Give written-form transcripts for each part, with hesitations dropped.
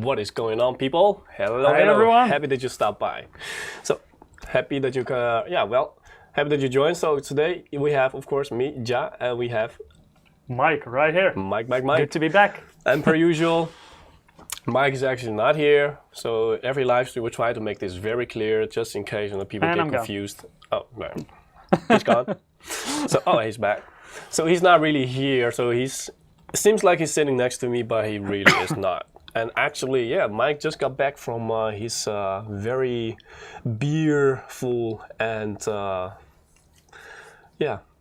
What is going on, people? Hello, Hi, everyone. Happy that you stopped by. So happy that you happy that you joined. So today we have, of course, me, Ja, and we have Mike right here. Mike. Good to be back. And per usual, Mike is actually not here. So every live stream we try to make this very clear, just in case people And get I'm confused. Oh no, he's gone. He's back. So he's not really here. So it seems like he's sitting next to me, but he really is not. And actually, yeah, Mike just got back from his very beer-full and a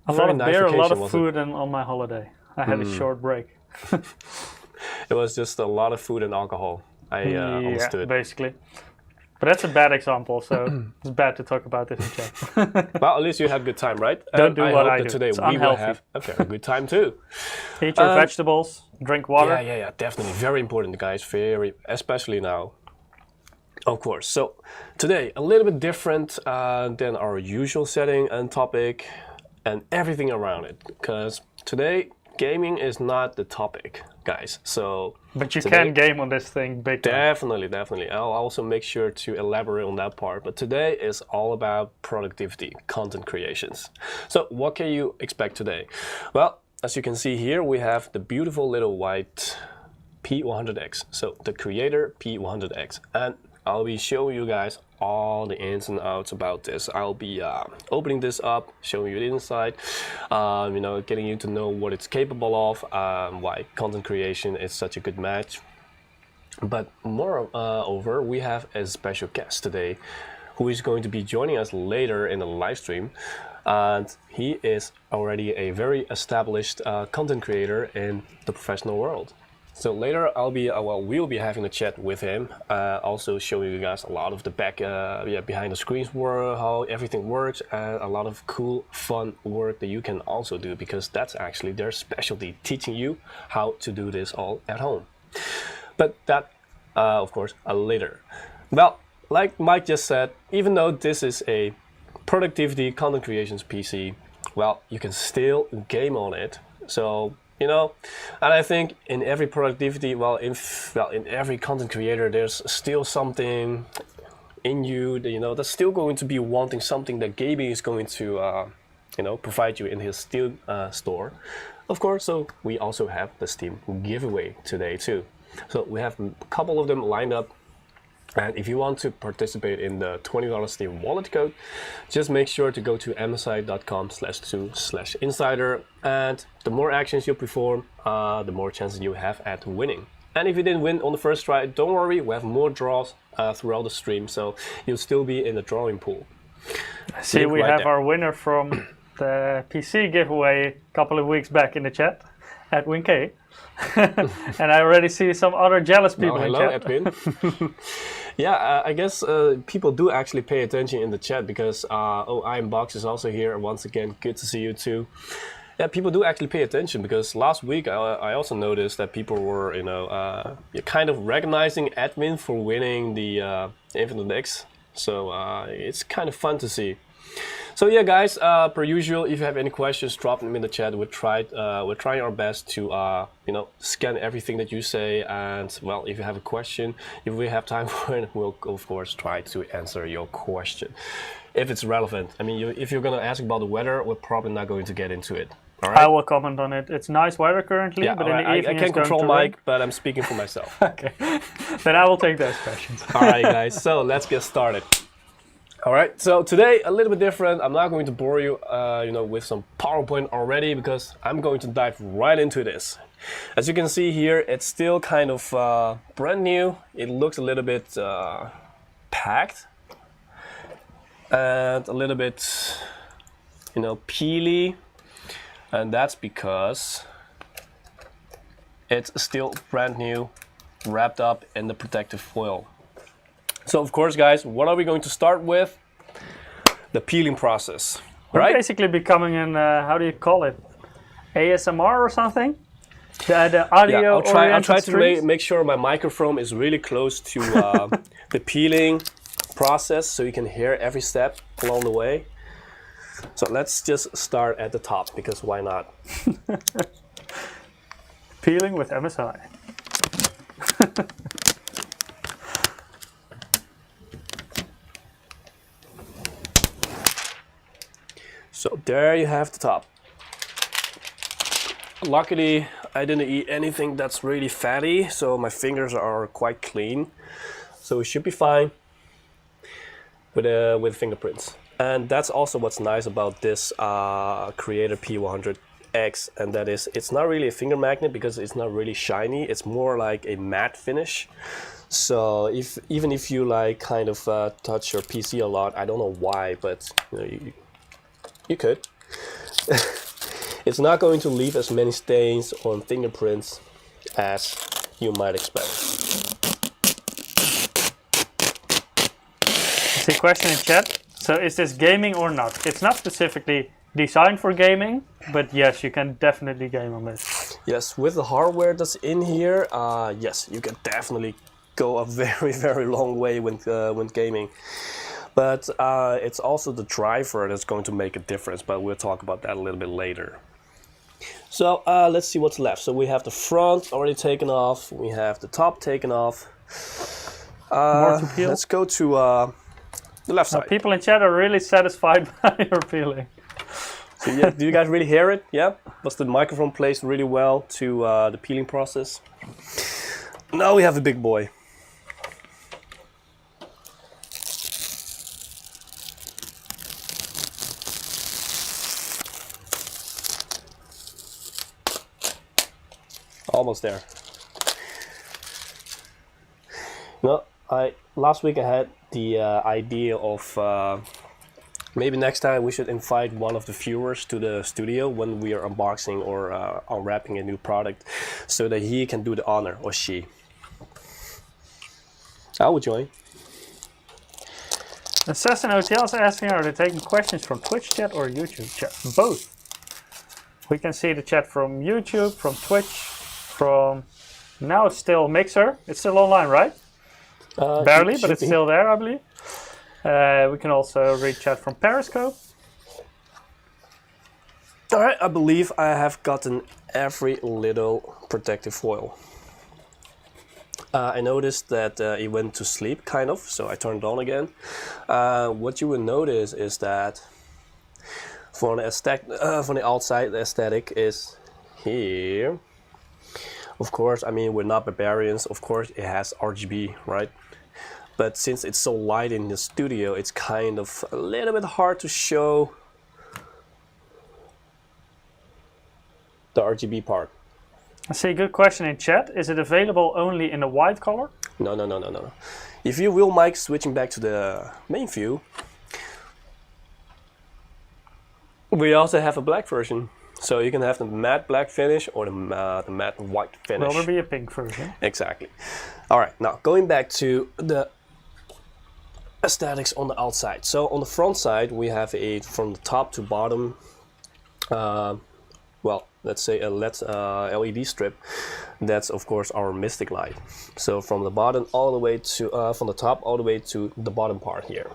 lot of nice beer, a lot vacation, of food, and on my holiday. I had a short break. It was just a lot of food and alcohol. I understood. Basically. But that's a bad example, so it's bad to talk about this in chat. Well, at least you had a good time, right? Don't do what hope I that do. Today It's we will unhealthy. have a good time too. Eat your vegetables, drink water. Yeah, definitely. Very important, guys. Very, especially now. Of course. So today, a little bit different than our usual setting and topic and everything around it. Because today, gaming is not the topic, guys. So, but you today, can game on this thing big time. Definitely. I'll also make sure to elaborate on that part. But today is all about productivity, content creations. So what can you expect today? Well, as you can see here, we have the beautiful little white P100X. So the Creator P100X. And I'll be showing you guys all the ins and outs about this. I'll be opening this up, showing you the inside, getting you to know what it's capable of, why content creation is such a good match. But moreover, we have a special guest today who is going to be joining us later in the live stream. And he is already a very established content creator in the professional world. So later we'll be having a chat with him, also showing you guys a lot of the behind the scenes work, how everything works, and a lot of cool, fun work that you can also do, because that's actually their specialty, teaching you how to do this all at home. But that, of course, later. Well, like Mike just said, even though this is a productivity content creations PC, well, you can still game on it. So, and I think in every productivity, in every content creator, there's still something in you that, that's still going to be wanting something that gaming is going to, provide you in his Steam store. Of course, so we also have the Steam giveaway today too. So we have a couple of them lined up. And if you want to participate in the $20 Steam wallet code, just make sure to go to msi.com/2/insider. And the more actions you perform, the more chances you have at winning. And if you didn't win on the first try, don't worry, we have more draws throughout the stream, so you'll still be in the drawing pool. See, we have our winner from the PC giveaway a couple of weeks back in the chat, Edwin K. And I already see some other jealous people in chat. Hello, Edwin. Yeah, I guess people do actually pay attention in the chat, because Ironbox is also here. Once again, good to see you too. Yeah, people do actually pay attention, because last week I also noticed that people were, kind of recognizing Edwin for winning the Infinite X. So it's kind of fun to see. So yeah, guys, per usual, if you have any questions, drop them in the chat. We're trying our best to scan everything that you say, and well, if you have a question, if we have time for it, we'll of course try to answer your question if it's relevant. I mean, if you're gonna ask about the weather, we're probably not going to get into it. All right? I will comment on it. It's nice weather currently, yeah, but in the evening I can't control Mike, but I'm speaking for myself. Okay, then I will take those questions. All right, guys. So let's get started. All right, so today a little bit different. I'm not going to bore you, with some PowerPoint already, because I'm going to dive right into this. As you can see here, it's still kind of brand new. It looks a little bit packed and a little bit, peely, and that's because it's still brand new, wrapped up in the protective foil. So of course, guys, what are we going to start with? The peeling process, We're right? basically becoming an, how do you call it? ASMR or something? The audio I'll try to make sure my microphone is really close to the peeling process, so you can hear every step along the way. So let's just start at the top, because why not? Peeling with MSI. So there you have the top. Luckily, I didn't eat anything that's really fatty, so my fingers are quite clean. So it should be fine with fingerprints. And that's also what's nice about this Creator P100X, and that is it's not really a finger magnet because it's not really shiny. It's more like a matte finish. So even if you like kind of touch your PC a lot, I don't know why, but you know, you could. It's not going to leave as many stains on fingerprints as you might expect. I see a question in chat. So is this gaming or not? It's not specifically designed for gaming, but yes, you can definitely game on this. Yes, with the hardware that's in here, yes, you can definitely go a very, very long way when gaming. But it's also the driver that's going to make a difference, but we'll talk about that a little bit later. So let's see what's left. So we have the front already taken off, we have the top taken off. More to peel. Let's go to the left side. People in chat are really satisfied by your peeling. So, yeah, do you guys really hear it? Yeah? Was the microphone placed really well to the peeling process? Now we have a big boy. Almost there. No, last week I had the idea of maybe next time we should invite one of the viewers to the studio when we are unboxing or unwrapping a new product, so that he can do the honor, or she. I will join. Assassin OTL is asking, are they taking questions from Twitch chat or YouTube chat? Both. We can see the chat from YouTube, from Twitch, from now it's still Mixer. It's still online, right? Barely, but it's still there, I believe. We can also read chat from Periscope. Alright, I believe I have gotten every little protective foil. I noticed that it went to sleep, kind of, so I turned it on again. What you will notice is that for the outside, the aesthetic is here. Of course, I mean, we're not barbarians. Of course, it has RGB, right? But since it's so light in the studio, it's kind of a little bit hard to show the RGB part. I see a good question in chat. Is it available only in the white color? No. If you will, Mike, switching back to the main view, we also have a black version. So you can have the matte black finish or the matte white finish. Will there be a pink version? Exactly. All right, now going back to the aesthetics on the outside. So on the front side, we have from the top to bottom, well, let's say a LED strip. That's of course our Mystic light. So from the bottom all the way to, from the top all the way to the bottom part here.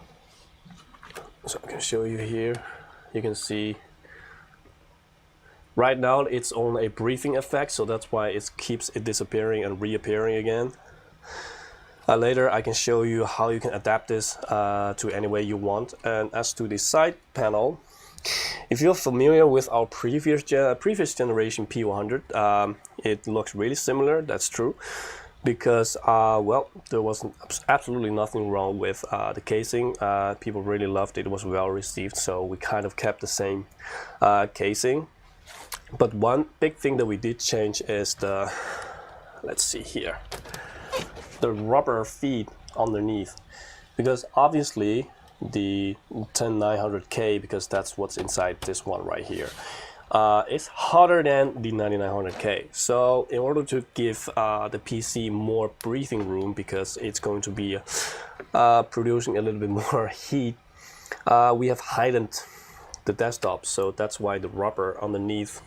So I can show you here. You can see. Right now it's on a breathing effect, so that's why it keeps it disappearing and reappearing again. Later I can show you how you can adapt this to any way you want. And as to the side panel, if you're familiar with our previous generation P100, it looks really similar, that's true. Because, well, there was absolutely nothing wrong with the casing. People really loved it, it was well received, so we kind of kept the same casing. But one big thing that we did change is the, let's see here, the rubber feet underneath. Because obviously the 10900K, because that's what's inside this one right here, is hotter than the 9900K. So in order to give the PC more breathing room, because it's going to be producing a little bit more heat, we have heightened the desktop. So that's why the rubber underneath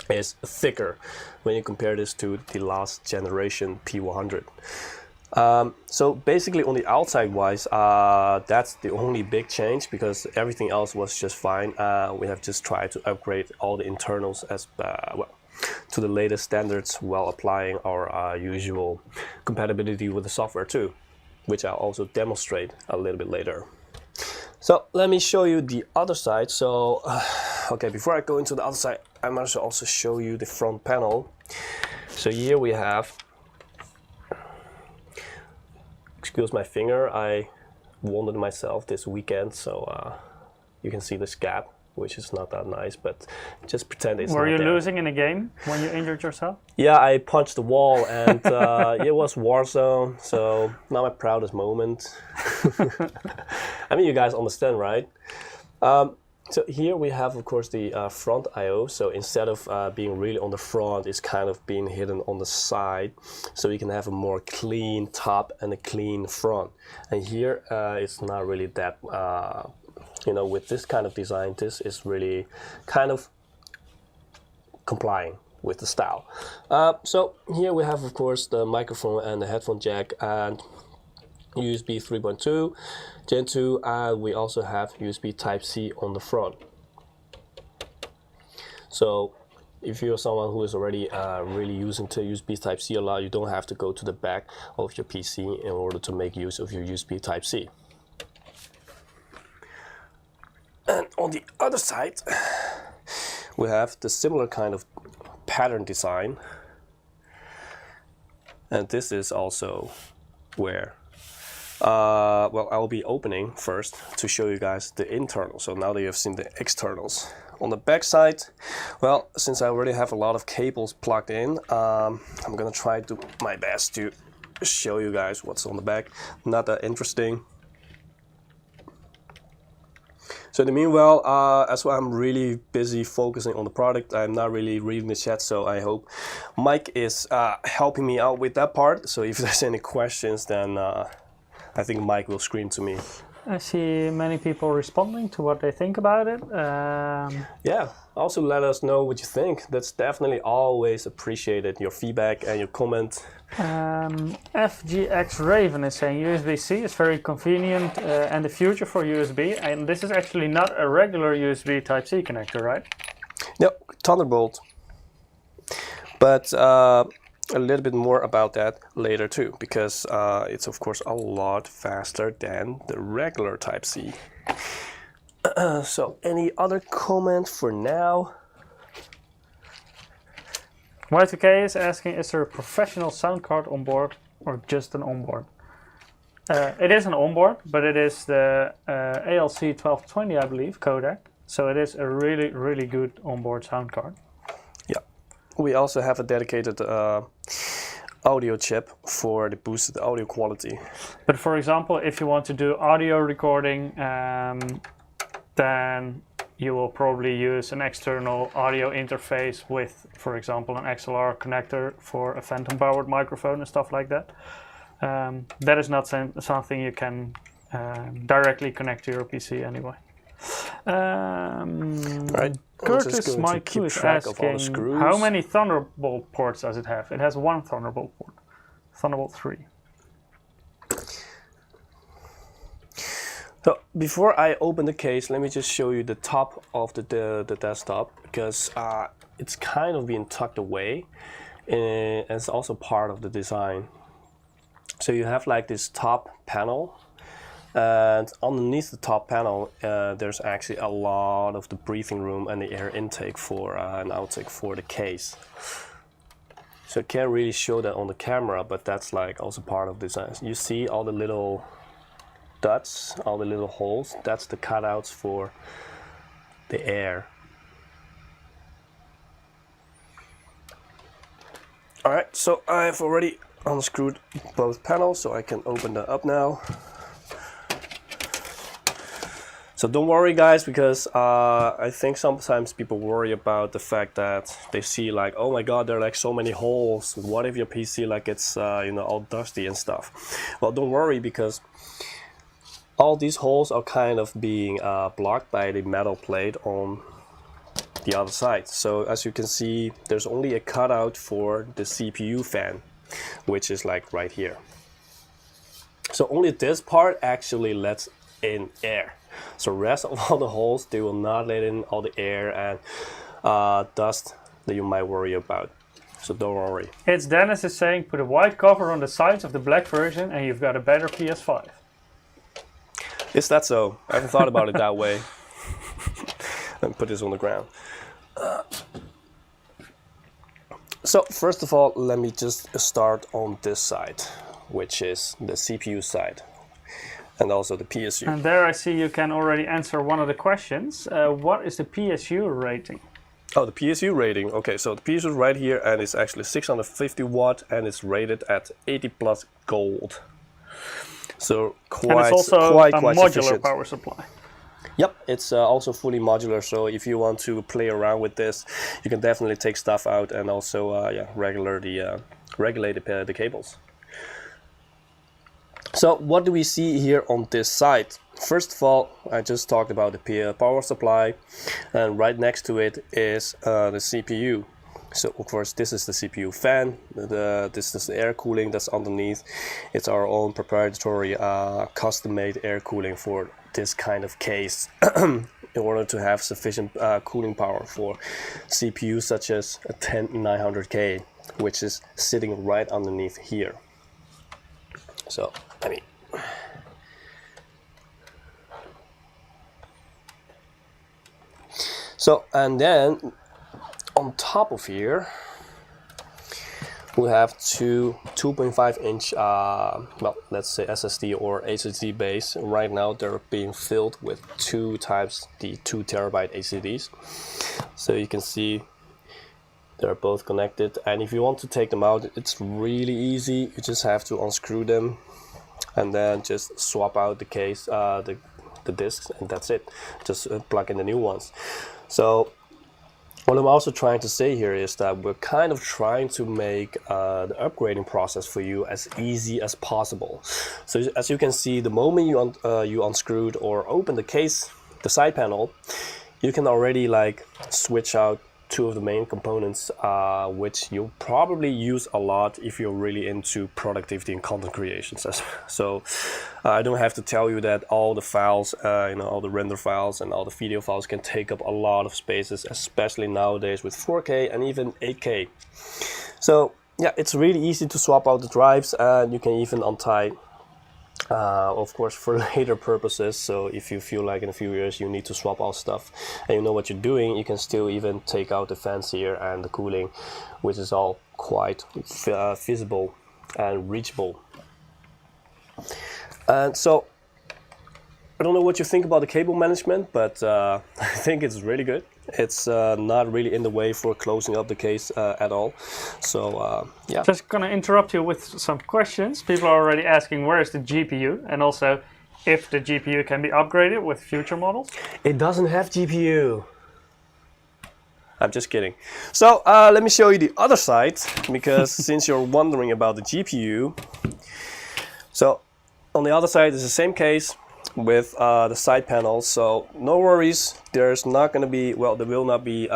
is thicker when you compare this to the last generation P100. So basically on the outside wise, that's the only big change, because everything else was just fine. We have just tried to upgrade all the internals as well to the latest standards while applying our usual compatibility with the software too, which I'll also demonstrate a little bit later. So let me show you the other side. So, okay, before I go into the other side, I must also show you the front panel. So here we have, excuse my finger, I wounded myself this weekend, so you can see this gap, which is not that nice, but just pretend it's not there. Were you losing in a game when you injured yourself? Yeah, I punched the wall, and it was Warzone, so not my proudest moment. I mean, you guys understand, right? So here we have, of course, the front I/O. So instead of being really on the front, it's kind of being hidden on the side, so you can have a more clean top and a clean front. And here it's not really that, you know, with this kind of design, this is really kind of complying with the style. So here we have, of course, the microphone and the headphone jack and USB 3.2 Gen 2, and we also have USB Type-C on the front. So if you're someone who is already really using USB Type-C a lot, you don't have to go to the back of your PC in order to make use of your USB Type-C. And on the other side, we have the similar kind of pattern design, and this is also where well, I'll be opening first to show you guys the internal. So now that you've seen the externals, on the back side, well, since I already have a lot of cables plugged in, I'm gonna try to my best to show you guys what's on the back. Not that interesting. So in the meanwhile, as well, I'm really busy focusing on the product. I'm not really reading the chat, so I hope Mike is helping me out with that part. So if there's any questions, then I think Mike will scream to me. I see many people responding to what they think about it. Yeah, also let us know what you think. That's definitely always appreciated, your feedback and your comment. FGX Raven is saying USB-C is very convenient and the future for USB. And this is actually not a regular USB Type-C connector, right? No, Thunderbolt. But a little bit more about that later too, because it's of course a lot faster than the regular Type-C. So any other comment for now? Y2K is asking, is there a professional sound card on board or just an onboard? It is an onboard, but it is the ALC 1220, I believe, codec. So it is a really, really good onboard sound card. Yeah. We also have a dedicated audio chip for the boosted audio quality. But for example, if you want to do audio recording, then you will probably use an external audio interface with, for example, an XLR connector for a phantom powered microphone and stuff like that. That is not something you can directly connect to your PC anyway. Right. Curtis Maiku is asking, how many Thunderbolt ports does it have? It has one Thunderbolt port, Thunderbolt 3. So before I open the case, let me just show you the top of the desktop, because it's kind of being tucked away and it's also part of the design. So you have like this top panel, and underneath the top panel there's actually a lot of the breathing room and the air intake for and outtake for the case. So I can't really show that on the camera, but that's like also part of the design. You see all the little dots, all the little holes, that's the cutouts for the air. Alright, so I've already unscrewed both panels, so I can open that up now. So don't worry guys, because I think sometimes people worry about the fact that they see like, oh my god, there are like so many holes. What if your PC like gets you know, all dusty and stuff? Well, don't worry, because all these holes are kind of being blocked by the metal plate on the other side. So as you can see, there's only a cutout for the CPU fan, which is like right here. So only this part actually lets in air. So rest of all the holes, they will not let in all the air and dust that you might worry about. So don't worry. It's Dennis is saying, put a white cover on the sides of the black version and you've got a better PS5. Is that so? I haven't thought about it that way. Let me put this on the ground. So first of all, let me just start on this side, which is the CPU side, and also the PSU. And there I see you can already answer one of the questions. What is the PSU rating? Oh, the PSU rating. Okay, so the PSU is right here, and it's actually 650 watt, and it's rated at 80 plus gold. So quite, and it's also quite a modular sufficient. power supply. Yep, it's also fully modular. So if you want to play around with this, you can definitely take stuff out and also regulate the cables. So what do we see here on this side? First of all, I just talked about the power supply, and right next to it is the CPU. So of course this is the CPU fan, this is the air cooling that's underneath. It's our own proprietary custom-made air cooling for this kind of case in order to have sufficient cooling power for CPUs such as a 10900K, which is sitting right underneath here. So, I mean, so, and then on top of here, we have two 2.5 inch, well, let's say SSD or HDD base. Right now, they're being filled with 2 times the 2 terabyte HDDs. So you can see they're both connected. And if you want to take them out, it's really easy. You just have to unscrew them and then just swap out the case, the discs, and that's it. Just plug in the new ones. So what I'm also trying to say here is that we're kind of trying to make the upgrading process for you as easy as possible. So as you can see, the moment you unscrewed or open the case, the side panel, you can already like switch out 2 of the main components, which you'll probably use a lot if you're really into productivity and content creations. So I don't have to tell you that all the files, all the render files and all the video files can take up a lot of spaces, especially nowadays with 4K and even 8K. So yeah, it's really easy to swap out the drives, and you can even untie, of course, for later purposes. So if you feel like in a few years you need to swap out stuff and you know what you're doing, you can still even take out the fans here and the cooling, which is all quite feasible and reachable. And so I don't know what you think about the cable management, but I think it's really good. It's not really in the way for closing up the case at all. So yeah. Just gonna interrupt you with some questions. People are already asking where is the GPU, and also if the GPU can be upgraded with future models. It doesn't have GPU. I'm just kidding. So let me show you the other side, because since you're wondering about the GPU, so on the other side is the same case with the side panels. So no worries, there's not going to be, well, there will not be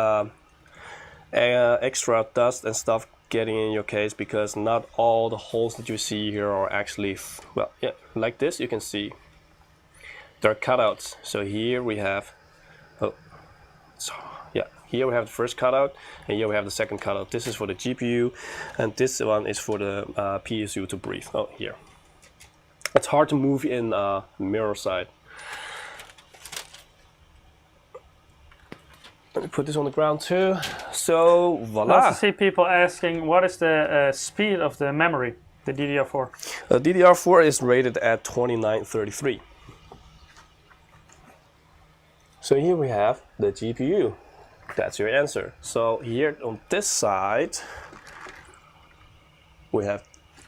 extra dust and stuff getting in your case, because not all the holes that you see here are actually, well, yeah, like this you can see there are cutouts. So here we have, here we have the first cutout, and here we have the second cutout. This is for the GPU, and this one is for the PSU to breathe. Oh, here. It's hard to move in mirror side. Let me put this on the ground too. So voila. I also see people asking what is the speed of the memory, the DDR4. DDR4 is rated at 2933. So here we have the GPU. That's your answer. So here on this side, we have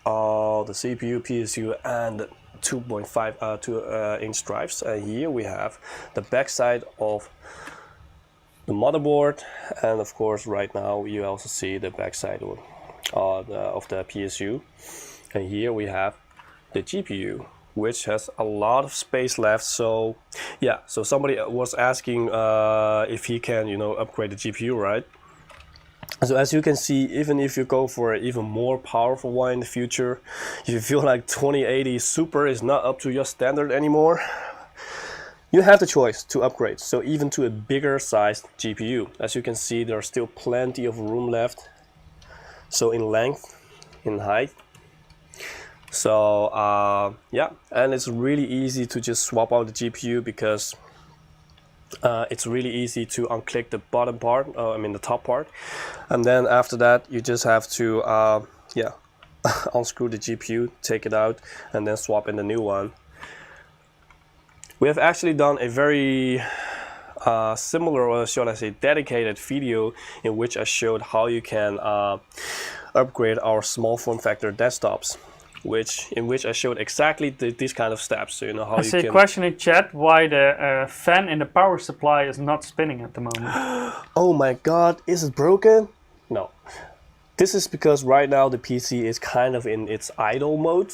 all the CPU, PSU, and 2.5 inch drives. And here we have the back side of the motherboard, and of course right now you also see the back side of the PSU. And here we have the GPU, which has a lot of space left. So yeah, so somebody was asking if he can, upgrade the GPU, right? So as you can see, even if you go for an even more powerful one in the future, if you feel like 2080 Super is not up to your standard anymore, you have the choice to upgrade, so even to a bigger sized GPU. As you can see, there's still plenty of room left. So in length, in height, So yeah, and it's really easy to just swap out the GPU because it's really easy to unclick the bottom part, I mean the top part, and then after that you just have to yeah, unscrew the GPU, take it out, and then swap in the new one. We have actually done a very similar, or shall I say dedicated video in which I showed how you can upgrade our small form factor desktops, in which I showed exactly these kind of steps. So you know how I you see can. a question in chat why the fan in the power supply is not spinning at the moment. Oh my god, is it broken? No. This is because right now the PC is kind of in its idle mode.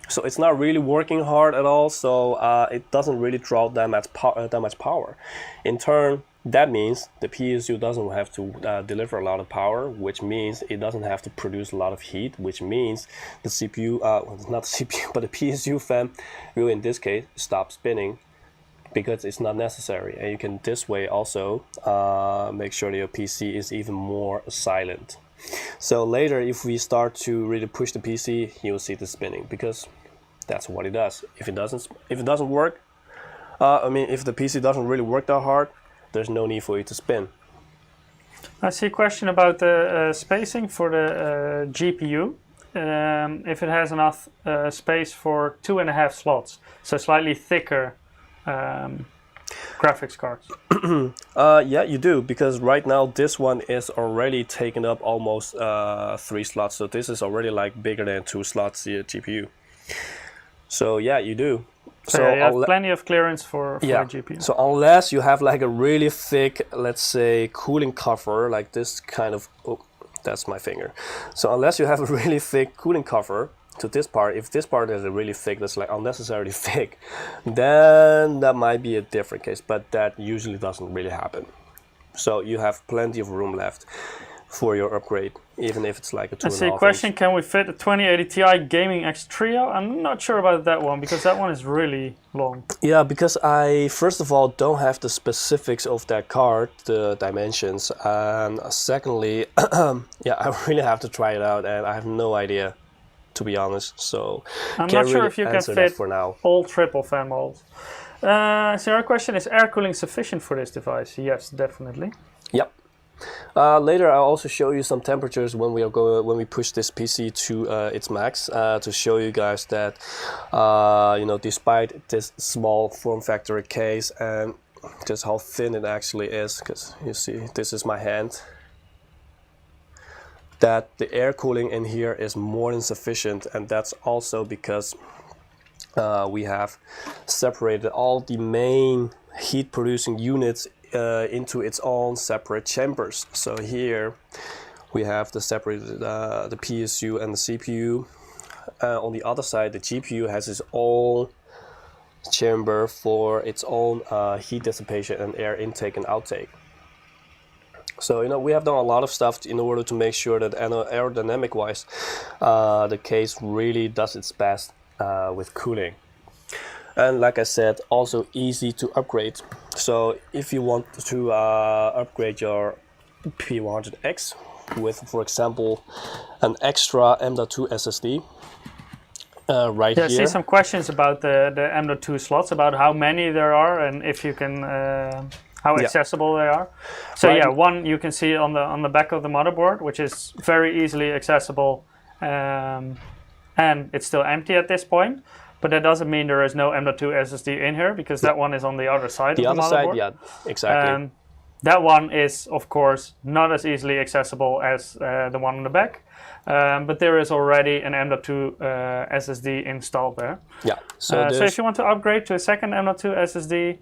So it's not really working hard at all, so it doesn't really draw that much power. In turn, that means the PSU doesn't have to deliver a lot of power, which means it doesn't have to produce a lot of heat, which means the CPU, well, not the CPU, but the PSU fan will in this case stop spinning because it's not necessary. And you can this way also make sure that your PC is even more silent. So later, if we start to really push the PC, you'll see the spinning because that's what it does. If it doesn't work, I mean, if the PC doesn't really work that hard, there's no need for it to spin. I see a question about the spacing for the GPU. If it has enough space for 2.5 slots, so slightly thicker graphics cards. Yeah, you do, because right now this one is already taken up almost 3 slots, so this is already like bigger than 2 slots the GPU. So yeah, you do. So yeah, you have plenty of clearance for the GPU. So unless you have like a really thick, let's say, cooling cover, like this kind of, oh, that's my finger. So unless you have a really thick cooling cover to this part, if this part is really thick, that's like unnecessarily thick, then that might be a different case, but that usually doesn't really happen. So you have plenty of room left for your upgrade, even if it's like a 2.5 inch. I see a question, can we fit a 2080 Ti Gaming X Trio? I'm not sure about that one, because that one is really long. Yeah, because I, first of all, don't have the specifics of that card, the dimensions, and secondly, yeah, I really have to try it out, and I have no idea, to be honest, so I'm not sure if you can fit for now. All triple fan models. So our question, is air cooling sufficient for this device? Yes, definitely. Yep. Later, I'll also show you some temperatures when we push this PC to its max to show you guys that you know, despite this small form factor case and just how thin it actually is, because you see this is my hand, that the air cooling in here is more than sufficient, and that's also because we have separated all the main heat producing units into its own separate chambers. So here we have the separated the PSU and the CPU. On the other side, the GPU has its own chamber for its own heat dissipation and air intake and outtake. So you know, we have done a lot of stuff in order to make sure that aerodynamic wise the case really does its best with cooling. And like I said, also easy to upgrade. So if you want to upgrade your P100X with, for example, an extra M.2 SSD, right here. I see some questions about the M.2 slots, about how many there are and if you can, how accessible they are. So yeah, one you can see on the back of the motherboard, which is very easily accessible, and it's still empty at this point. But that doesn't mean there is no M.2 SSD in here, because that one is on the other side of the motherboard. The other side, yeah, exactly. That one is, of course, not as easily accessible as the one on the back. But there is already an M.2 SSD installed there. Yeah. So if you want to upgrade to a second M.2 SSD,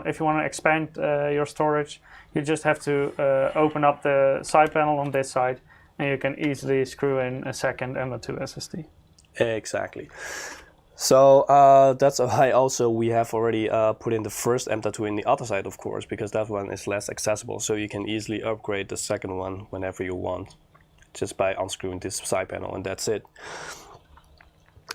if you want to expand your storage, you just have to open up the side panel on this side, and you can easily screw in a second M.2 SSD. Exactly. So that's why also we have already put in the first M.2 in the other side, of course, because that one is less accessible. So you can easily upgrade the second one whenever you want, just by unscrewing this side panel, and that's it.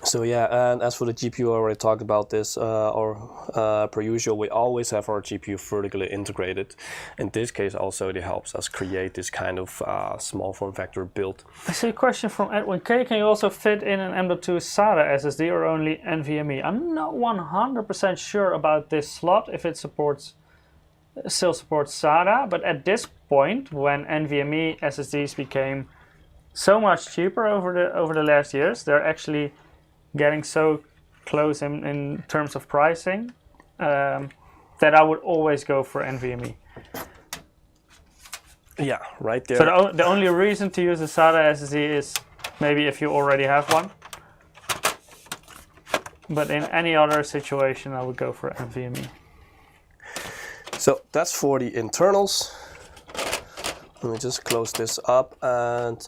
So yeah, and as for the GPU, I already talked about this, per usual, we always have our GPU vertically integrated. In this case also, it helps us create this kind of small form factor build. I see a question from Edwin K. Can you also fit in an M.2 SATA SSD or only NVMe? I'm not 100% sure about this slot, if it still supports SATA, but at this point, when NVMe SSDs became so much cheaper over the last years, they're actually getting so close in terms of pricing that I would always go for NVMe. Yeah, right there. So the only reason to use a SATA SSD is maybe if you already have one. But in any other situation, I would go for NVMe. So that's for the internals. Let me just close this up and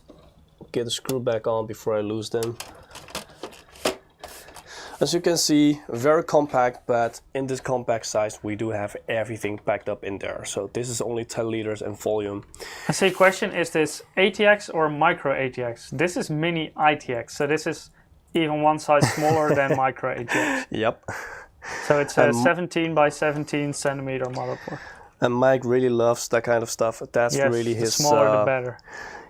get the screw back on before I lose them. As you can see, very compact, but in this compact size we do have everything packed up in there. So this is only 10 liters in volume. I see a question, is this ATX or micro ATX? This is mini ITX, so this is even one size smaller than micro ATX. Yep. So it's a 17 by 17 centimeter motherboard. And Mike really loves that kind of stuff. That's really his the smaller the better.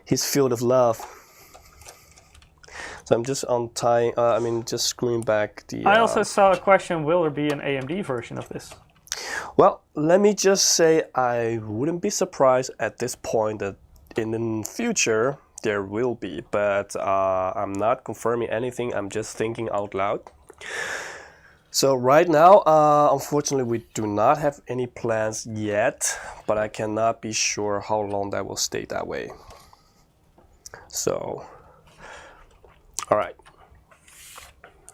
His field of love. So I'm just untying, just screwing back the... I also saw a question, will there be an AMD version of this? Well, let me just say I wouldn't be surprised at this point that in the future there will be, but I'm not confirming anything, I'm just thinking out loud. So right now, unfortunately, we do not have any plans yet, but I cannot be sure how long that will stay that way. So... all right,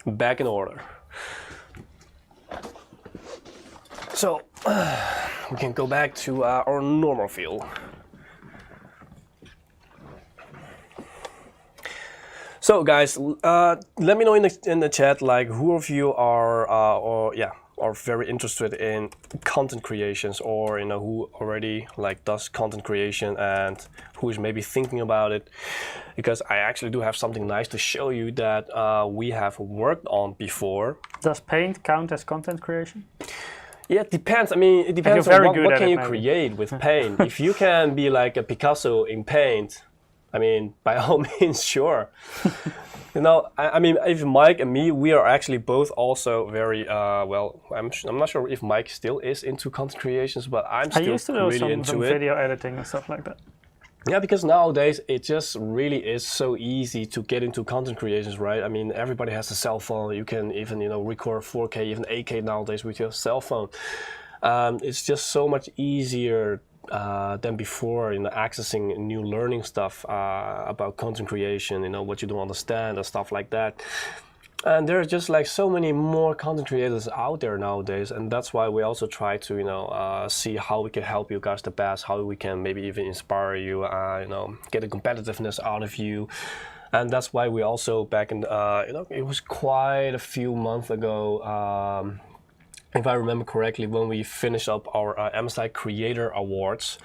back in order. So we can go back to our normal field. So guys, let me know in the chat, like, who of you are very interested in content creations, or who already does content creation and who is maybe thinking about it, because I actually do have something nice to show you that we have worked on before. Does paint count as content creation? Yeah, it depends. I mean, it depends on what can you create with paint. If you can be like a Picasso in paint, I mean, by all means, sure. I mean, if Mike and me, we are actually both also very, I'm not sure if Mike still is into content creations, but I'm still used to do really into some it. video editing and stuff like that. Yeah, because nowadays it just really is so easy to get into content creations, right? I mean, everybody has a cell phone. You can even, record 4K, even 8K nowadays with your cell phone. It's just so much easier than before, accessing new learning stuff about content creation, what you don't understand and stuff like that. And there are just so many more content creators out there nowadays, and that's why we also try to see how we can help you guys the best, how we can maybe even inspire you, get the competitiveness out of you. And that's why we also back in it was quite a few months ago, if I remember correctly, when we finished up our MSI Creator Awards.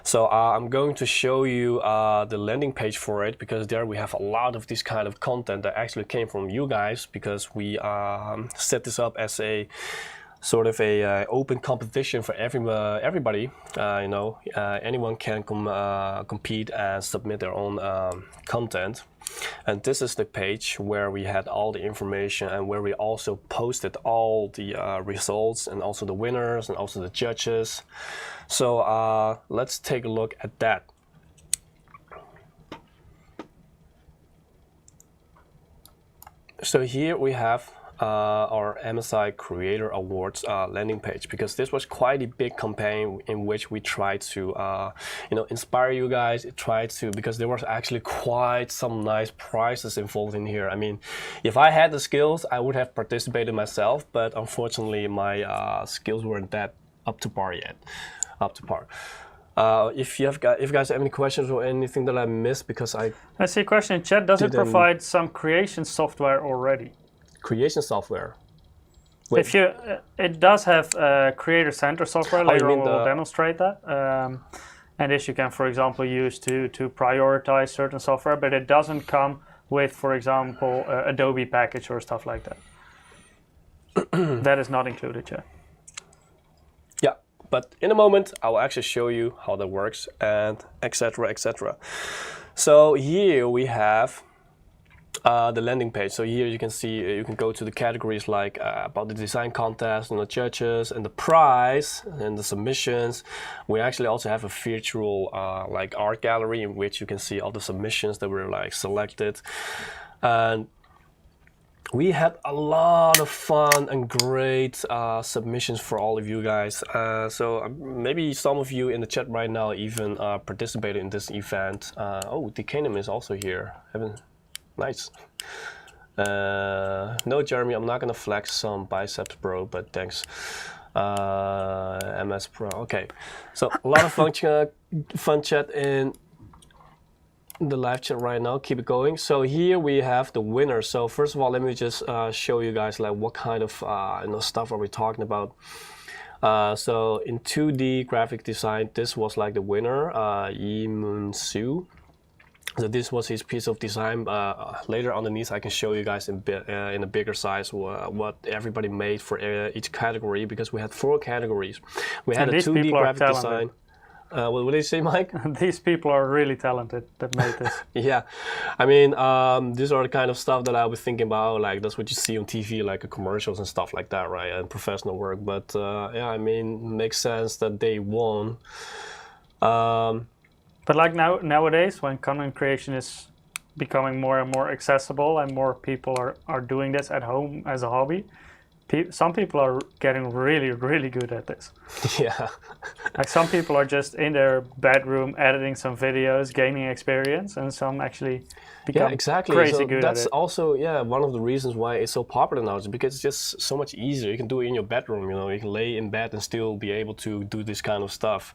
So I'm going to show you the landing page for it, because there we have a lot of this kind of content that actually came from you guys, because we set this up as a sort of a open competition for everybody. Anyone can compete and submit their own content. And this is the page where we had all the information, and where we also posted all the results, and also the winners, and also the judges. So let's take a look at that. So here we have our MSI Creator Awards landing page, because this was quite a big campaign in which we tried to inspire you guys, because there was actually quite some nice prizes involved in here. I mean, if I had the skills, I would have participated myself, but unfortunately my skills weren't that up to par yet. If you guys have any questions or anything that I missed, because I see a question in chat, does it provide some creation software already? Creation software. If you, it does have Creator Center software. Later on we'll demonstrate that. And this you can, for example, use to prioritize certain software, but it doesn't come with, for example, Adobe package or stuff like that. That is not included yet. Yeah, but in a moment I will actually show you how that works and etc. etc. So here we have the landing page. So here you can see you can go to the categories like about the design contest and the judges and the prize and the submissions. We actually also have a virtual like art gallery in which you can see all the submissions that were like selected. And we had a lot of fun and great submissions for all of you guys. So maybe some of you in the chat right now even participated in this event. Oh, the Kingdom is also here. Nice. No, Jeremy, I'm not gonna flex some biceps, bro, but thanks. MS Pro. Okay, so a lot of fun chat in the live chat right now. Keep it going. So here we have the winner. So first of all, let me just show you guys like what kind of stuff are we talking about. So in 2D graphic design, this was like the winner, Yi Moon Soo. So this was his piece of design. Later underneath I can show you guys in a bigger size what everybody made for each category, because we had 4 categories. We had a 2D graphic design. What did you say, Mike? These people are really talented that made this. Yeah, I mean, these are the kind of stuff that I was thinking about, like that's what you see on TV, like commercials and stuff like that, right? And professional work. But yeah, I mean, makes sense that they won. But like nowadays, when content creation is becoming more and more accessible and more people are doing this at home as a hobby, some people are getting really, really good at this. Yeah. Like some people are just in their bedroom editing some videos, gaining experience, and some actually become crazy good at it. That's also, one of the reasons why it's so popular now, is because it's just so much easier. You can do it in your bedroom, you can lay in bed and still be able to do this kind of stuff.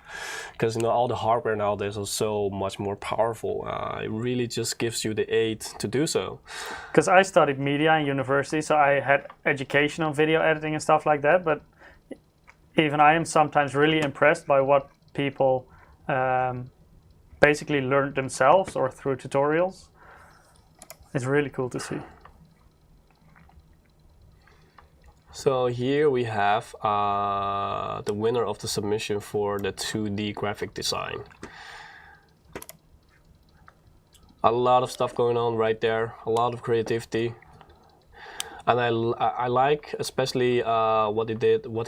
Because, all the hardware nowadays is so much more powerful. It really just gives you the aid to do so. Because I studied media in university, so I had education on video editing and stuff like that, but even I am sometimes really impressed by what people basically learned themselves or through tutorials. It's really cool to see. So here we have the winner of the submission for the 2D graphic design. A lot of stuff going on right there, a lot of creativity. And I like especially what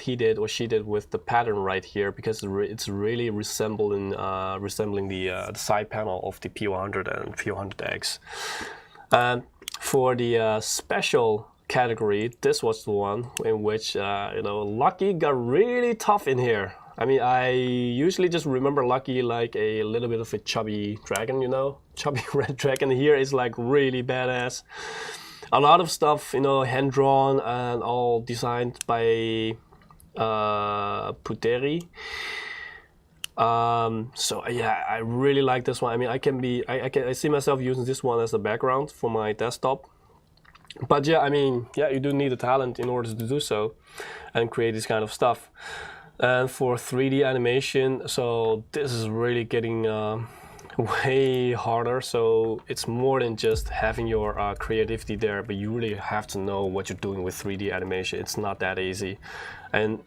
he did or she did with the pattern right here, because it's really resembling the side panel of the P100 and P100X. And for the special category, this was the one in which Lucky got really tough in here. I mean, I usually just remember Lucky like a little bit of a chubby dragon, chubby red dragon. Here is like really badass. A lot of stuff, hand drawn and all designed by Puteri. So yeah, I really like this one. I mean, I see myself using this one as a background for my desktop. But yeah, I mean, you do need a talent in order to do so and create this kind of stuff. And for 3D animation, so this is really getting way harder. So it's more than just having your creativity there, but you really have to know what you're doing with 3D animation. It's not that easy. And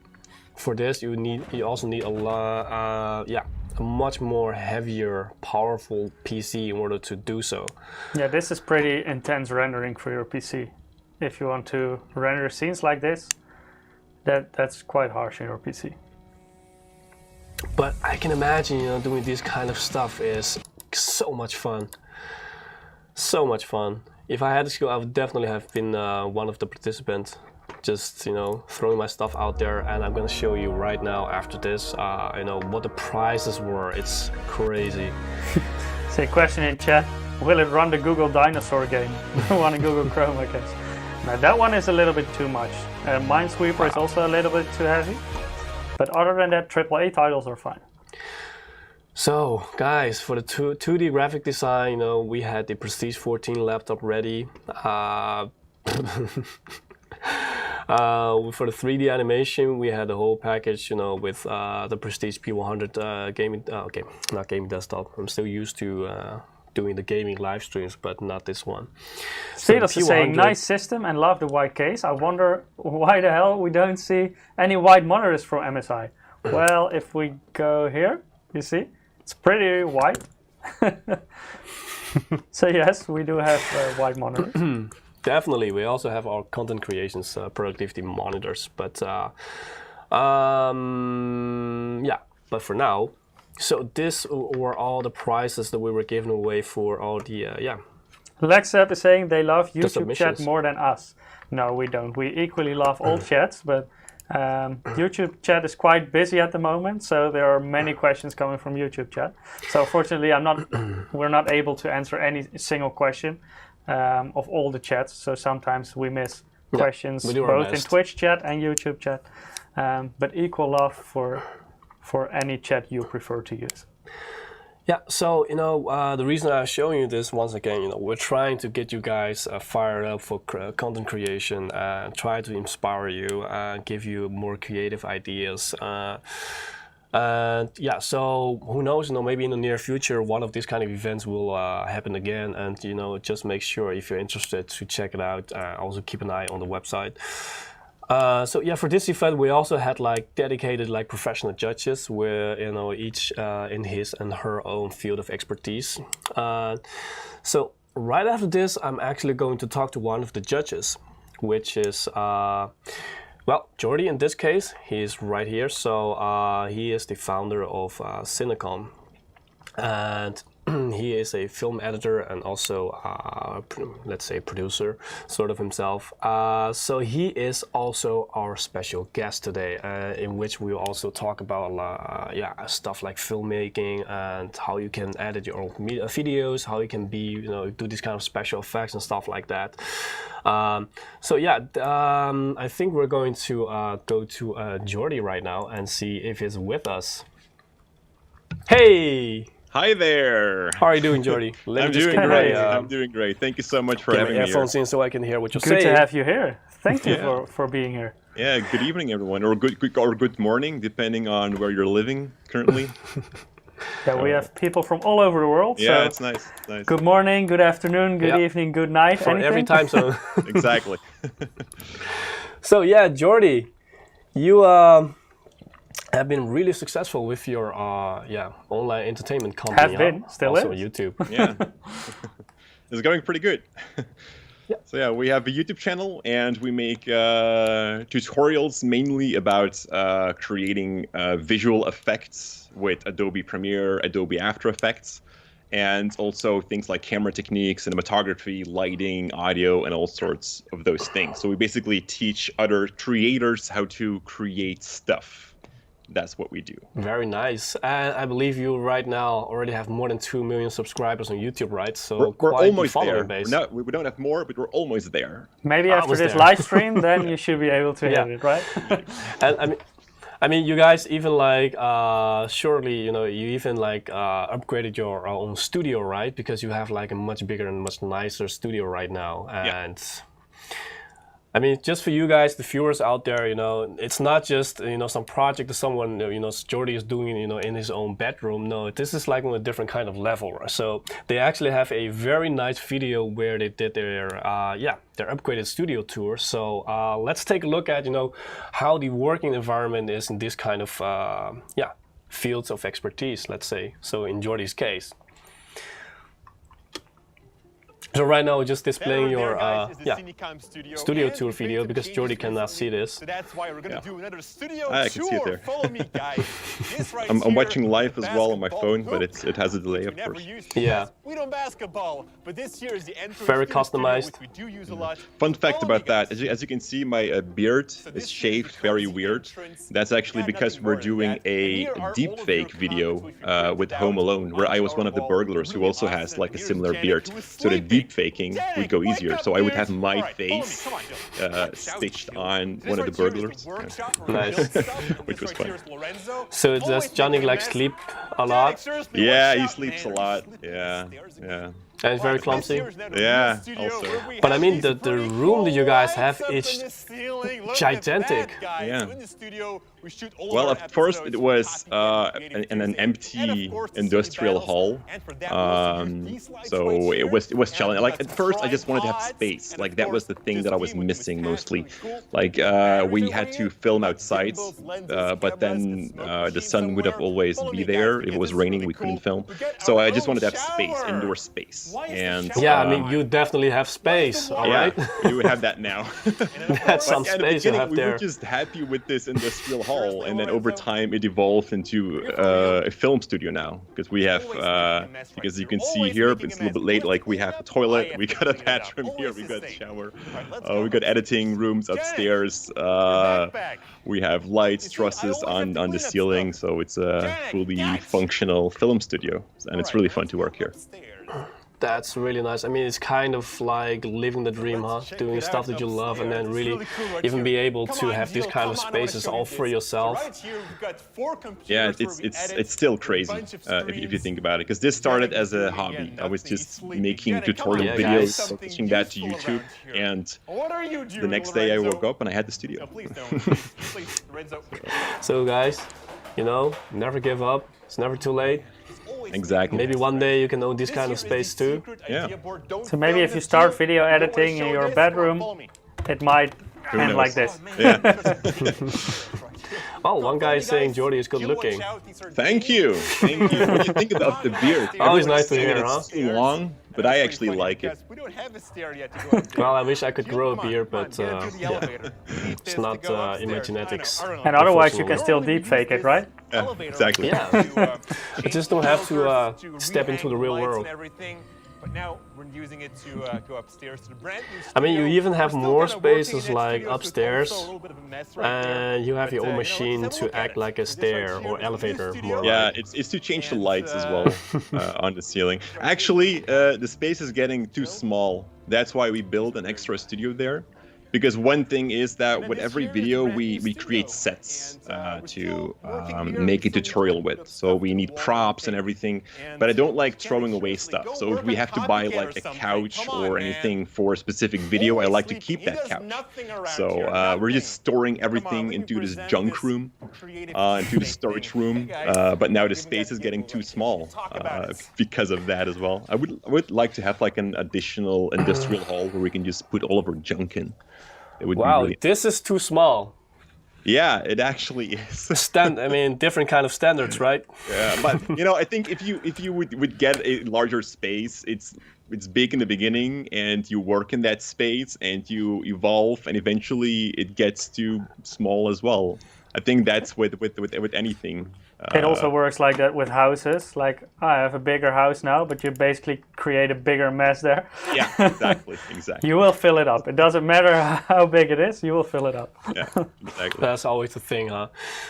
for this, you also need a much more heavier, powerful PC in order to do so. Yeah, this is pretty intense rendering for your PC. If you want to render scenes like this, that's quite harsh in your PC. But I can imagine, doing this kind of stuff is so much fun. So much fun. If I had to go, I would definitely have been one of the participants. Just, throwing my stuff out there, and I'm gonna show you right now after this, what the prizes were. It's crazy. Say question in chat, will it run the Google Dinosaur game? One in Google Chrome, I guess. Now that one is a little bit too much. Minesweeper is also a little bit too heavy. But other than that, AAA titles are fine. So, guys, for the 2D graphic design, we had the Prestige 14 laptop ready. For the 3D animation, we had the whole package, with the Prestige P100 gaming, not gaming desktop. I'm still used to doing the gaming live streams, but not this one. Silas is saying, nice system and love the white case. I wonder why the hell we don't see any white monitors from MSI. Well, if we go here, you see, it's pretty white. So yes, we do have white monitors. Definitely, we also have our content creations productivity monitors, but yeah. But for now, so this were all the prizes that we were giving away for all the Lexap is saying they love YouTube submissions. chat more than us. No, we don't. We equally love all chats, but YouTube chat is quite busy at the moment, so there are many questions coming from YouTube chat. So fortunately, we're not able to answer any single question of all the chats. So sometimes we miss questions both in Twitch chat and YouTube chat. But equal love for any chat you prefer to use. Yeah, so the reason I'm showing you this once again, we're trying to get you guys fired up for content creation and try to inspire you and give you more creative ideas. And yeah, so who knows, maybe in the near future one of these kind of events will happen again, and just make sure if you're interested to check it out. Also keep an eye on the website. So yeah, for this event we also had dedicated professional judges, where each in his and her own field of expertise. So right after this, I'm actually going to talk to one of the judges, which is Jordy in this case. He's right here. So he is the founder of Cinecom, and he is a film editor and also, let's say, producer, sort of himself. So he is also our special guest today, in which we will also talk about stuff like filmmaking and how you can edit your own videos, how you can do these kind of special effects and stuff like that. So yeah, I think we're going to go to Jordy right now and see if he's with us. Hey! Hi there. How are you doing, Jordy? I'm doing great. I'm doing great. Thank you so much for having me here. Get my earphones in so I can hear what you're saying. Good to have you here. Thank you for being here. Yeah, good evening, everyone, or good morning, depending on where you're living currently. Yeah, we have people from all over the world. Yeah, so it's nice. Good morning, good afternoon, good evening, good night. For every time zone. Exactly. So yeah, Jordy, you have been really successful with your online entertainment company. Still also is. YouTube. Yeah, it's going pretty good. Yeah. So yeah, we have a YouTube channel and we make tutorials mainly about creating visual effects with Adobe Premiere, Adobe After Effects, and also things like camera techniques, cinematography, lighting, audio, and all sorts of those things. So we basically teach other creators how to create stuff. That's what we do. Very nice. And I believe you right now already have more than 2 million subscribers on YouTube, right? So we're quite almost there. Base. We don't have more, but we're almost there. Maybe after this live stream, then you should be able to hit it, right? And I mean, you guys even surely, you even upgraded your own studio, right? Because you have a much bigger and much nicer studio right now. And I mean, just for you guys, the viewers out there, it's not just, some project that someone, Jordy is doing, in his own bedroom. No, this is on a different kind of level. So they actually have a very nice video where they did their upgraded studio tour. So let's take a look at, how the working environment is in this kind of, fields of expertise, let's say. So in Jordy's case. So right now we're just displaying your studio tour video because Jordy cannot see this. So that's why we're gonna do another studio I tour. can see it there. Follow me, guys. I'm watching live as well on my phone, but it has a delay, of course. Yeah. We don't basketball, but this year is the entry. Very customized. Which we do use a lot. Fun fact about that, as you can see, my beard is shaved very weird. That's actually because we're doing a deepfake video with Home Alone, where I was one of the burglars who also has a similar beard. So the deepfaking would go easier. So I would have my face stitched on one of the burglars. Nice. Which was fun. So does Johnny sleep a lot? Yeah, he sleeps a lot. Yeah. And it's very clumsy. Yeah, also. But I mean, the room that you guys have is gigantic. Yeah. We shoot all Well, of our at first episodes it was Copycat Friday in an Tuesday, and empty of course, the industrial Cinebench. hall. And for that, we'll use these slides So right it here. was And challenging. Like at let's first, I just wanted to have tripods, space. and Like of that was course, the thing that I was this game with missing this mostly. pad, really cool. Like Batteries we over had here, to film got outside, gimbals, lenses, but cameras, then and smoke the machine sun would have somewhere. always Follow be me, guys, there. If because it was this is raining, really we couldn't cool. film. We get So our I just own wanted to have space, shower. indoor space. Why is the And shower Yeah, I mean, on? you definitely have space, all yeah, right? you have that now. That's some But in the space you beginning, have we there. were just happy with this industrial hall, and then Lorenzo. over time it evolved into a film studio now, because we have, because you can see here, it's a little bit late, like we have a toilet, we got a bathroom here, we got a shower, we got editing rooms upstairs, we have lights, trusses on the ceiling, so it's a fully functional film studio, and it's really fun to work here. That's really nice. I mean, it's kind of like living the dream, huh? Doing stuff that you love and then really even be able to have these kind of spaces all for yourself. Yeah, it's still crazy if you think about it, because this started as a hobby. I was just making tutorial videos, publishing that to YouTube, and the next day I woke up and I had the studio. So guys, you know, never give up. It's never too late. Exactly. Maybe one day you can own this kind of space too. Yeah. So maybe if you start video editing in your bedroom, it might end like this. Yeah. Oh, one guy is saying Jordy is good looking. Thank you. Thank you. What do you think about the beard? Always nice to Everyone's hear, huh? saying it's too long, but I actually like it. We don't have a stair yet to go up there. Well, I wish I could grow a Come on, beard, come on, but get into the yeah, elevator. We need it's this to not go upstairs. Imaginetics. I don't know. And otherwise you can still Normally we deep fake use it, right? this Yeah, elevator exactly. Yeah. to, You just don't have to filters, step into the rehang real lights world. and everything. But now we're using it to go upstairs to the brand new I mean, you studio. even have We're still more kinda working in spaces that like studio, so it's upstairs, also a little bit of a mess right there. and you have But, your own let's machine have a to look at act it. like a This right stair here or is the new elevator, studio. more Yeah, like. it's to change the And, lights as well on the ceiling. Actually, the space is getting too small. That's why we built an extra studio there. Because one thing is that with every video we create sets to make a tutorial with. So we need props and everything, but I don't like throwing away stuff. So if we have to buy like a couch or anything for a specific video, I like to keep that couch. So we're just storing everything into this junk room, into the storage room. But now the space is getting too small because of that as well. I would like to have like an additional industrial hall where we can just put all of our junk in. It would be Wow, really... this is too small. Yeah, it actually is. I mean, different kind of standards, right? Yeah, but you know, I think if you would get a larger space, it's big in the beginning, and you work in that space, and you evolve, and eventually it gets too small as well. I think that's with anything. It also works like that with houses. Like, I have a bigger house now, but you basically create a bigger mess there. Yeah, exactly. You will fill it up. It doesn't matter how big it is, you will fill it up. Yeah, exactly. That's always the thing, huh?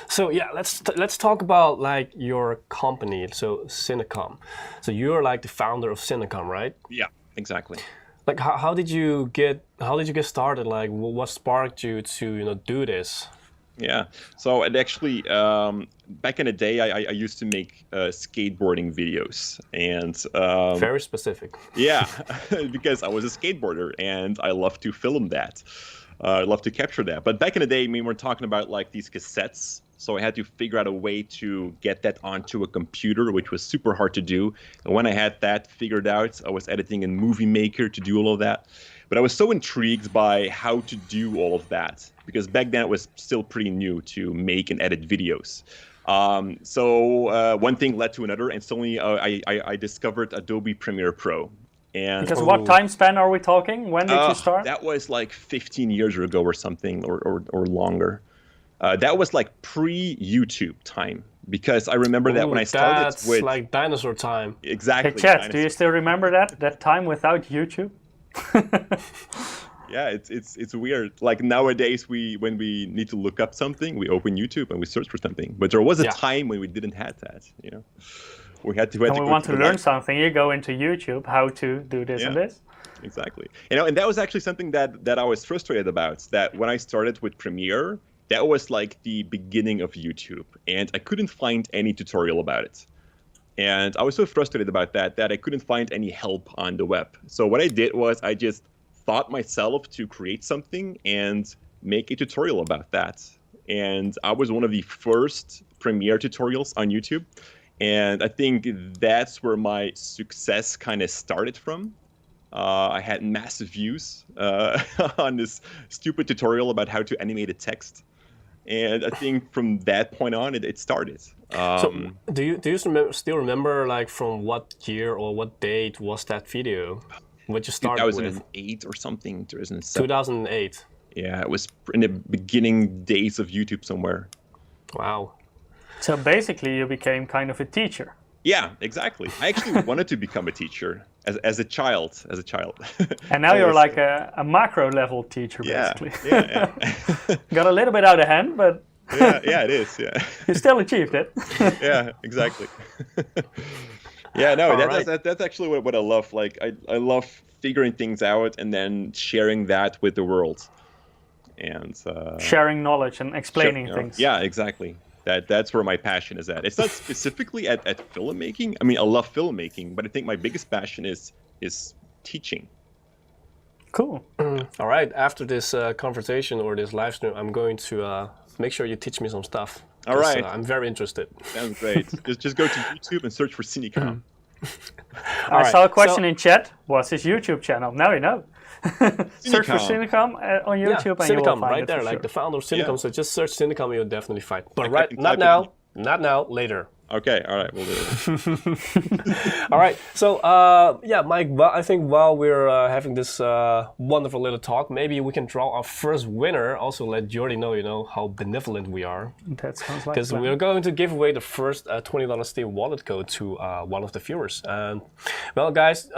So yeah, let's talk about like your company. So Cinecom. So you're like the founder of Cinecom, right? Yeah, exactly. Like how did you get started? Like what sparked you to do this? Yeah, so it actually, back in the day, I used to make skateboarding videos, and Very specific. yeah, because I was a skateboarder and I love to film that. I love to capture that. But back in the day, I mean, we're talking about like these cassettes. So I had to figure out a way to get that onto a computer, which was super hard to do. And when I had that figured out, I was editing in Movie Maker to do all of that. But I was so intrigued by how to do all of that, because back then it was still pretty new to make and edit videos. So one thing led to another, and suddenly I discovered Adobe Premiere Pro. And Because what time span are we talking? When did you start? That was like 15 years ago or something, or longer. That was like pre-YouTube time, because I remember that when I started that's with like dinosaur time. exactly. Hey, chat, do you still remember that time without YouTube? Yeah, it's weird. Like nowadays, when we need to look up something, we open YouTube and we search for something. But there was a time when we didn't have that. You know, we had to. And we want to learn something. You go into YouTube, how to do this and this. Exactly. You know, and that was actually something that I was frustrated about. That when I started with Premiere, that was like the beginning of YouTube, and I couldn't find any tutorial about it. And I was so frustrated about that I couldn't find any help on the web. So what I did was I just taught myself to create something and make a tutorial about that. and I was one of the first Premiere tutorials on YouTube. And I think that's where my success kind of started from. I had massive views on this stupid tutorial about how to animate a text. And I think from that point on, it started. So do you still remember like from what year or what date was that video? What you started with? 2008 or something, 2007. 2008. Yeah, it was in the beginning days of YouTube somewhere. Wow. So basically you became kind of a teacher. Yeah, exactly. I actually wanted to become a teacher as a child. And now you're like a macro level teacher, basically. Yeah. Got a little bit out of hand, but yeah, it is. Yeah. you still achieved it. Yeah, exactly. Yeah, no, Right. that's actually what I love. Like, I love figuring things out and then sharing that with the world. And Sharing knowledge and explaining things. Yeah, exactly. That's where my passion is at. It's not specifically at filmmaking. I mean, I love filmmaking, but I think my biggest passion is teaching. Cool. All right. After this conversation or this live stream, I'm going to make sure you teach me some stuff. All right. I'm very interested. Sounds great. just go to YouTube and search for Cinecom. I saw a question in chat. What's his YouTube channel? Now you know. Search for Cinecom. Cinecom on YouTube and you will Cinecom, find right it there, for like sure. the founder of Cinecom. Yeah. So just search Cinecom, you'll definitely find. But I right, can not type it now, not now, later. Okay, all right, we'll do it. All right. So yeah, Mike. I think while we're having this wonderful little talk, maybe we can draw our first winner. Also, let Jordy know, how benevolent we are. That sounds like Because we're going to give away the first $20 Steam wallet code to one of the viewers. And well, guys,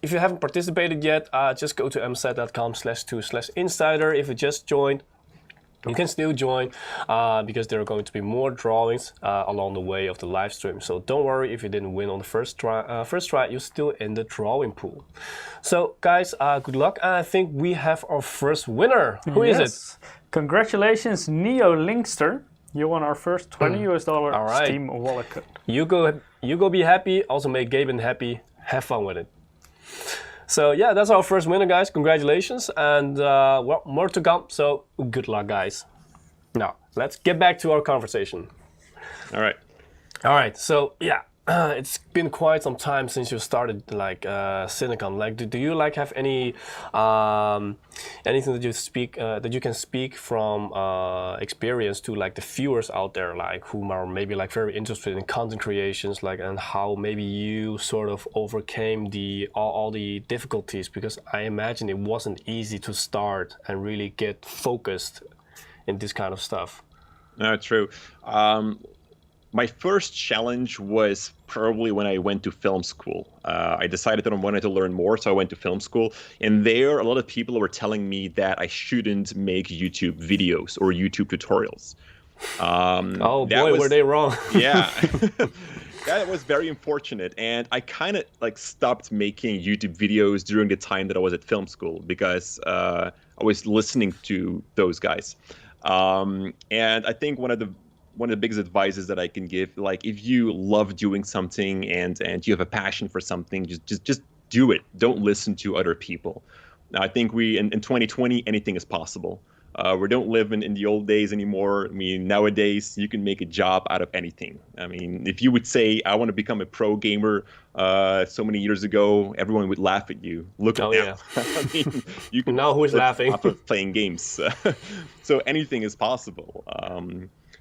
if you haven't participated yet, just go to mset.com/2/insider. If you just joined, you can still join because there are going to be more drawings along the way of the live stream. So don't worry if you didn't win on the first try, you're still in the drawing pool. So guys, good luck. I think we have our first winner. Who is it? Congratulations, Neo Linkster. You won our first $20 All right. Steam wallet code. You go be happy. Also make Gaben happy. Have fun with it. So yeah, that's our first winner, guys. Congratulations, and well, more to come. So good luck, guys. Now let's get back to our conversation. All right. All right. So yeah, it's been quite some time since you started like Cinecom. Like, do you like have any anything that you can speak from experience to like the viewers out there, like whom are maybe like very interested in content creations, like, and how maybe you sort of overcame all the difficulties, because I imagine it wasn't easy to start and really get focused in this kind of stuff. No, true. My first challenge was probably when I went to film school. I decided that I wanted to learn more, so I went to film school. And there, a lot of people were telling me that I shouldn't make YouTube videos or YouTube tutorials. Oh boy, were they wrong. Yeah. That was very unfortunate. And I kind of like stopped making YouTube videos during the time that I was at film school because I was listening to those guys. And I think one of the biggest advices that I can give, like if you love doing something and you have a passion for something, just do it. Don't listen to other people. Now, I think in 2020, anything is possible. We don't live in the old days anymore. I mean, nowadays you can make a job out of anything. I mean, if you would say, I want to become a pro gamer so many years ago, everyone would laugh at you. Look at now. Yeah. I mean, you can Now who's laughing? off of playing games. So anything is possible.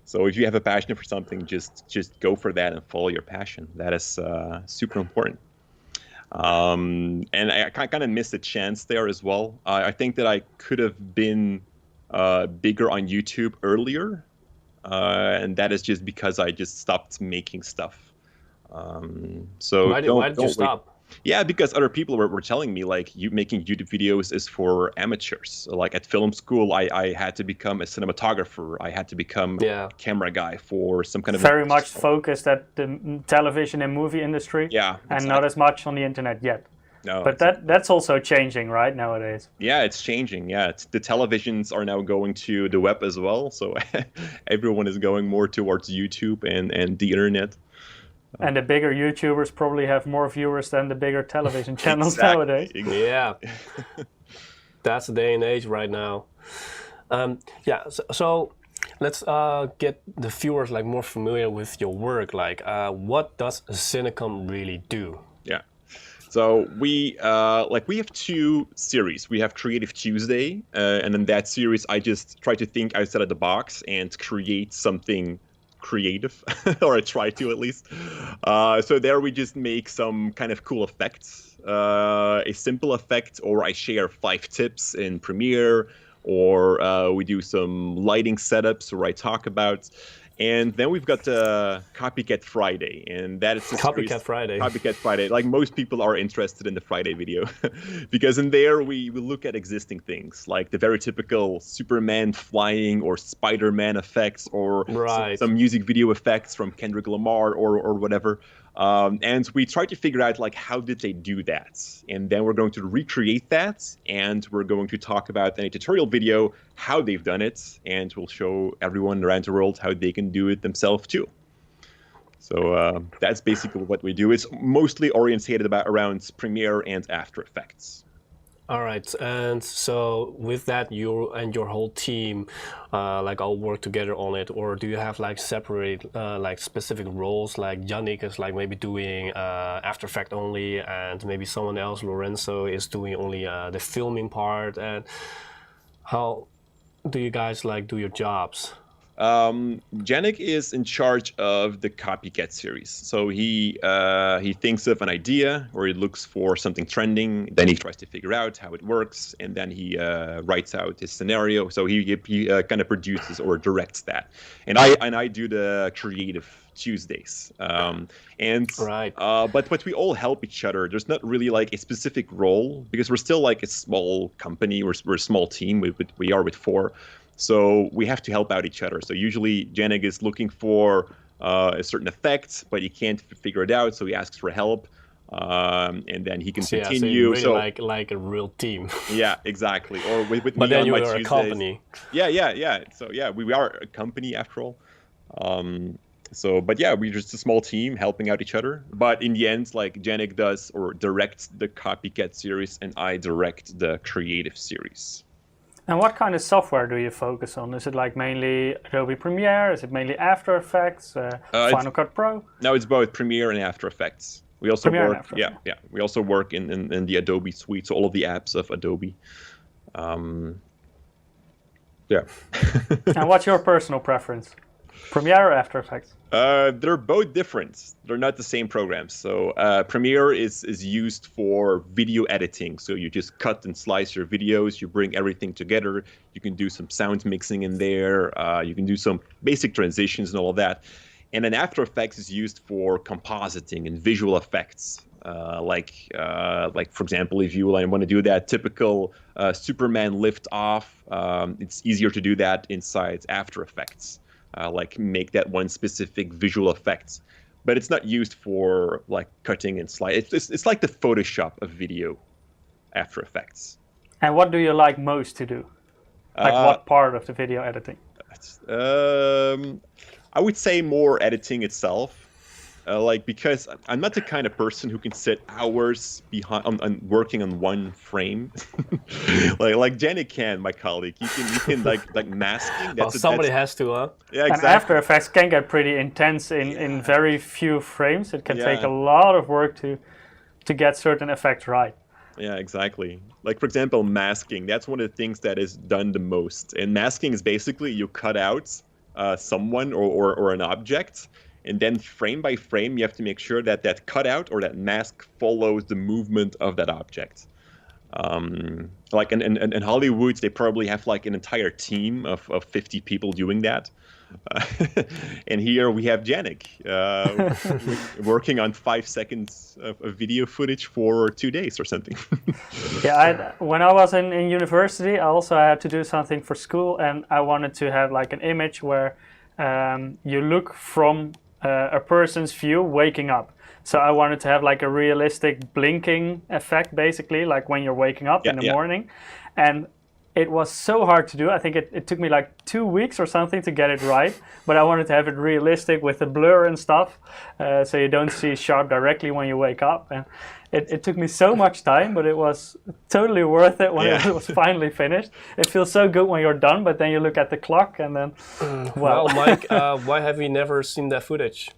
So if you have a passion for something, just go for that and follow your passion. That is super important. And I kind of missed a chance there as well. I think that I could have been bigger on YouTube earlier, and that is just because I just stopped making stuff. So why did you stop? Yeah, because other people were telling me like you making YouTube videos is for amateurs. So, like at film school, I had to become a cinematographer. I had to become a camera guy for some kind of very much focused at the television and movie industry. Yeah, and not as much on the internet yet. No, but that's also changing, right, nowadays? Yeah, it's changing. Yeah, the televisions are now going to the web as well. So everyone is going more towards YouTube and the internet. And the bigger YouTubers probably have more viewers than the bigger television channels nowadays. Yeah, that's the day and age right now. Yeah, so let's get the viewers like more familiar with your work. Like, what does Cinecom really do? Yeah. So we have two series. We have Creative Tuesday, and in that series, I just try to think outside of the box and create something creative, or I try to at least. So there we just make some kind of cool effects, a simple effect, or I share 5 tips in Premiere, or we do some lighting setups where I talk about. And then we've got Copycat Friday, and that is the Copycat Friday. Copycat Friday. Like, most people are interested in the Friday video because in there we look at existing things, like the very typical Superman flying or Spider-Man effects, or some music video effects from Kendrick Lamar or whatever. And we try to figure out, like, how did they do that? And then we're going to recreate that, and we're going to talk about in a tutorial video how they've done it, and we'll show everyone around the world how they can do it themselves too. So that's basically what we do. It's mostly orientated around Premiere and After Effects. All right, and so with that, you and your whole team, like, all work together on it, or do you have like separate, like, specific roles? Like Yannick is like maybe doing After Effects only, and maybe someone else, Lorenzo, is doing only the filming part. And how do you guys like do your jobs? Yannick is in charge of the Copycat series. So he thinks of an idea, or he looks for something trending, then he tries to figure out how it works, and then he writes out his scenario. So he kind of produces or directs that. And I do the Creative Tuesdays. But we all help each other. There's not really like a specific role, because we're still like a small company. We're a small team. We are with 4. So we have to help out each other. So usually Yannick is looking for a certain effect, but he can't figure it out, so he asks for help, and then he can continue. Yeah, so really like a real team. Yeah, exactly. Or with but me then on you my are Tuesdays. A company. Yeah. So yeah, we are a company after all. But yeah, we're just a small team helping out each other. But in the end, like, Yannick does or directs the Copycat series, and I direct the Creative series. And what kind of software do you focus on? Is it like mainly Adobe Premiere? Is it mainly After Effects, Final Cut Pro? No, it's both Premiere and After Effects. We also work, we also work in the Adobe suite, so all of the apps of Adobe. Yeah. And what's your personal preference? Premiere or After Effects? They're both different. They're not the same programs. So Premiere is used for video editing. So you just cut and slice your videos. You bring everything together. You can do some sound mixing in there. You can do some basic transitions and all of that. And then After Effects is used for compositing and visual effects. Like for example, if you want to do that typical Superman lift off, it's easier to do that inside After Effects. Like make that one specific visual effect, but it's not used for like cutting and slide. It's like the Photoshop of video, After Effects. And what do you like most to do? Like what part of the video editing? I would say more editing itself. Because I'm not the kind of person who can sit hours behind on working on one frame, like Jenny can, my colleague. He can like masking. Somebody has to, huh? Yeah, exactly. And After Effects can get pretty intense in very few frames. It can take a lot of work to get certain effects right. Yeah, exactly. Like, for example, masking. That's one of the things that is done the most. And masking is basically you cut out someone or an object. And then frame by frame, you have to make sure that that cutout or that mask follows the movement of that object. Like in Hollywood, they probably have like an entire team of 50 people doing that. And here we have Yannick working on 5 seconds of video footage for 2 days or something. When I was in university, I also had to do something for school, and I wanted to have like an image where you look from a person's view waking up. So I wanted to have like a realistic blinking effect, basically, like when you're waking up in the morning. And it was so hard to do. I think it took me like 2 weeks or something to get it right. But I wanted to have it realistic with the blur and stuff, so you don't see sharp directly when you wake up. And it took me so much time, but it was totally worth it when it was finally finished. It feels so good when you're done, but then you look at the clock and then, well, Mike, why have we never seen that footage?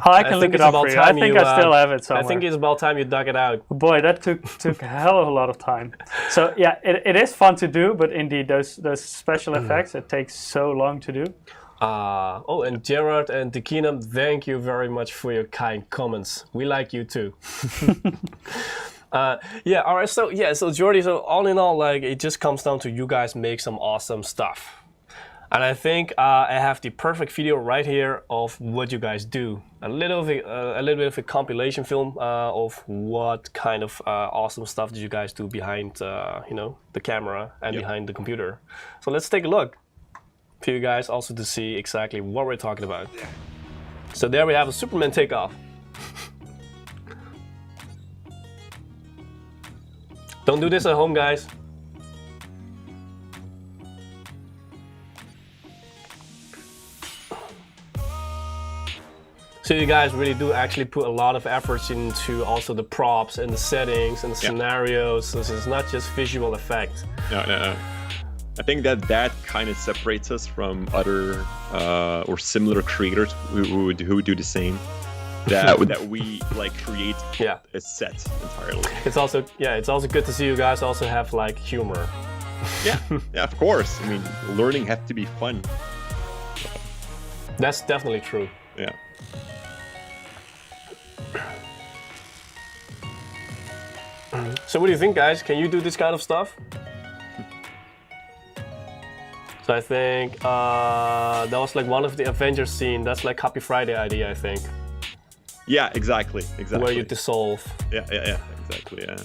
I can look it up for you. I think I still have it somewhere. I think it's about time you dug it out. Boy, that took a hell of a lot of time. So yeah, it is fun to do, but indeed those special effects, it takes so long to do. Oh, and Gerard and Dekinam, thank you very much for your kind comments. We like you too. Yeah, all right. So Jordy. So all in all, like it just comes down to you guys make some awesome stuff. And I think I have the perfect video right here of what you guys do. A little bit of a compilation film of what kind of awesome stuff did you guys do behind, the camera and behind the computer. So let's take a look for you guys also to see exactly what we're talking about. So there we have a Superman takeoff. Don't do this at home, guys. So you guys really do actually put a lot of efforts into also the props and the settings and the scenarios. So it's not just visual effect. No. I think that kind of separates us from other or similar creators who do the same. That we like create a set entirely. It's also good to see you guys also have like humor. Yeah, of course. I mean, learning has to be fun. That's definitely true. Yeah. So what do you think, guys? Can you do this kind of stuff? So I think that was like one of the Avengers scene. That's like Happy Friday idea, I think. Yeah, exactly. Where you dissolve. Yeah, exactly, yeah.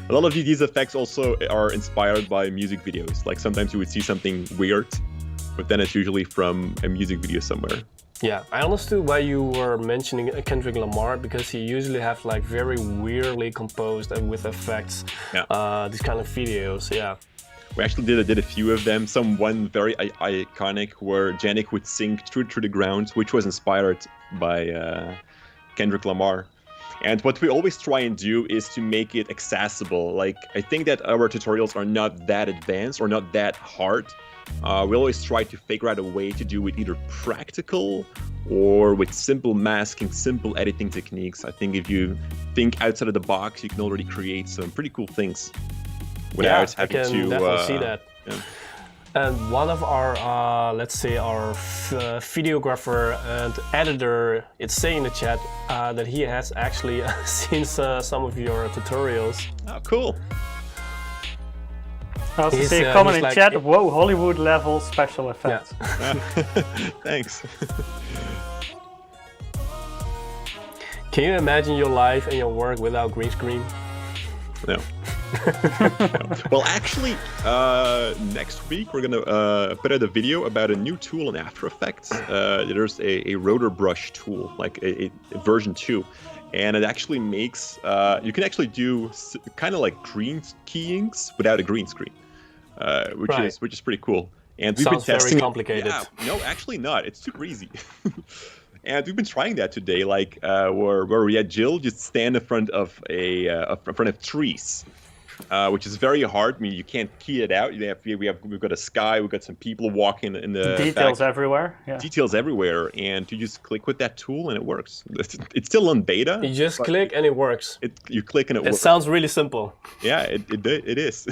A lot of these effects also are inspired by music videos. Like sometimes you would see something weird, but then it's usually from a music video somewhere. Yeah, I understood why you were mentioning Kendrick Lamar, because he usually have like very weirdly composed and with effects, these kind of videos, yeah. We actually did a few of them. One very iconic where Janik would sing through the ground, which was inspired by Kendrick Lamar. And what we always try and do is to make it accessible. Like, I think that our tutorials are not that advanced or not that hard. We always try to figure out a way to do it either practical or with simple masking, simple editing techniques. I think if you think outside of the box, you can already create some pretty cool things without having to... I can definitely see that. Yeah. And one of our, let's say, our videographer and editor, it's saying in the chat that he has actually seen some of your tutorials. Oh, cool. I also see a comment in chat, whoa, Hollywood level special effects. Yeah. Thanks. Can you imagine your life and your work without green screen? No. Well, actually, next week we're gonna put out a video about a new tool in After Effects. There's a rotor brush tool, like a version 2. And it actually makes, you can actually do kind of like green keyings without a green screen, which is pretty cool. And we've Sounds been testing very complicated. Yeah, no, actually not. It's super easy. And we've been trying that today, like where we had Jill just stand in front of trees, which is very hard. I mean, you can't key it out. We've got a sky, we've got some people walking in the details back. everywhere. Yeah. Details everywhere, and you just click with that tool and it works. It's still on beta. You just click and it works. You click and it works. It sounds really simple. Yeah, it is.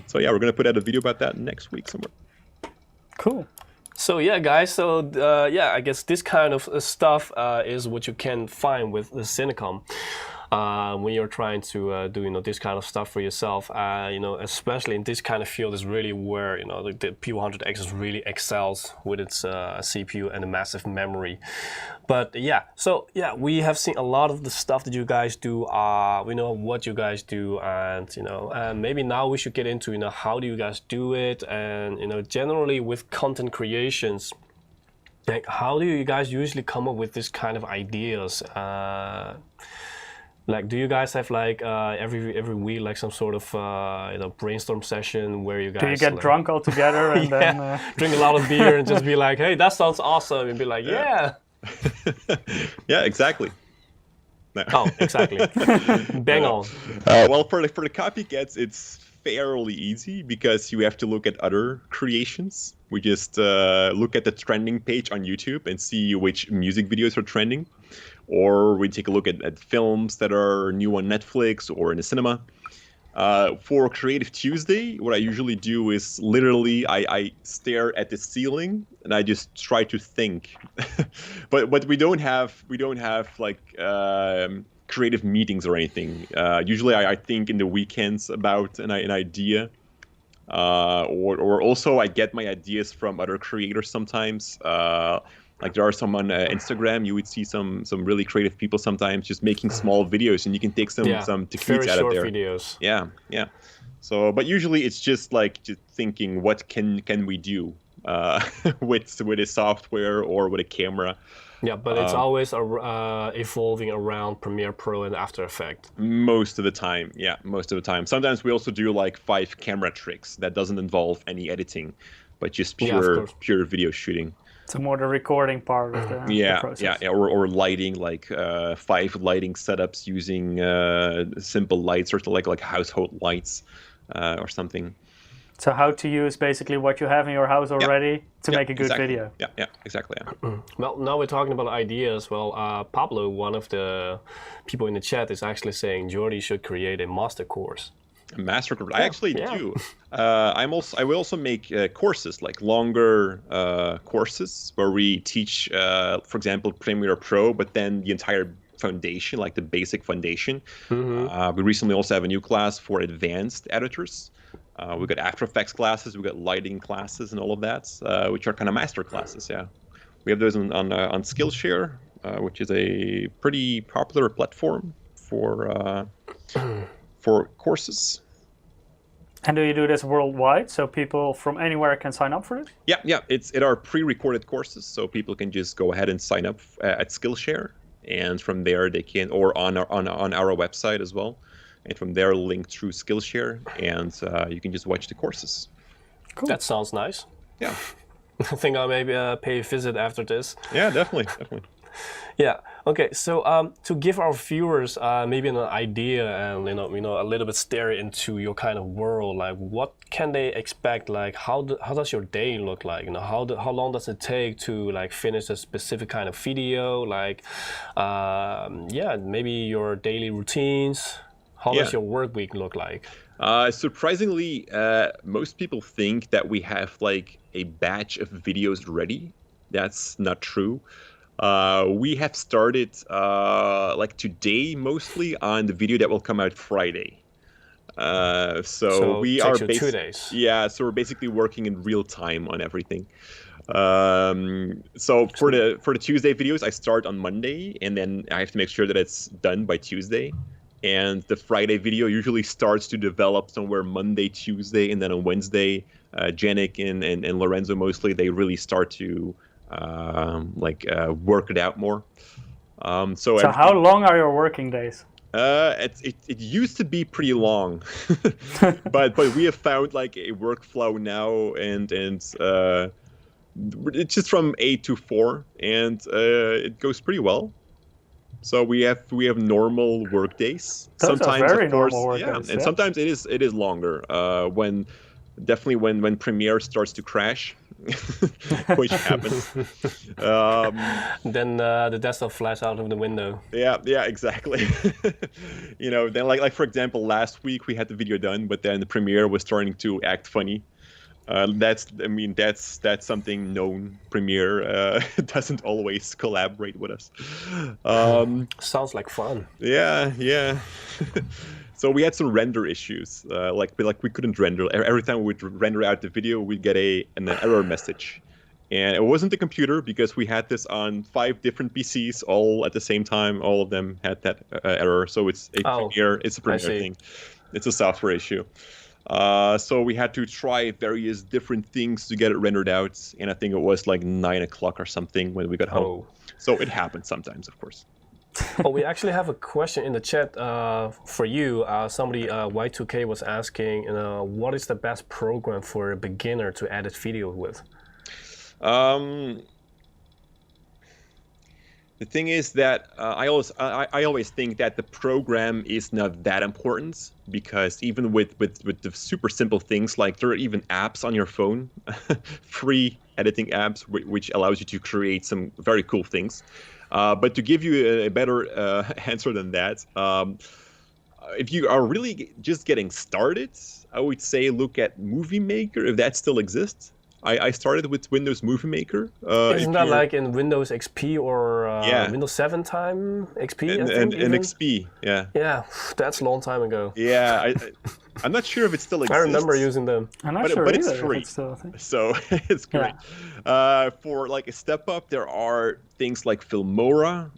So yeah, we're gonna put out a video about that next week somewhere. Cool. So yeah, guys. So I guess this kind of stuff is what you can find with the Cinecom. When you're trying to do this kind of stuff for yourself, especially in this kind of field is really where the P100X really excels with its CPU and a massive memory. But we have seen a lot of the stuff that you guys do. We know what you guys do, and maybe now we should get into how do you guys do it, and generally with content creations. Like, how do you guys usually come up with this kind of ideas? Like, do you guys have like every week like some sort of brainstorm session where you guys? Do you get drunk all together and then drink a lot of beer and just be like, hey, that sounds awesome, and be like, yeah. Yeah, exactly. No. Oh, exactly. Bang on. Well, for the copycats, it's fairly easy because you have to look at other creations. We just look at the trending page on YouTube and see which music videos are trending, or we take a look at films that are new on Netflix or in the cinema. For Creative Tuesday, what I usually do is literally I stare at the ceiling and I just try to think. but we don't have like creative meetings or anything. Usually I think in the weekends about an idea. Or also I get my ideas from other creators sometimes. Like there are some on Instagram, you would see some really creative people sometimes just making small videos, and you can take some techniques very out of short there. videos. Yeah. So, but usually it's just like just thinking, what can we do with a software or with a camera? Yeah, but it's always evolving around Premiere Pro and After Effects. Most of the time, yeah, most of the time. Sometimes we also do like 5 camera tricks that doesn't involve any editing, but just pure video shooting. So more the recording part of the process. Yeah, or lighting, like 5 lighting setups using simple lights or like household lights or something. So how to use basically what you have in your house already to make a good video. Yeah, exactly. Yeah. Well, now we're talking about ideas. Well, Pablo, one of the people in the chat, is actually saying Jordy should create a master course. A master course. I actually do. I will also make courses, like longer courses where we teach, for example, Premiere Pro, but then the entire foundation, like the basic foundation. We recently also have a new class for advanced editors. We've got After Effects classes, we've got lighting classes and all of that, which are kind of master classes, yeah. We have those on Skillshare, which is a pretty popular platform for courses. And do you do this worldwide, so people from anywhere can sign up for it? Yeah. It are pre-recorded courses, so people can just go ahead and sign up at Skillshare, and from there they can, or on our website as well, and from there link through Skillshare, and you can just watch the courses. Cool. That sounds nice. Yeah. I think I'll maybe pay a visit after this. Yeah, definitely. Yeah. Okay. So to give our viewers maybe an idea and a little bit stare into your kind of world, like what can they expect? Like how does your day look like? How long does it take to like finish a specific kind of video? Like maybe your daily routines. How does your work week look like? Surprisingly, most people think that we have like a batch of videos ready. That's not true. We have started like today mostly on the video that will come out Friday. So we are 2 days. Yeah, so we're basically working in real time on everything. So for the Tuesday videos, I start on Monday, and then I have to make sure that it's done by Tuesday. And the Friday video usually starts to develop somewhere Monday, Tuesday, and then on Wednesday, Janik and Lorenzo mostly, they really start to work it out more. So how long are your working days? It used to be pretty long, but we have found like a workflow now, and it's just from 8 to 4, and it goes pretty well. So we have normal work days. Those sometimes, are very of course, normal work days, and sometimes it is longer. When Premiere starts to crash, which happens. Then the desktop flies out of the window. Yeah, exactly. Then like for example, last week we had the video done, but then the Premiere was starting to act funny. That's something known. Premiere doesn't always collaborate with us. Sounds like fun. Yeah. So we had some render issues. Like we couldn't render. Every time we would render out the video, we'd get an error message. And it wasn't the computer, because we had this on 5 different PCs all at the same time. All of them had that error. So it's a Premiere thing. It's a software issue. So we had to try various different things to get it rendered out, and I think it was like 9 o'clock or something when we got home. So it happens sometimes, of course. Well, we actually have a question in the chat for you. Somebody, Y2K, was asking, what is the best program for a beginner to edit video with? The thing is that I always think that the program is not that important, because even with the super simple things, like there are even apps on your phone, free editing apps, which allows you to create some very cool things. But to give you a better answer than that, if you are really just getting started, I would say look at Movie Maker, if that still exists. I started with Windows Movie Maker. Isn't that like in Windows XP or Yeah. Windows 7 time XP? and, I think and even? XP, yeah. Yeah, that's a long time ago. Yeah, I'm not sure if it still I exists. remember using them. I'm not But- sure but it's either if free. it's still a thing. So it's great. For like a step up, there are things like Filmora,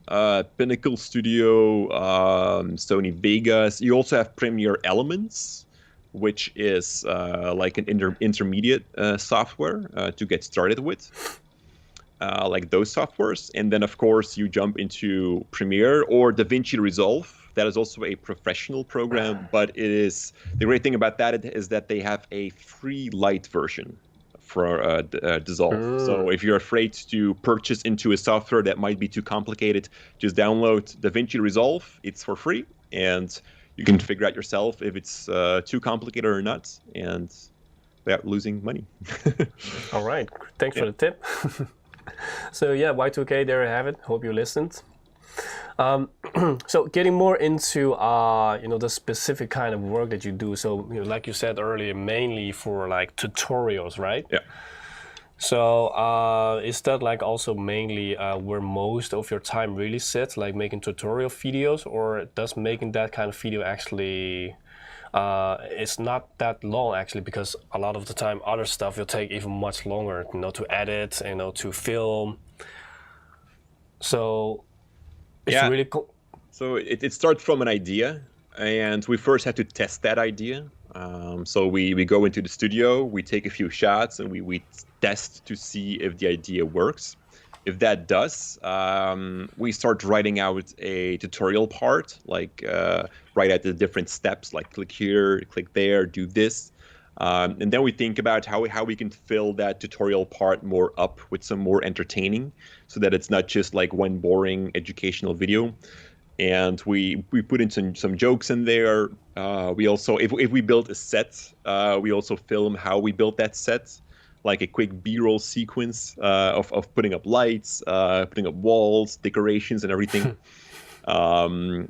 Pinnacle Studio, Sony Vegas. You also have Premiere Elements, which is like an intermediate software to get started with. Like those softwares. And then, of course, you jump into Premiere or DaVinci Resolve. That is also a professional program, but it is the great thing about that is that they have a free light version for Dissolve. So if you're afraid to purchase into a software that might be too complicated, just download DaVinci Resolve. It's for free, and you can figure out yourself if it's too complicated or not, and without losing money. All right, thanks for the tip. So yeah, Y2K, there you have it. Hope you listened. So getting more into the specific kind of work that you do. So like you said earlier, mainly for like tutorials, right? Yeah. So is that like also mainly where most of your time really sits, like making tutorial videos, or does making that kind of video actually it's not that long actually, because a lot of the time other stuff will take even much longer, to edit, to film. So it's Yeah. really cool. So it starts from an idea, and we first had to test that idea. So we go into the studio, we take a few shots, and we test to see if the idea works. If that does, we start writing out a tutorial part, like write out the different steps, like click here, click there, do this. And then we think about how we can fill that tutorial part more up with some more entertaining, so that it's not just like one boring educational video. And we put in some jokes in there. We also, if we build a set, we also film how we built that set, like a quick B-roll sequence of putting up lights, putting up walls, decorations, and everything. And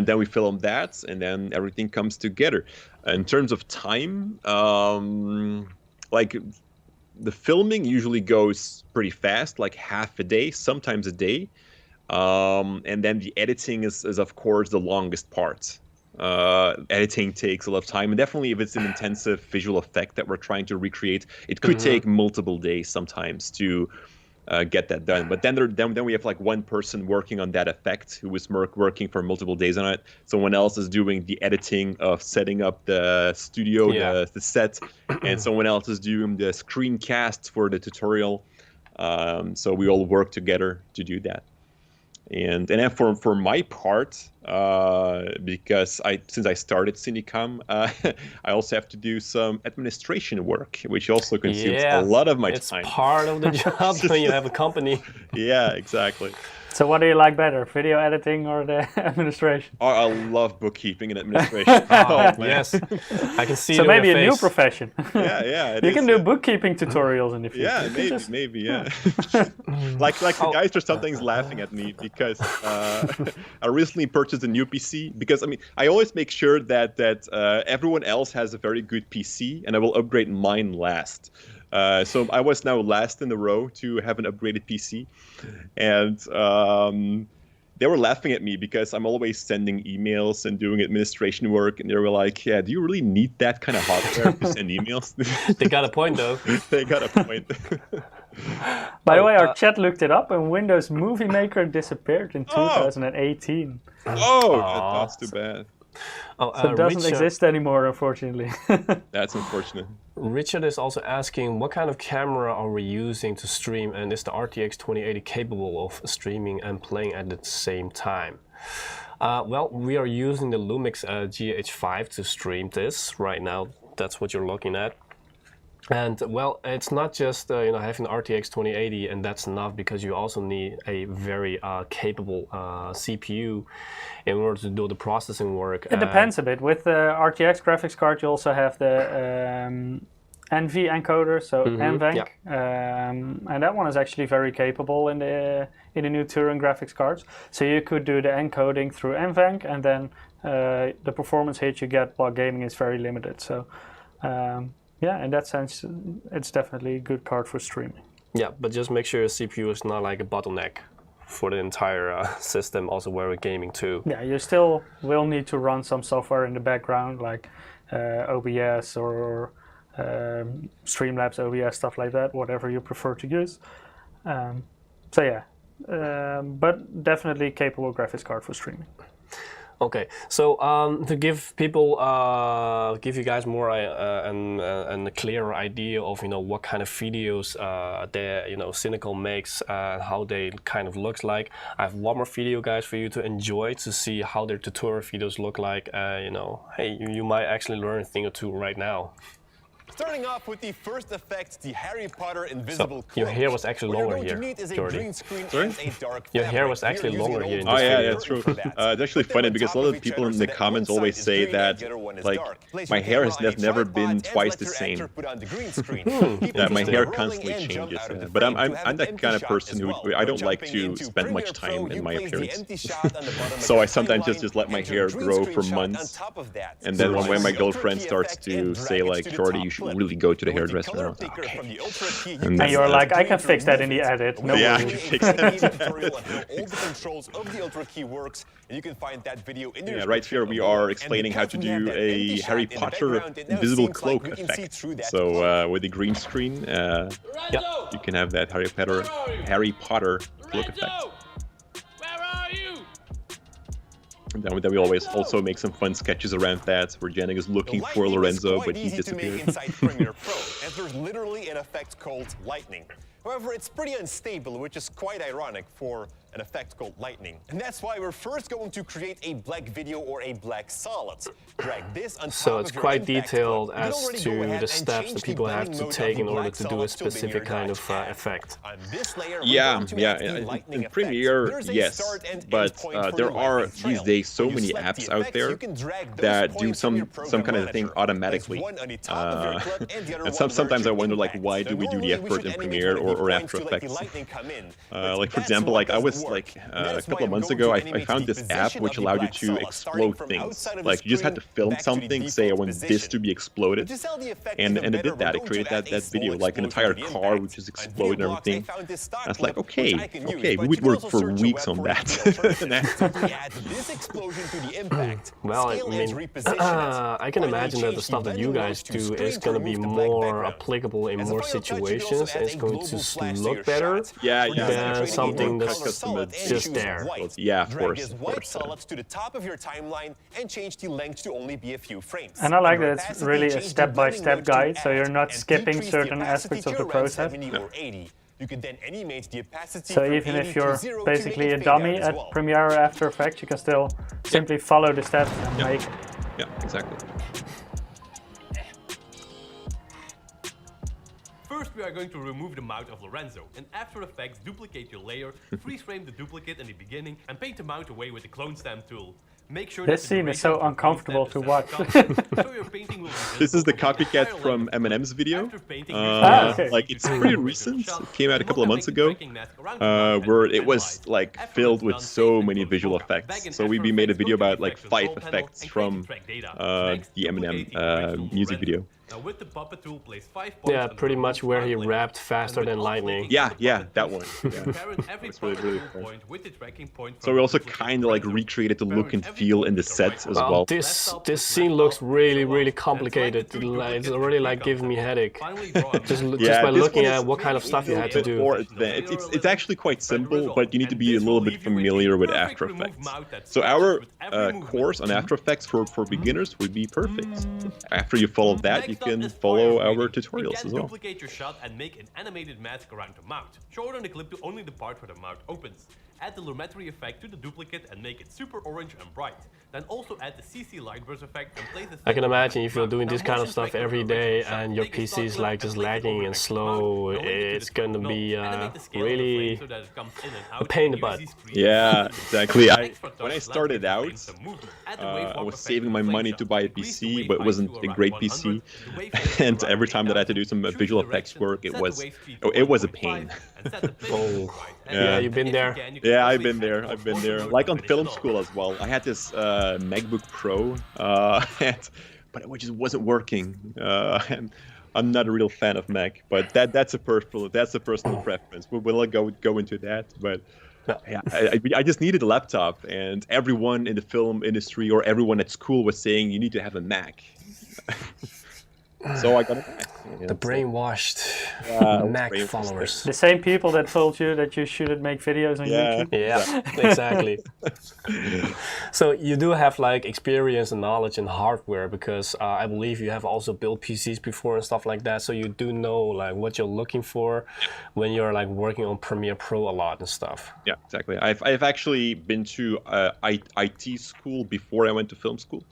then we film that, and then everything comes together. In terms of time, like the filming usually goes pretty fast, like half a day, sometimes a day. And then the editing is of course the longest part. Editing takes a lot of time, and definitely if it's an intensive visual effect that we're trying to recreate, it could take multiple days sometimes to get that done. But then we have like one person working on that effect who is working for multiple days on it. Someone else is doing the editing of setting up the studio, the set, and someone else is doing the screencasts for the tutorial. So we all work together to do that. And then for my part, because since I started Cinecom, I also have to do some administration work, which also consumes a lot of my time. It's part of the job when you have a company. Yeah, exactly. So what do you like better, video editing or the administration? Oh, I love bookkeeping and administration. Oh, yes, I can see. So it on maybe your a new face. profession. Yeah. You can do bookkeeping tutorials in the future. Yeah, maybe, yeah. like the guys are sometimes laughing at me because I recently purchased a new PC, because I always make sure that everyone else has a very good PC, and I will upgrade mine last. So I was now last in the row to have an upgraded PC, and they were laughing at me because I'm always sending emails and doing administration work, and they were like, "Yeah, do you really need that kind of hardware to send emails?" They got a point though. They got a point. By the way, our chat looked it up, and Windows Movie Maker disappeared in 2018. Oh, that's too bad. Oh, So it doesn't exist anymore, unfortunately. That's unfortunate. Richard is also asking, what kind of camera are we using to stream, and is the RTX 2080 capable of streaming and playing at the same time? Well, we are using the Lumix GH5 to stream this right now. That's what you're looking at. And well, it's not just you know, having the RTX 2080 and that's enough, because you also need a very capable CPU in order to do the processing work. It depends a bit. With the RTX graphics card, you also have the NV encoder, so NVENC, and that one is actually very capable in the new Turing graphics cards. So you could do the encoding through NVENC, and then the performance hit you get while gaming is very limited. So yeah, in that sense, it's definitely a good card for streaming. Yeah, but just make sure your CPU is not like a bottleneck for the entire system, also where we're gaming too. Yeah, you still will need to run some software in the background, like OBS or Streamlabs OBS, stuff like that, whatever you prefer to use. So yeah, but definitely capable graphics card for streaming. Okay, so to give people, give you guys more and a clearer idea of, you know, what kind of videos that, you know, Cinecom makes and how they kind of looks like. I have one more video, guys, for you to enjoy, to see how their tutorial videos look like. You know, hey, you might actually learn a thing or two right now. Starting off with the first effect, the Harry Potter invisible cloak. Your hair was actually longer here, Jordy. Your hair was actually longer here in this video. Yeah, that's true. It's actually funny because a lot of people in the comments always say that, like, my hair has never been twice the same. Yeah, my hair constantly changes. But I'm that kind of person who I don't like to spend much time in my appearance. So I sometimes just let my hair grow for months. And then when my girlfriend starts to say, like, Jordy, you should really go to the hairdresser now. Okay. And you're like, I can fix that in the edit. No yeah, I worries. can fix that. Yeah, right here we are explaining how to do a Harry Potter invisible cloak effect. So with the green screen, you can have that Harry Potter cloak effect. And then we always also make some fun sketches around that, where Janik is looking for Lorenzo, but he disappeared. Inside Premiere Pro, as there's literally an effect called lightning. However, it's pretty unstable, which is quite ironic for an effect called lightning. And that's why we're first going to create a black video or a black solid. Drag this on top So it's of your quite impact detailed code. as to the steps that people have to take in order to do a specific kind of effect. Yeah. In Premiere, yes, but there are these days so many apps out there that do some kind of thing automatically. And sometimes I wonder, like, why do we do the effort in Premiere or After Effects? Like, for example, like I was like a couple of months ago, I found this app which allowed you to explode things. Like, you just had to film something, say I want this to be exploded, and it did that. It created that video, like an entire car which is exploding and everything. I was like, okay, we would work for weeks on that. Well, I mean, I can imagine that the stuff that you guys do is going to be more applicable in more situations, and it's going to look better than something that's just there. Yeah, of course. To the top of your timeline and change the length to only be a few frames. And I like that it's really a step-by-step guide, so you're not skipping certain aspects of the process. You can then animate the opacity. So even if you're basically a dummy at Premiere or After Effects, you can still simply follow the steps and make it. Yeah, exactly. First, we are going to remove the mount of Lorenzo. In After Effects, duplicate your layer, freeze frame the duplicate in the beginning, and paint the mount away with the clone stamp tool. Make sure this scene is so uncomfortable to watch. This is the copycat from Eminem's video. Like, it's pretty recent. It came out a couple of months ago, where it was like filled with so many visual effects. So we made a video about like 5 effects from the Eminem music video. Now with the puppet tool, place 5 points. Yeah, pretty much where he rapped faster than lightning. Yeah, that one. It's really fun. So we also kind of like recreated the look and feel in the sets as well. This scene looks really complicated. It's already like giving me a headache. just by looking at what kind of stuff you had to do. It's actually quite simple, but you need to be a little bit familiar with After Effects. So our course on After Effects for beginners would be perfect. After you follow that, you can follow our tutorials as well. Duplicate your shot and make an animated mask around the mount. Show it on the clip to only the part where the mount opens. Add the lumetri effect to the duplicate and make it super orange and bright. Then also add the CC light burst effect and place the I can imagine if you're background. doing Now this kind of motion stuff vector every original day shot. and your Take a PC stock is clip like and just place it lagging over and next to slow, mount. Now link it to it's the gonna front be knob, animate the scale of the really frame so that it comes in and a out pain in the and butt. use these screens. Yeah, exactly. Extra When I touch, started let's give the out, frame some movement. Add the I waveform was effect saving to my the flame money shot. to buy a Increase the PC, wave but it height wasn't to a around great 100, PC. the wave height to And around every time that I had to do 8000, some choose visual the effects direction, work, it set the was wave speed to it was a 1.5, pain. and set the pitch to Oh. right. Yeah, you've been there. Yeah, I've been there. I've been there. Like on film school as well. I had this MacBook Pro, but it just wasn't working. And I'm not a real fan of Mac, but that's a personal preference. We'll go into that. But yeah, I just needed a laptop, and everyone in the film industry or everyone at school was saying you need to have a Mac. So I got a Mac. The brainwashed Mac followers. The same people that told you that you shouldn't make videos on YouTube. Yeah, exactly. So you do have like experience and knowledge in hardware because I believe you have also built PCs before and stuff like that. So you do know like what you're looking for when you're like working on Premiere Pro a lot and stuff. Yeah, exactly. I've actually been to IT school before I went to film school.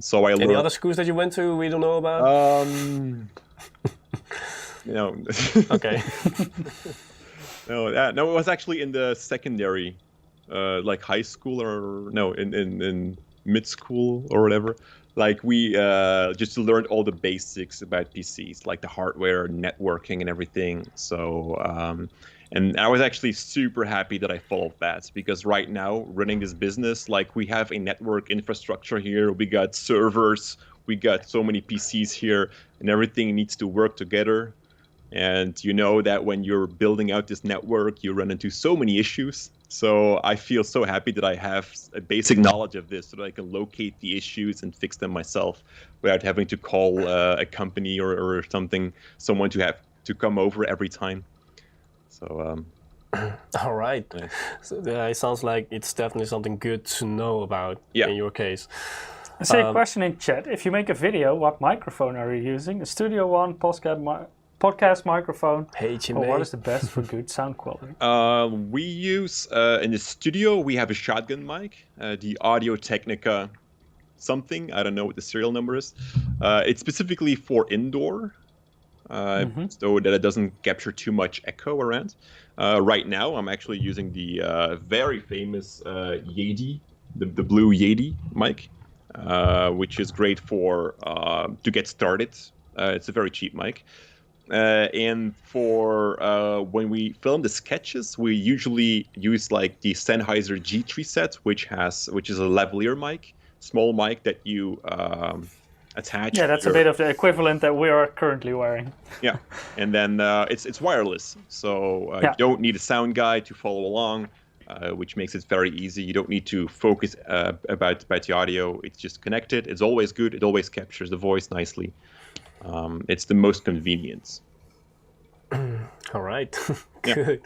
So I learned. Any other schools that you went to we don't know about? No. Okay. No, it was actually in the secondary, like high school or no, in mid school or whatever. Like we just learned all the basics about PCs, like the hardware, networking, and everything. So. And I was actually super happy that I followed that because right now, running this business, like we have a network infrastructure here, we got servers, we got so many PCs here, and everything needs to work together. And you know that when you're building out this network, you run into so many issues. So I feel so happy that I have a basic knowledge of this so that I can locate the issues and fix them myself without having to call a company or someone to come over every time. So, all right. Nice. So, it sounds like it's definitely something good to know about in your case. I see a question in chat. If you make a video, what microphone are you using? A Studio One podcast microphone? Or what is the best for good sound quality? We use, in the studio, we have a shotgun mic, the Audio Technica something. I don't know what the serial number is. It's specifically for indoor. So that it doesn't capture too much echo around. Right now, I'm actually using the very famous Yeti, the blue Yeti mic, which is great for to get started. It's a very cheap mic. And for when we film the sketches, we usually use like the Sennheiser G3 set, which is a lavalier mic, small mic that you attach. Yeah, that's a bit of the equivalent that we are currently wearing. Yeah, and then it's wireless, so you don't need a sound guy to follow along, which makes it very easy. You don't need to focus about the audio. It's just connected. It's always good. It always captures the voice nicely. It's the most convenient. All right, good.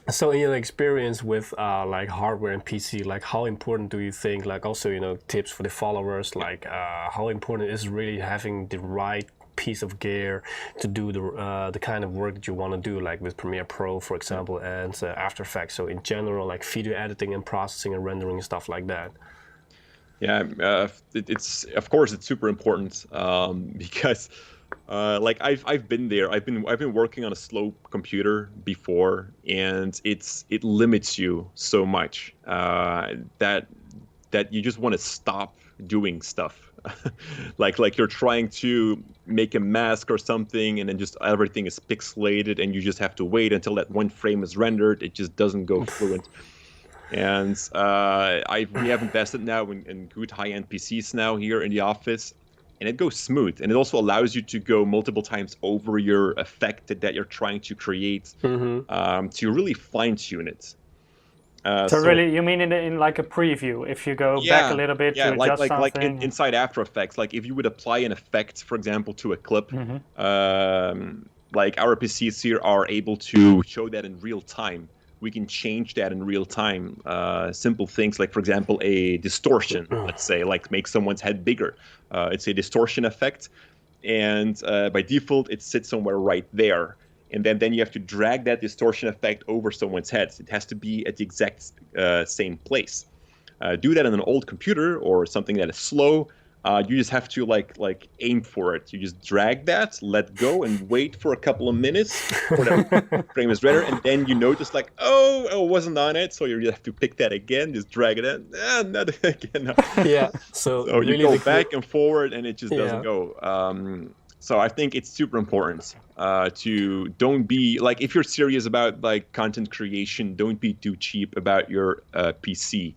So in your experience with like hardware and PC, like how important do you think, like also, you know, tips for the followers, like how important is really having the right piece of gear to do the kind of work that you want to do, like with Premiere Pro, for example, and After Effects. So in general, like video editing and processing and rendering and stuff like that. Yeah, it's of course it's super important because like I've been there. I've been working on a slow computer before, and it limits you so much that you just want to stop doing stuff. like you're trying to make a mask or something, and then just everything is pixelated, and you just have to wait until that one frame is rendered. It just doesn't go fluent. And we have invested now in good high-end PCs now here in the office, and it goes smooth. And it also allows you to go multiple times over your effect that you're trying to create to really fine-tune it. So really, you mean in like a preview? If you go back a little bit to adjust something? Like inside After Effects, like if you would apply an effect, for example, to a clip, like our PCs here are able to show that in real time. We can change that in real time. Simple things like, for example, a distortion, let's say, like make someone's head bigger. It's a distortion effect, and by default, it sits somewhere right there. and then you have to drag that distortion effect over someone's heads. It has to be at the exact same place. Do that on an old computer or something that is slow. You just have to like aim for it. You just drag that, let go, and wait for a couple of minutes for that frame is redder, and then you notice like, oh, I wasn't on it, so you have to pick that again, just drag it in, not again. Yeah. So So really you go back and forward, and it just doesn't Yeah. go. So I think it's super important to don't be like, if you're serious about like content creation, don't be too cheap about your PC.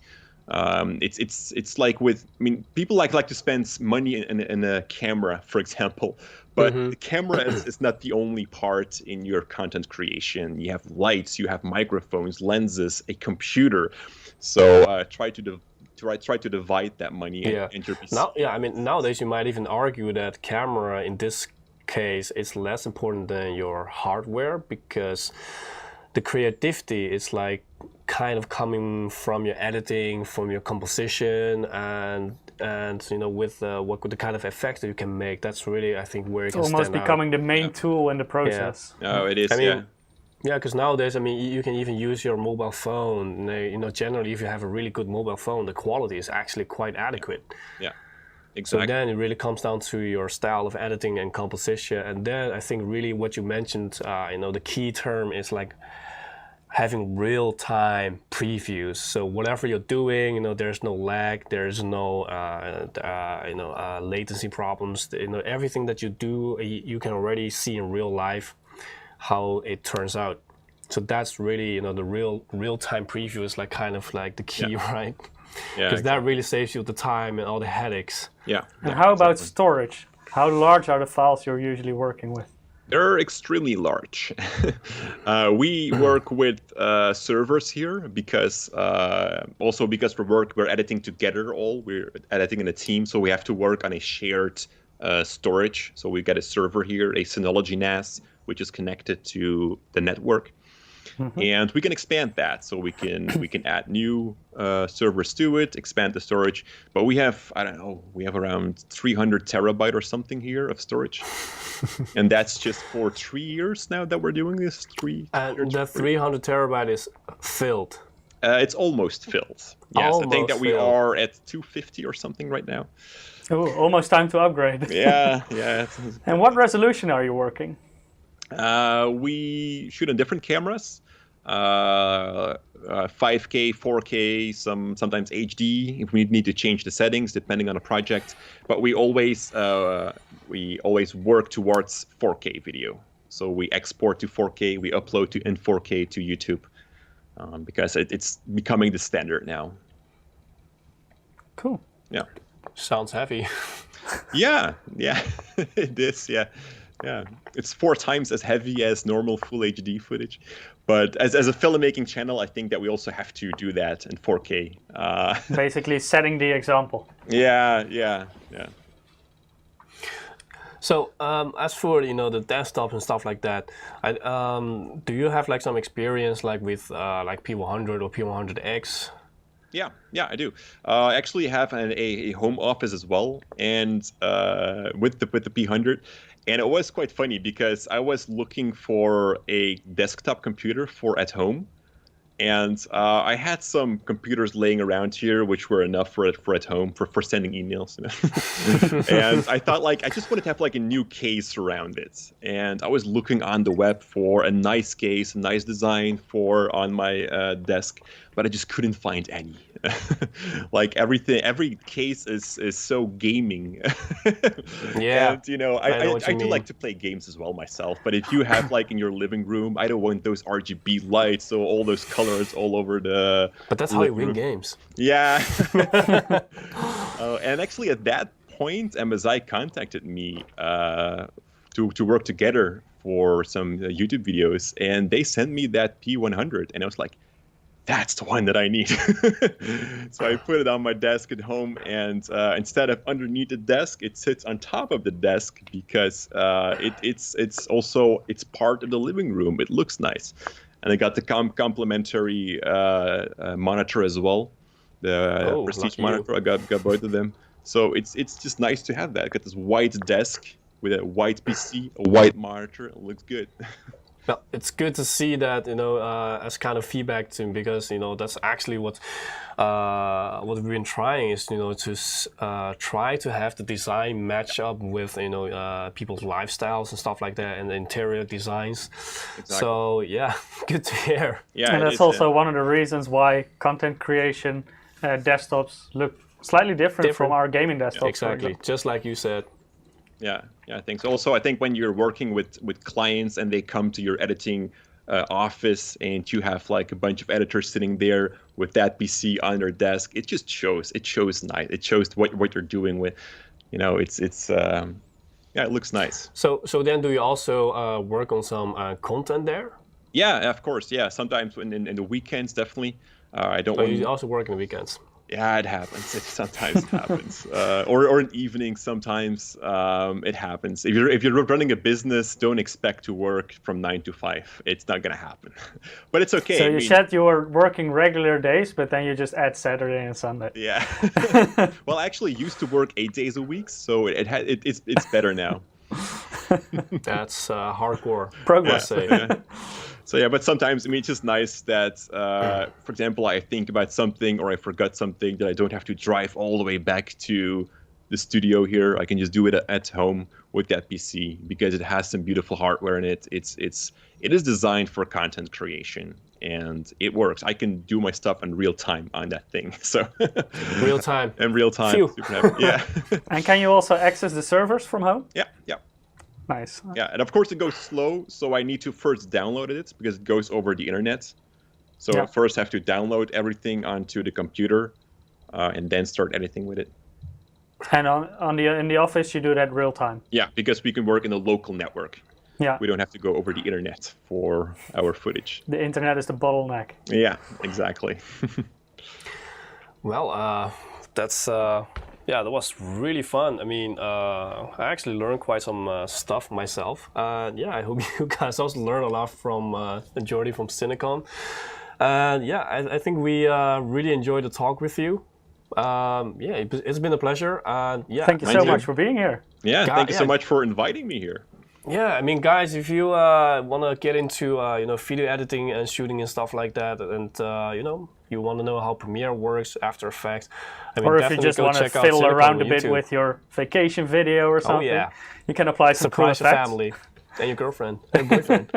It's like with, I mean, people like to spend money in a camera, for example, but the camera is not the only part in your content creation. You have lights, you have microphones, lenses, a computer. So try to divide that money into your PC. Now, I mean, nowadays you might even argue that camera in this case is less important than your hardware, because the creativity is like kind of coming from your editing, from your composition, and with the kind of effects that you can make. That's really, I think, where you can Almost stand out. becoming the main tool in the process. No, it is. I mean, yeah, because nowadays, I mean, you can even use your mobile phone. Generally, if you have a really good mobile phone, the quality is actually quite adequate. Yeah, So exactly. then it really comes down to your style of editing and composition. And then I think really what you mentioned, the key term is like having real-time previews. So whatever you're doing, there's no lag, there's no latency problems. Everything that you do, you can already see in real life how it turns out. So that's really, the real-time preview is like kind of like the key, right? Yeah, Because that really saves you the time and all the headaches. Yeah. And how about storage? How large are the files you're usually working with? They're extremely large. We work with servers here because for work we're editing together. We're editing in a team, so we have to work on a shared storage. So we got a server here, a Synology NAS, which is connected to the network. And we can expand that, so we can add new servers to it, expand the storage. But we have, we have around 300 terabyte or something here of storage, and that's just for 3 years now that we're doing this. And the 300 terabyte is filled. It's almost filled. Yes, I think that we are at 250 or something right now. Oh, almost time to upgrade. Yeah. And what resolution are you working? We shoot on different cameras, 5K, 4K, sometimes HD if we need to change the settings depending on the project. But we always work towards 4K video. So we export to 4K, we upload in 4K to YouTube because it's becoming the standard now. Cool. Yeah. Sounds heavy. Yeah, it is. Yeah, it's 4 times as heavy as normal full HD footage. But as a filmmaking channel, I think that we also have to do that in 4K. Basically setting the example. Yeah. So as for the desktop and stuff like that, do you have like some experience like with like P100 or P100X? Yeah, I do. I actually have a home office as well, and with the P100. And it was quite funny because I was looking for a desktop computer for at home. And I had some computers laying around here, which were enough for at home for sending emails. And I thought, like, I just wanted to have like a new case around it. And I was looking on the web for a nice case, a nice design for on my desk, but I just couldn't find any. Like every case is so gaming. Yeah. And I do like to play games as well myself. But if you have like in your living room, I don't want those RGB lights, so all those colors all over the. But that's how you win games. Yeah. And actually, at that point, MSI contacted me to work together for some YouTube videos, and they sent me that P100, and I was like, that's the one that I need. So I put it on my desk at home, and instead of underneath the desk, it sits on top of the desk because it's part of the living room. It looks nice, and I got the complimentary monitor as well, the Prestige monitor. I got both of them, so it's just nice to have that. I got this white desk with a white PC, a white monitor. It looks good. Well, it's good to see that, as kind of feedback to, because that's actually what we've been trying is to try to have the design match up with people's lifestyles and stuff like that, and the interior designs. Exactly. So yeah, good to hear. Yeah, and that's also one of the reasons why content creation desktops look slightly different from our gaming desktops. Exactly, just like you said. Yeah, I think so. Also, I think when you're working with clients and they come to your editing office and you have like a bunch of editors sitting there with that PC on their desk, it just shows. It shows nice. It shows what you're doing with, it looks nice. So then, do you also work on some content there? Yeah, of course. Yeah, sometimes in the weekends, definitely. I don't. But you also work on the weekends. Yeah, it happens. It sometimes happens, or in evenings. Sometimes it happens. If you're running a business, don't expect to work from 9 to 5. It's not gonna happen. But it's okay. So you said you were working regular days, but then you just add Saturday and Sunday. Yeah. Well, I actually used to work 8 days a week, so it's better now. That's hardcore progress. Yeah. So yeah, but sometimes it's just nice that, for example, I think about something or I forgot something that I don't have to drive all the way back to the studio here. I can just do it at home with that PC because it has some beautiful hardware in it. It is designed for content creation and it works. I can do my stuff in real time on that thing. So real time. In real time. Yeah. And can you also access the servers from home? Yeah. Nice. Yeah, and of course it goes slow, so I need to first download it because it goes over the internet. So I first have to download everything onto the computer and then start editing with it. And in the office you do that real time? Yeah, because we can work in a local network. Yeah. We don't have to go over the internet for our footage. The internet is the bottleneck. Yeah, exactly. Well, that's... Yeah, that was really fun. I mean, I actually learned quite some stuff myself. Yeah, I hope you guys also learned a lot from Jordy from Cinecom. Yeah, I think we really enjoyed the talk with you. Yeah, it's been a pleasure. Yeah, thank you so much for being here. Yeah, thank you so much for inviting me here. Yeah, I mean, guys, if you want to get into video editing and shooting and stuff like that, and you want to know how Premiere works, After Effects, I mean, or if you just want to fiddle around a bit with your vacation video or something, you can apply some cool effects. Surprise your family and your girlfriend and boyfriend.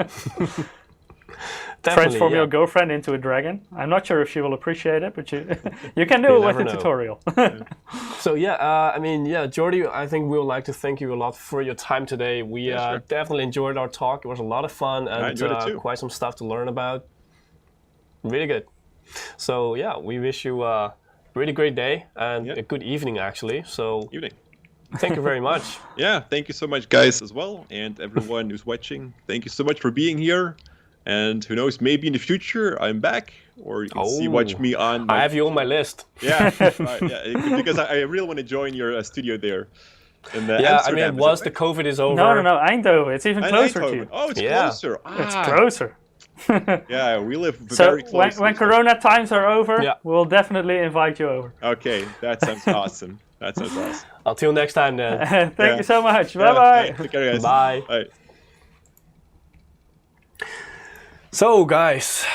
Transform your girlfriend into a dragon. I'm not sure if she will appreciate it, but you can do it with a tutorial. So yeah, I mean, yeah, Jordy, I think we would like to thank you a lot for your time today. We definitely enjoyed our talk. It was a lot of fun and quite some stuff to learn about. Really good. So yeah, we wish you a really great day and a good evening, actually. So thank you very much. Yeah, thank you so much, guys, as well, and everyone who's watching. Thank you so much for being here. And who knows, maybe in the future I'm back, or you can watch me on. I have you on my list. Yeah, because I really want to join your studio there. I mean, once the COVID is over. No, Eindhoven. It's even closer to you. Oh, it's closer. It's closer. Yeah, we live very close. So when Corona times are over, we'll definitely invite you over. Okay, that sounds awesome. That sounds awesome. Until next time, then. Thank you so much. Bye-bye. Take care, guys. Bye. Bye. So, guys,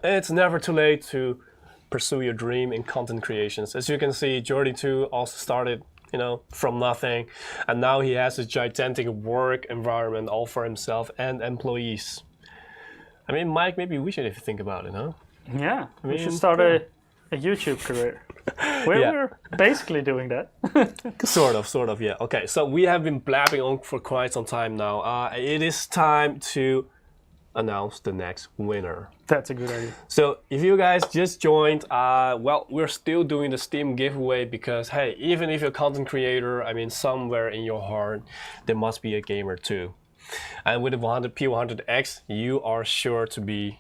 it's never too late to pursue your dream in content creations. As you can see, Jordy too also started, from nothing, and now he has a gigantic work environment all for himself and employees. I mean, Mike, maybe we should think about it, huh? Yeah, we should start a YouTube career. We're basically doing that. Sort of, yeah. Okay, so we have been blabbing on for quite some time now. It is time to announce the next winner. That's a good idea. So if you guys just joined, well, we're still doing the Steam giveaway because, hey, even if you're a content creator, I mean, somewhere in your heart, there must be a gamer too. And with the P100X, you are sure to be,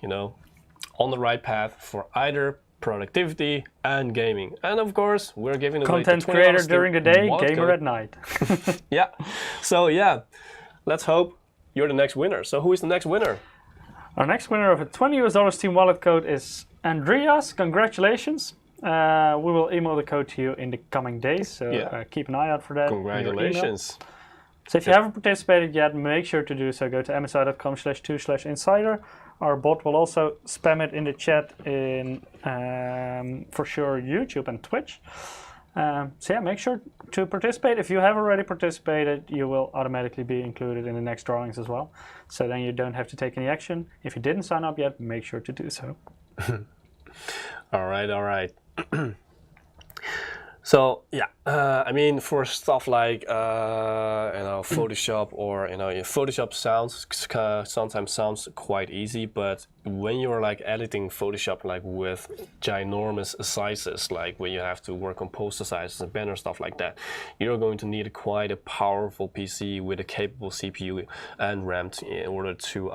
on the right path for either productivity and gaming. And of course, we're giving away content creator during the day, gamer at night. Yeah. So yeah, let's hope you're the next winner. So who is the next winner? Our next winner of a $20 Steam wallet code is Andreas. Congratulations. We will email the code to you in the coming days, so keep an eye out for that. Congratulations. So if you haven't participated yet, make sure to do so. Go to msi.com/2/insider. Our bot will also spam it in the chat in, for sure, YouTube and Twitch. So yeah, make sure to participate. If you have already participated, you will automatically be included in the next drawings as well. So then you don't have to take any action. If you didn't sign up yet, make sure to do so. All right. So yeah, I mean, for stuff like Photoshop, or Photoshop sometimes sounds quite easy, but when you're like editing Photoshop like with ginormous sizes, like when you have to work on poster sizes and banner stuff like that, you're going to need quite a powerful PC with a capable CPU and RAM in order to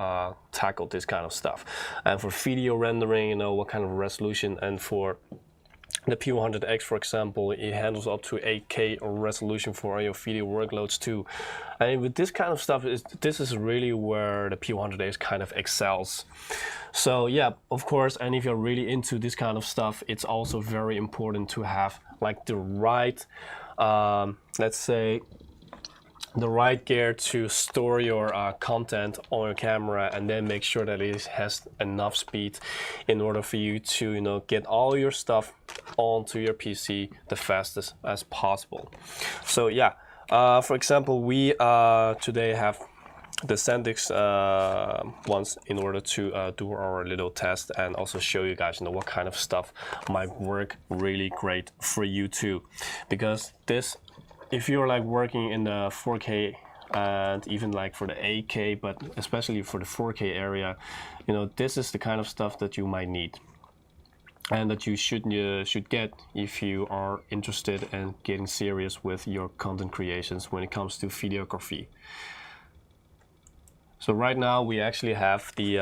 tackle this kind of stuff. And for video rendering, what kind of resolution, and for the P100X, for example, it handles up to 8K resolution for your video workloads too. And with this kind of stuff, this is really where the P100X kind of excels. So yeah, of course, and if you're really into this kind of stuff, it's also very important to have like the right, let's say, the right gear to store your content on your camera, and then make sure that it has enough speed in order for you to get all your stuff onto your PC the fastest as possible. So yeah, for example, we today have the SanDisk ones in order to do our little test and also show you guys what kind of stuff might work really great for you too, because this, if you're like working in the 4K and even like for the 8K, but especially for the 4K area, this is the kind of stuff that you might need and that you should get if you are interested in getting serious with your content creations when it comes to videography. So right now we actually have the,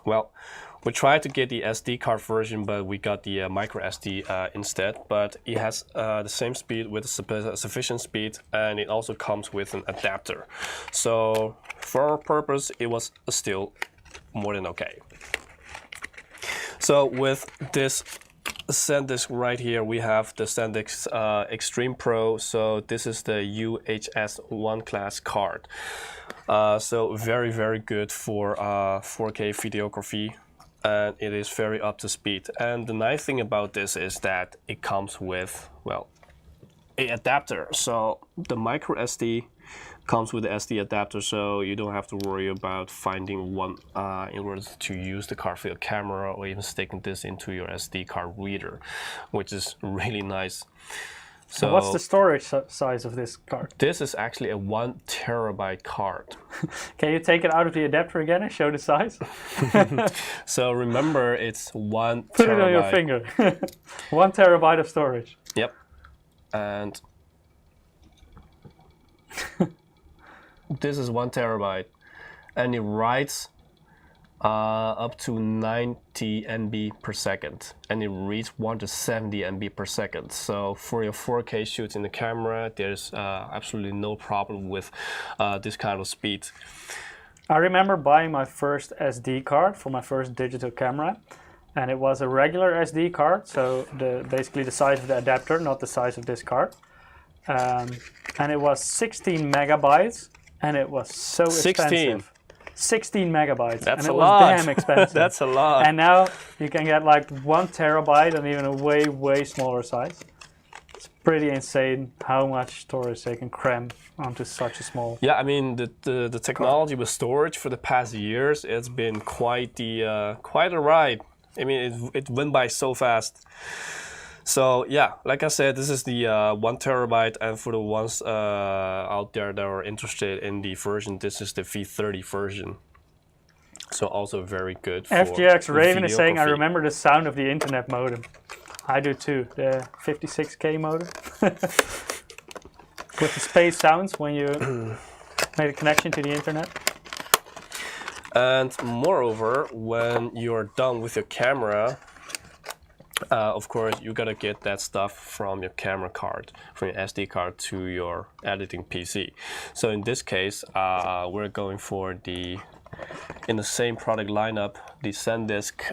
well, we tried to get the SD card version, but we got the micro SD instead. But it has the same speed with sufficient speed, and it also comes with an adapter. So for our purpose, it was still more than okay. So with this SanDisk right here, we have the SanDisk Extreme Pro. So this is the UHS-1 class card. So very good for 4K videography. And it is very up to speed. And the nice thing about this is that it comes with, well, an adapter. So the micro SD comes with the SD adapter, so you don't have to worry about finding one in order to use the card for your camera, or even sticking this into your SD card reader, which is really nice. So what's the storage size of this card? This is actually a 1 terabyte card. Can you take it out of the adapter again and show the size? So remember, it's 1 terabyte. Put it on your finger. 1 terabyte of storage. Yep. And this is 1 terabyte. And it writes up to 90 MB per second, and it reads 170 MB per second. So for your 4K shoots in the camera, there's absolutely no problem with this kind of speed. I remember buying my first SD card for my first digital camera, and it was a regular SD card, so basically the size of the adapter, not the size of this card. And it was 16 megabytes, and it was so expensive. 16 megabytes. That's and a it lot. was damn expensive. That's a lot. And now you can get like 1 terabyte and even a way smaller size. It's pretty insane how much storage they can cram onto such a small. Yeah, I mean the technology with storage for the past years, it's been quite a ride. I mean it went by so fast. So yeah, like I said, this is the 1 terabyte, and for the ones out there that are interested in the version, this is the V30 version. So also very good for FGX Raven is saying, I videography. remember the sound of the internet modem. I do too, the 56K modem. With the space sounds when you made a connection to the internet. And moreover, when you're done with your camera, of course, you gotta get that stuff from your camera card, from your SD card to your editing PC. So in this case, we're going for in the same product lineup, the SanDisk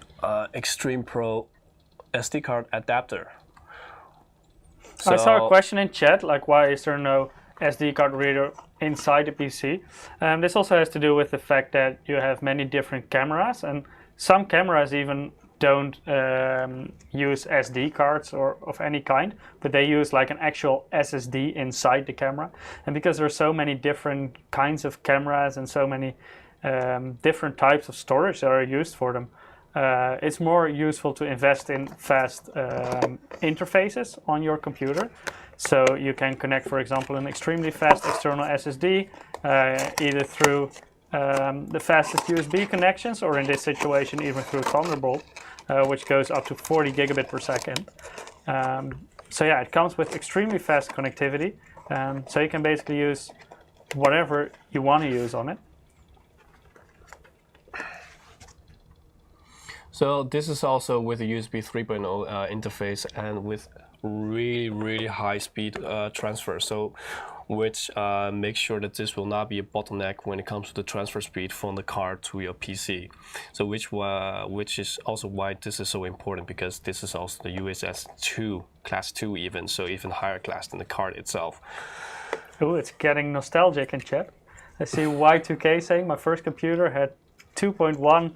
Extreme Pro SD card adapter. So I saw a question in chat, like why is there no SD card reader inside the PC. This also has to do with the fact that you have many different cameras, and some cameras even don't use SD cards or of any kind, but they use like an actual SSD inside the camera. And because there are so many different kinds of cameras and so many different types of storage that are used for them, it's more useful to invest in fast interfaces on your computer. So you can connect, for example, an extremely fast external SSD either through the fastest USB connections, or in this situation even through Thunderbolt, which goes up to 40 gigabit per second. So yeah, it comes with extremely fast connectivity, so you can basically use whatever you want to use on it. So this is also with a USB 3.0 interface and with really high speed transfer. So which makes sure that this will not be a bottleneck when it comes to the transfer speed from the card to your PC. So which is also why this is so important, because this is also the USS 2, class 2 even, so even higher class than the card itself. Oh, it's getting nostalgic in chat. I see Y2K saying my first computer had 2.1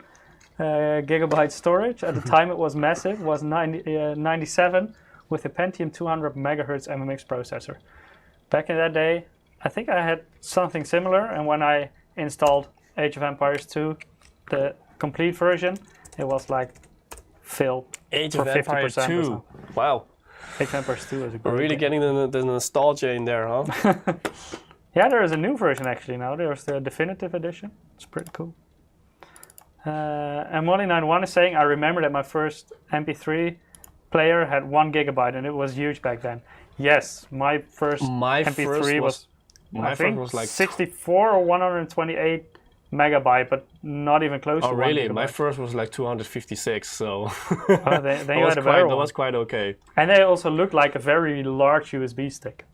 gigabyte storage. At the time it was massive, it was 97 with a Pentium 200 megahertz MMX processor. Back in that day, I think I had something similar, and when I installed Age of Empires 2, the complete version, it was like filled Age for of Empires 2. Wow. Age of Empires 2 is a great We're really game. getting the nostalgia in there, huh? Yeah, there is a new version actually now. There's the definitive edition. It's pretty cool. And Molly91 is saying, I remember that my first MP3 player had 1 gigabyte and it was huge back then. Yes, my first MP3 was I think like 64 or 128 megabyte, but not even close to 1 really? gigabyte. My first was like 256, so then you had a better one. That was quite okay. And they also looked like a very large USB stick.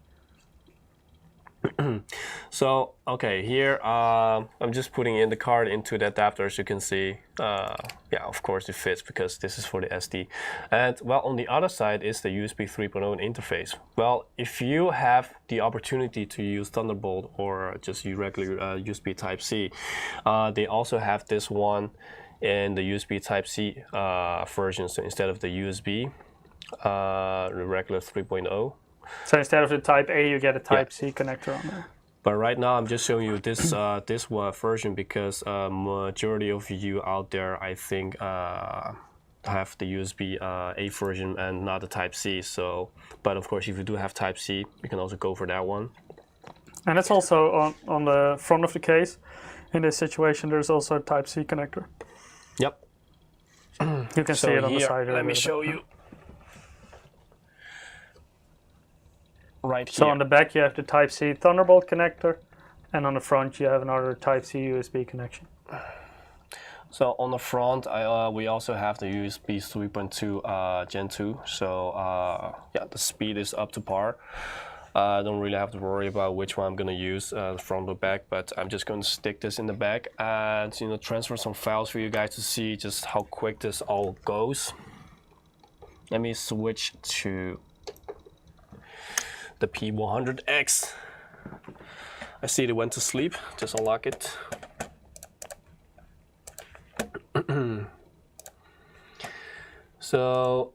So, okay, here I'm just putting in the card into the adapter, as you can see. Yeah, of course it fits because this is for the SD. And well, on the other side is the USB 3.0 interface. Well, if you have the opportunity to use Thunderbolt or just use regular USB Type-C, they also have this one in the USB Type-C version. So instead of the USB, the regular 3.0. So instead of the Type A, you get a Type C connector on there. But right now I'm just showing you this this one version because majority of you out there, I think, have the USB A version and not the Type C. So, but of course, if you do have Type C, you can also go for that one. And it's also on the front of the case. In this situation, there's also a Type C connector. Yep. You can see it on the side. Let me show you. Right here. So on the back you have the Type-C Thunderbolt connector, and on the front you have another Type-C USB connection. So on the front, we also have the USB 3.2 Gen 2. So yeah, the speed is up to par. I don't really have to worry about which one I'm going to use, the front or back, but I'm just going to stick this in the back and transfer some files for you guys to see just how quick this all goes. Let me switch to the P100X. I see they went to sleep. Just unlock it. So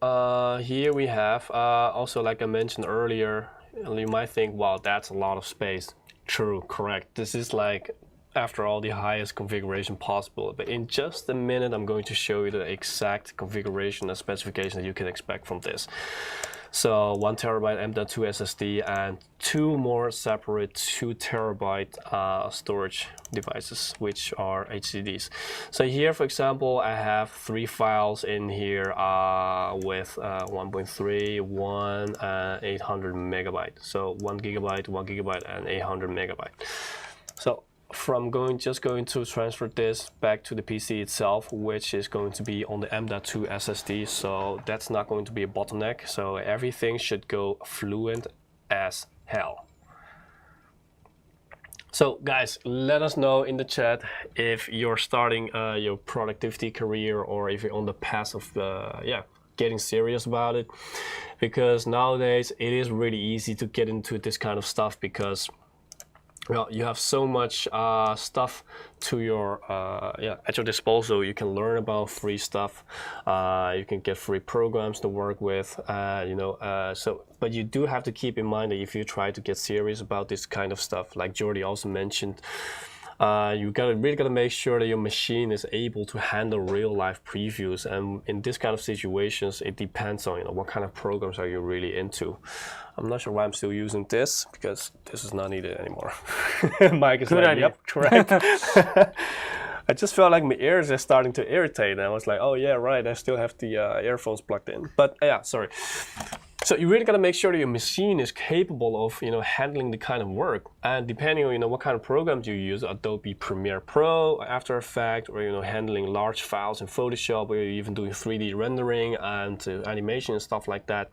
here we have also, like I mentioned earlier, you might think, wow, that's a lot of space. True, correct. This is like, after all, the highest configuration possible. But in just a minute, I'm going to show you the exact configuration and specification that you can expect from this. So 1 terabyte M.2 SSD and 2 more separate 2 terabyte storage devices, which are HDDs. So here, for example, I have 3 files in here with 1.3, 1, 800 megabyte. So 1 gigabyte, 1 gigabyte, and 800 megabyte. So from just going to transfer this back to the PC itself, which is going to be on the M.2 SSD, so that's not going to be a bottleneck, so everything should go fluent as hell. So guys, let us know in the chat if you're starting your productivity career or if you're on the path of getting serious about it, because nowadays it is really easy to get into this kind of stuff because well, you have so much stuff to your at your disposal. You can learn about free stuff. You can get free programs to work with. But you do have to keep in mind that if you try to get serious about this kind of stuff, like Jordy also mentioned, you really gotta make sure that your machine is able to handle real life previews. And in this kind of situations, it depends on what kind of programs are you really into. I'm not sure why I'm still using this, because this is not needed anymore. Mike is Good like, idea. yep, correct. I just felt like my ears are starting to irritate, and I was like, oh yeah, right, I still have the earphones plugged in. But yeah, sorry. So you really got to make sure that your machine is capable of handling the kind of work, and depending on what kind of programs you use, Adobe Premiere Pro, After Effects, or handling large files in Photoshop, or you're even doing 3D rendering and animation and stuff like that.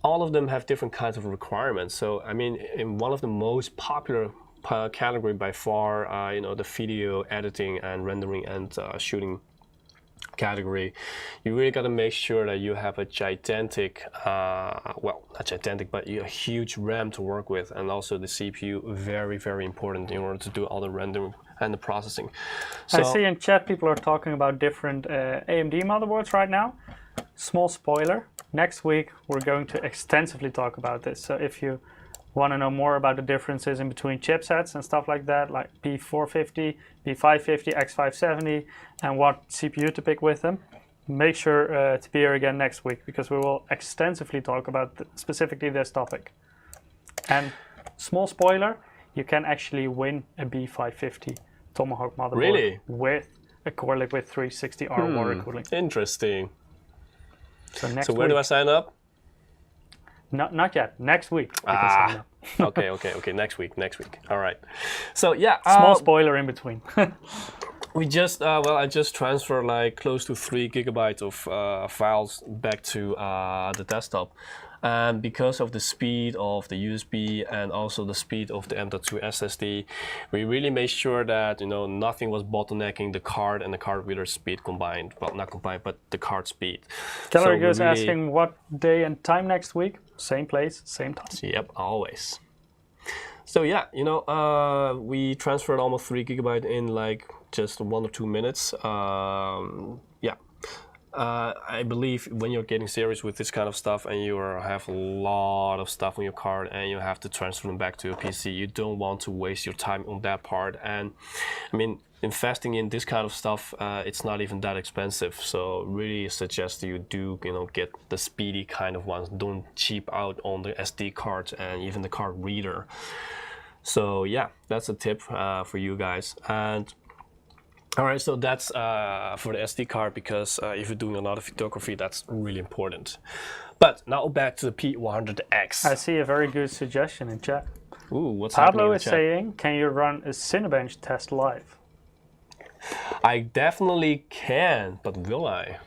All of them have different kinds of requirements. So I mean, in one of the most popular category by far, the video editing and rendering and shooting category, you really got to make sure that you have a gigantic, well, not gigantic, but a huge RAM to work with, and also the CPU, very, very important in order to do all the rendering and the processing. So, I see in chat people are talking about different AMD motherboards right now. Small spoiler, next week we're going to extensively talk about this. So if you want to know more about the differences in between chipsets and stuff like that, like B450, B550, X570, and what CPU to pick with them, make sure to be here again next week, because we will extensively talk about specifically this topic. And small spoiler, you can actually win a B550 Tomahawk motherboard really? With a Core Liquid 360R water cooling. Interesting. So next where week, do I sign up? Not yet. Next week. You can sign up. okay. Next week. All right. So yeah. Small spoiler in between. We just, I just transferred like close to 3 gigabytes of files back to the desktop. And because of the speed of the USB and also the speed of the M.2 SSD, we really made sure that nothing was bottlenecking the card and the card reader speed combined. Well, not combined, but the card speed. Gallery goes asking what day and time next week. Same place, same time. Yep, always. So yeah, we transferred almost 3 gigabytes in like just 1 or 2 minutes. I believe when you're getting serious with this kind of stuff and you have a lot of stuff on your card and you have to transfer them back to your PC, you don't want to waste your time on that part. And I mean, investing in this kind of stuff, it's not even that expensive. So really suggest you do, get the speedy kind of ones. Don't cheap out on the SD cards and even the card reader. So yeah, that's a tip for you guys. And all right, so that's for the SD card, because if you're doing a lot of photography, that's really important. But now back to the P100X. I see a very good suggestion in chat. Ooh, what's happening Pablo in is chat? saying, can you run a Cinebench test live? I definitely can, but will I?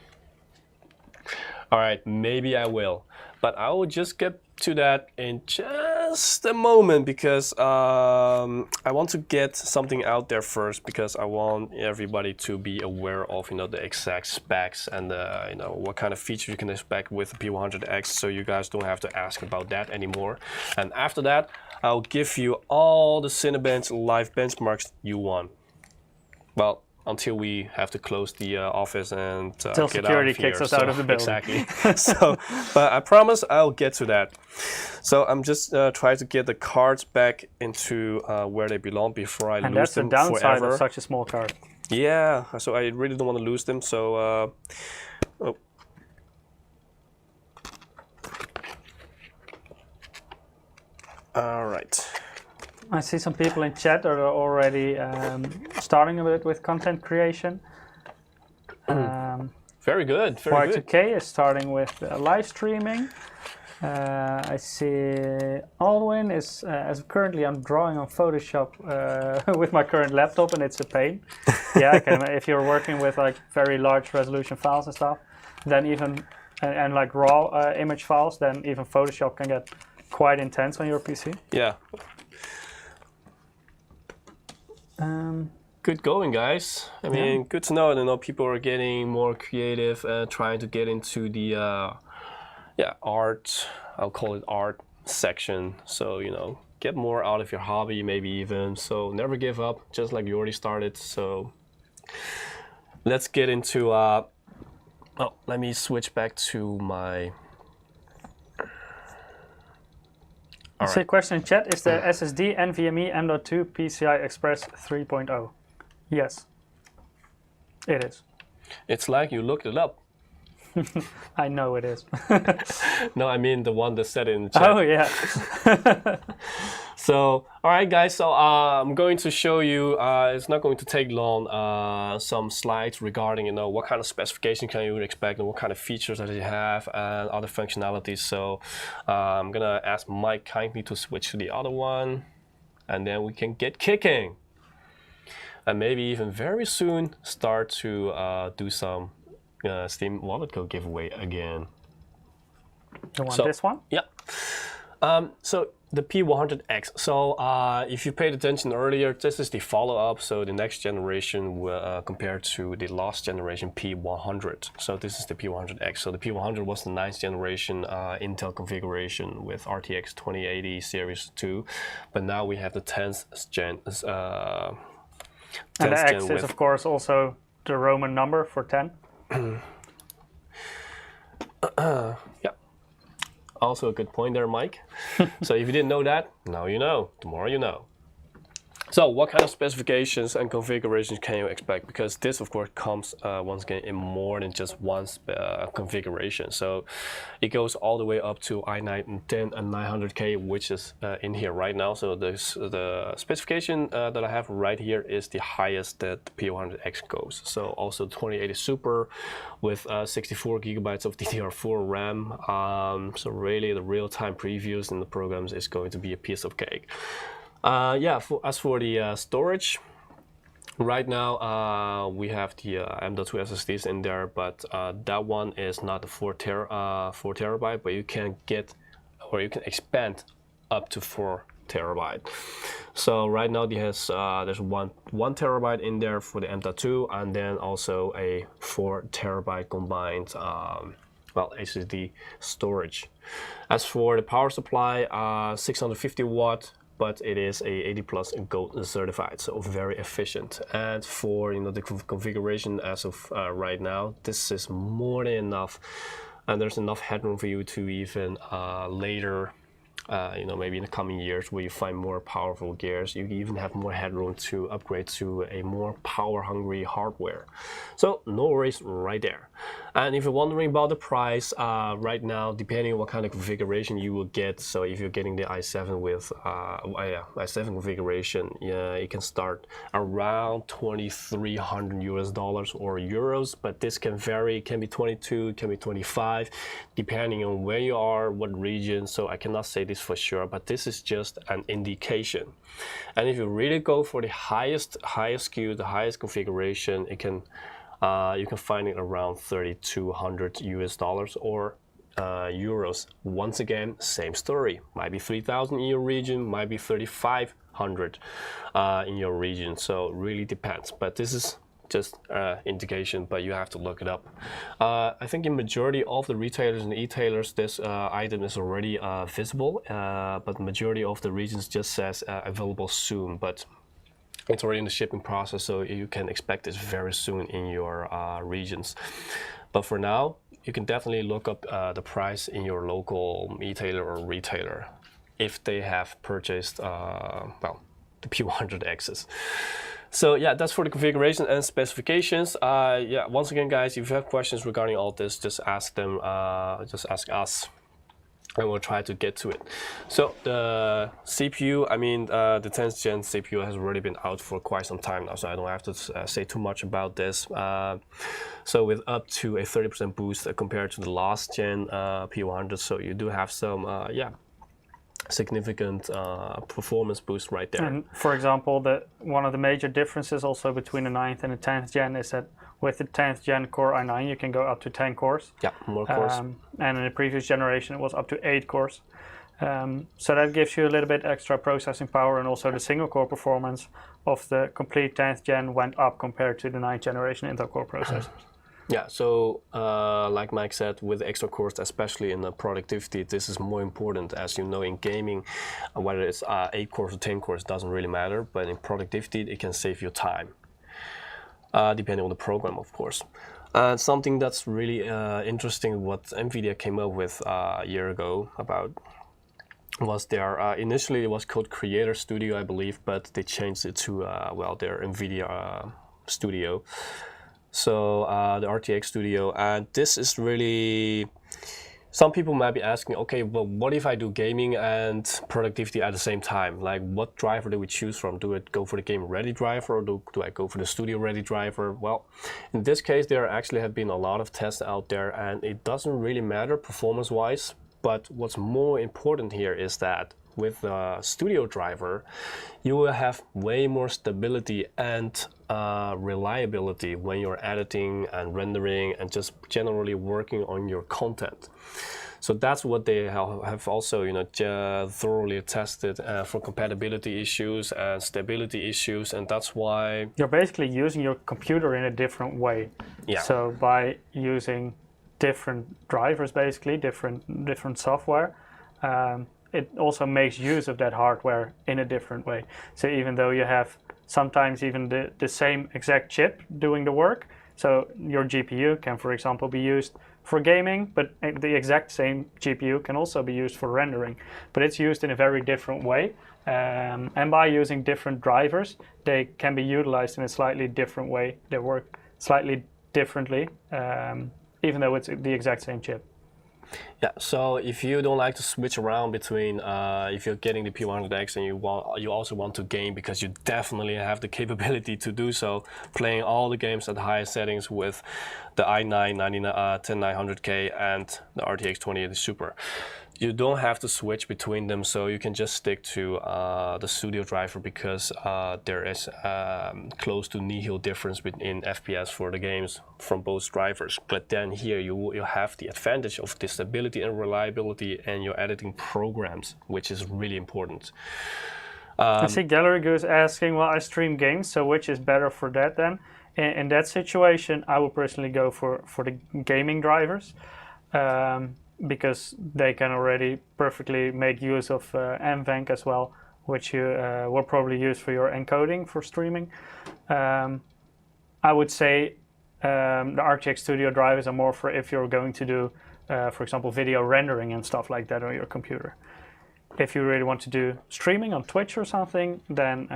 All right, maybe I will. But I will just get to that in just a moment, because I want to get something out there first, because I want everybody to be aware of the exact specs and what kind of features you can expect with the P100X, so you guys don't have to ask about that anymore. And after that, I'll give you all the Cinebench live benchmarks you want. Well, until we have to close the office and Till get security out of here. kicks us out of the building. Exactly. But I promise I'll get to that. So I'm just trying to get the cards back into where they belong before I lose them forever. And that's the downside of such a small card. Yeah, so I really don't want to lose them. So, all right. I see some people in chat are already starting a bit with content creation. Very good, very good. Y2K is starting with live streaming. I see Alwyn is, as currently I'm drawing on Photoshop with my current laptop, and it's a pain. Yeah, I can, if you're working with like very large resolution files and stuff, then even, and like raw image files, then even Photoshop can get quite intense on your PC. Yeah. Good going, guys. I mean, good to know that people are getting more creative and trying to get into the art. I'll call it art section. So get more out of your hobby, maybe even. So never give up, just like you already started. So let's get into, let me switch back to my... I see a question in chat. Is the SSD NVMe M.2 PCI Express 3.0? Yes, it is. It's like you looked it up. I know it is. No, I mean the one that said it in the chat. Oh, yeah. So, all right, guys. So I'm going to show you. It's not going to take long. Some slides regarding what kind of specification can you expect and what kind of features that you have and other functionalities. So I'm gonna ask Mike kindly to switch to the other one, and then we can get kicking. And maybe even very soon start to do some Steam Wallet Code giveaway again. You want this one? Yeah. So the P100X. So if you paid attention earlier, this is the follow-up. So the next generation compared to the last generation P100. So this is the P100X. So the P100 was the 9th generation Intel configuration with RTX 2080 Series 2. But now we have the 10th gen. And the X is, of course, also the Roman number for 10. Yeah. Also a good point there, Mike. So if you didn't know that, now you know. Tomorrow you know. So what kind of specifications and configurations can you expect? Because this, of course, comes once again in more than just one configuration. So it goes all the way up to i9 10 and 900K, which is in here right now. So the specification that I have right here is the highest that the P100X goes. So also 2080 Super with 64 gigabytes of DDR4 RAM. So really the real-time previews in the programs is going to be a piece of cake. As for the storage, right now we have the M.2 SSDs in there, but that one is not the 4 terabyte, but you can get, or you can expand up to 4 terabyte. So right now there's one terabyte in there for the M.2, and then also a 4 terabyte combined HDD storage. As for the power supply, 650 watt. But it is a 80 plus gold certified, so very efficient. And for the configuration as of right now, this is more than enough, and there's enough headroom for you to even later, maybe in the coming years where you find more powerful gears, you even have more headroom to upgrade to a more power-hungry hardware. So no worries right there. And if you're wondering about the price, right now, depending on what kind of configuration you will get, so if you're getting the i7 with i7 configuration, it can start around $2,300 or euros, but this can vary. It can be 22, it can be 25, depending on where you are, what region. So I cannot say this for sure, but this is just an indication. And if you really go for the highest SKU, the highest configuration, it can you can find it around $3,200 or euros. Once again, same story. Might be 3,000 in your region, might be 3,500 in your region. So it really depends. But this is just indication, but you have to look it up. I think in majority of the retailers and e-tailers, this item is already visible, but the majority of the regions just says available soon. But it's already in the shipping process, so you can expect this very soon in your regions. But for now, you can definitely look up the price in your local e-tailer or retailer if they have purchased the P100Xs. So yeah, that's for the configuration and specifications. Once again, guys, if you have questions regarding all this, just ask them. Just ask us, and we'll try to get to it. So the CPU, the 10th gen CPU has already been out for quite some time now, so I don't have to say too much about this. So with up to a 30% boost compared to the last gen P100, so you do have some significant performance boost right there. And for example, one of the major differences also between the 9th and the 10th gen is that with the 10th gen Core i9, you can go up to 10 cores. Yeah, more cores. And in the previous generation, it was up to 8 cores. So that gives you a little bit extra processing power, and also the single core performance of the complete 10th gen went up compared to the 9th generation Intel Core processors. Yeah, so like Mike said, with extra cores, especially in the productivity, this is more important. As you know, in gaming, whether it's 8 cores or 10 cores, doesn't really matter. But in productivity, it can save you time, depending on the program, of course. Something that's really interesting, what Nvidia came up with a year ago about was their, initially it was called Creator Studio, I believe, but they changed it to, well, their Nvidia Studio. So the RTX Studio, and this is really, some people might be asking, okay, well, what if I do gaming and productivity at the same time? Like, what driver do we choose from? Do I go for the game ready driver, or do I go for the studio ready driver? Well, in this case, there actually have been a lot of tests out there, and it doesn't really matter performance-wise. But what's more important here is that with the studio driver, you will have way more stability and reliability when you're editing and rendering and just generally working on your content. So that's what they have also, thoroughly tested for compatibility issues and stability issues, and that's why you're basically using your computer in a different way. Yeah. So by using different drivers, basically different software, it also makes use of that hardware in a different way. So even though you have sometimes even the same exact chip doing the work, so your GPU can, for example, be used for gaming, but the exact same GPU can also be used for rendering. But it's used in a very different way. And by using different drivers, they can be utilized in a slightly different way. They work slightly differently, even though it's the exact same chip. Yeah, so if you don't like to switch around between, if you're getting the P100X and you also want to game, because you definitely have the capability to do so, playing all the games at highest settings with the i9 10900K and the RTX 2080 Super. You don't have to switch between them, so you can just stick to the studio driver, because there is close to nihil difference in FPS for the games from both drivers. But then here you have the advantage of the stability and reliability in your editing programs, which is really important. I see Gallery Goose asking, well, I stream games, so which is better for that then? In that situation, I would personally go for the gaming drivers. Because they can already perfectly make use of NVENC as well, which you will probably use for your encoding for streaming. I would say the RTX Studio drivers are more for if you're going to do, for example, video rendering and stuff like that on your computer. If you really want to do streaming on Twitch or something, then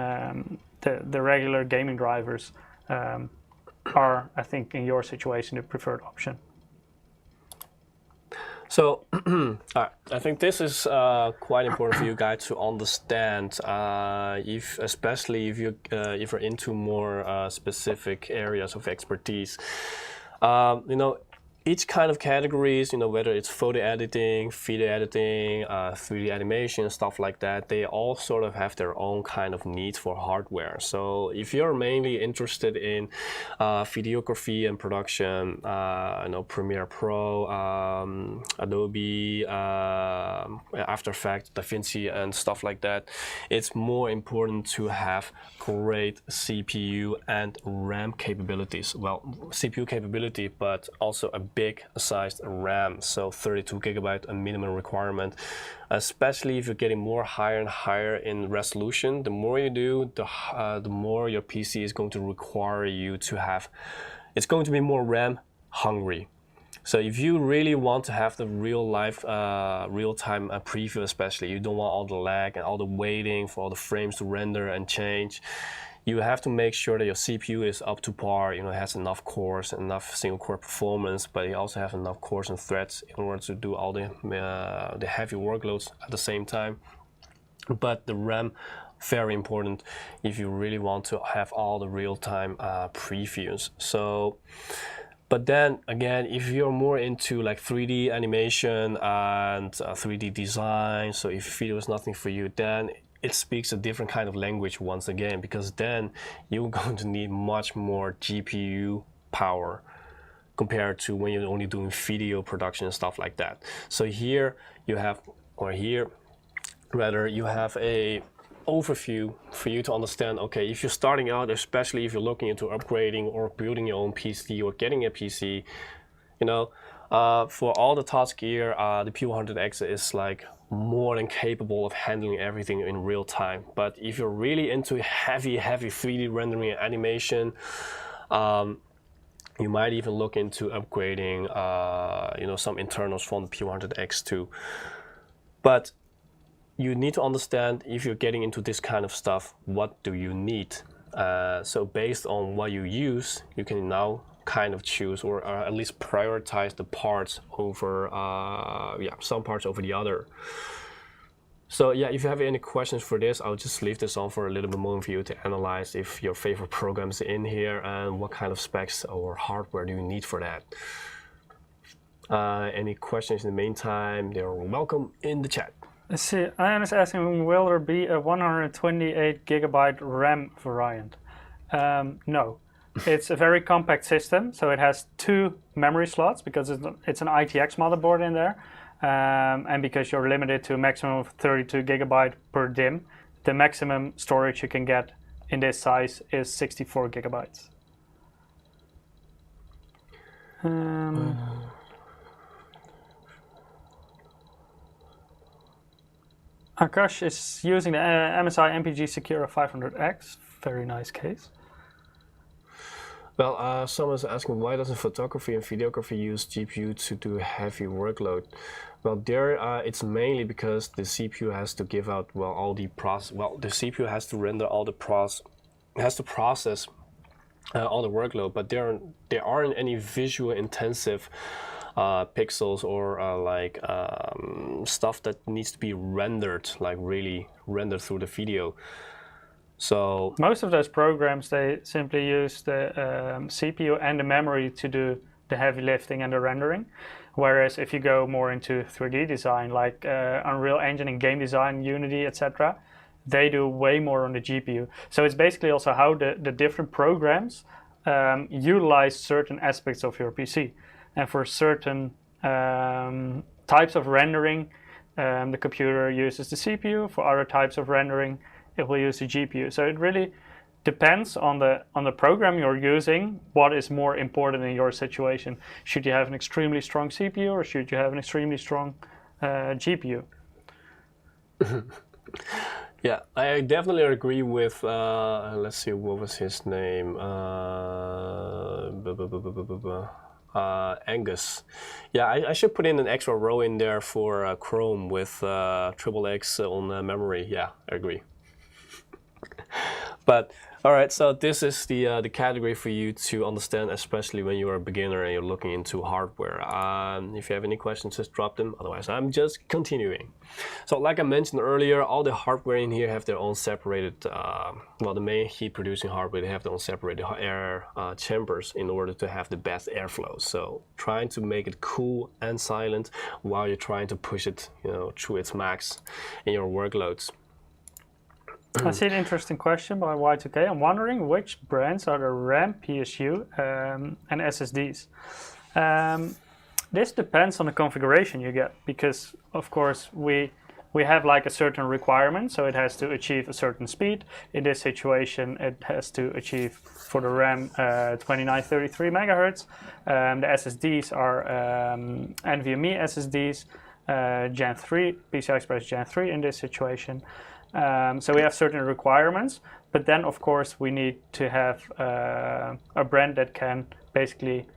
the regular gaming drivers are, I think, in your situation, the preferred option. So, I think this is quite important for you guys to understand, especially if you're into more specific areas of expertise. Each kind of categories, whether it's photo editing, video editing, 3D animation, stuff like that, they all sort of have their own kind of needs for hardware. So if you're mainly interested in videography and production, Premiere Pro, Adobe, After Effects, DaVinci, and stuff like that, it's more important to have great CPU and RAM capabilities. Well, CPU capability, but also a big sized RAM, so 32 gigabyte a minimum requirement, especially if you're getting more higher and higher in resolution. The more you do, the more your PC is going to require you to have, it's going to be more RAM hungry. So if you really want to have the real-time preview, especially, you don't want all the lag and all the waiting for all the frames to render and change. You have to make sure that your CPU is up to par, it has enough cores, enough single core performance, but you also have enough cores and threads in order to do all the heavy workloads at the same time. But the RAM, very important if you really want to have all the real-time previews. So, but then again, if you're more into like 3D animation and 3D design, so if video is nothing for you, then it speaks a different kind of language once again, because then you're going to need much more GPU power compared to when you're only doing video production and stuff like that. So here you have, or here rather, you have a overview for you to understand, okay, if you're starting out, especially if you're looking into upgrading or building your own PC or getting a PC, you know, for all the task gear, the P100X is like more than capable of handling everything in real time. But if you're really into heavy 3D rendering and animation, you might even look into upgrading, you know, some internals from the P100X too. But you need to understand, if you're getting into this kind of stuff, what do you need? So based on what you use, you can now kind of choose or at least prioritize the parts over, some parts over the other. So yeah, if you have any questions for this, I'll just leave this on for a little bit more for you to analyze if your favorite programs are in here and what kind of specs or hardware do you need for that. Any questions in the meantime, they're welcome in the chat. Let's see, Ian is asking, will there be a 128 gigabyte RAM variant? No. It's a very compact system, so it has 2 memory slots because it's an ITX motherboard in there. And because you're limited to a maximum of 32 gigabyte per DIMM, the maximum storage you can get in this size is 64 gigabytes. Akash is using the MSI MPG Secura 500X. Very nice case. Well, someone's asking, why doesn't photography and videography use GPU to do heavy workload? Well, there it's mainly because the CPU has to give out all the process. Well, the CPU has to render all the has to process all the workload, but there aren't any visual intensive pixels or stuff that needs to be rendered, like really rendered through the video. So most of those programs, they simply use the CPU and the memory to do the heavy lifting and the rendering. Whereas if you go more into 3D design, like Unreal Engine and game design, Unity, etc., they do way more on the GPU. So it's basically also how the different programs utilize certain aspects of your PC. And for certain types of rendering, the computer uses the CPU. For other types of rendering, it will use the GPU. So it really depends on the program you're using, what is more important in your situation. Should you have an extremely strong CPU or should you have an extremely strong GPU? Yeah, I definitely agree with, let's see, what was his name? Angus. Yeah, I should put in an extra row in there for Chrome with XXX on memory. Yeah, I agree. But all right, so this is the category for you to understand, especially when you're a beginner and you're looking into hardware. If you have any questions, just drop them. Otherwise, I'm just continuing. So like I mentioned earlier, all the hardware in here have their own separated, the main heat producing hardware, they have their own separated air chambers in order to have the best airflow. So trying to make it cool and silent while you're trying to push it, through its max in your workloads. I see an interesting question by Y2K. I'm wondering which brands are the RAM, PSU, and SSDs. This depends on the configuration you get, because of course we have like a certain requirement, so it has to achieve a certain speed. In this situation, it has to achieve for the RAM 2933 megahertz. The SSDs are NVMe SSDs, Gen 3, PCI Express Gen 3 in this situation. So we have certain requirements, but then of course we need to have a brand that can basically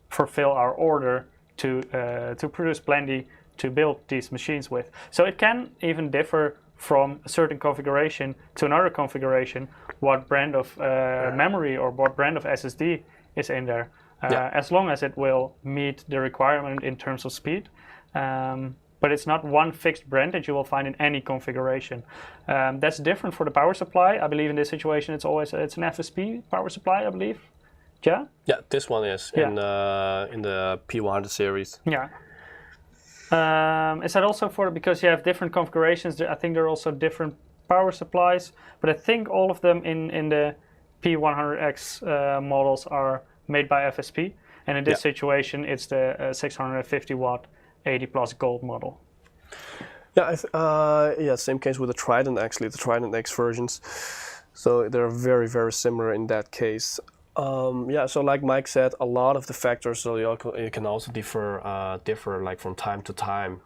fulfill our order to produce plenty to build these machines with. So it can even differ from a certain configuration to another configuration, what brand of memory or what brand of SSD is in there, as long as it will meet the requirement in terms of speed. But it's not one fixed brand that you will find in any configuration. That's different for the power supply. I believe in this situation it's an FSP power supply, I believe. Yeah? Yeah, this one is in the P100 series. Yeah. Is that also because you have different configurations? I think there are also different power supplies, but I think all of them in the P100X models are made by FSP. And in this situation, it's the 650 watt 80 plus gold model. Yeah, yeah, same case with the Trident actually, the Trident X versions. So they're very, very similar in that case. Yeah, so like Mike said, a lot of the factors, so it can also differ like from time to time.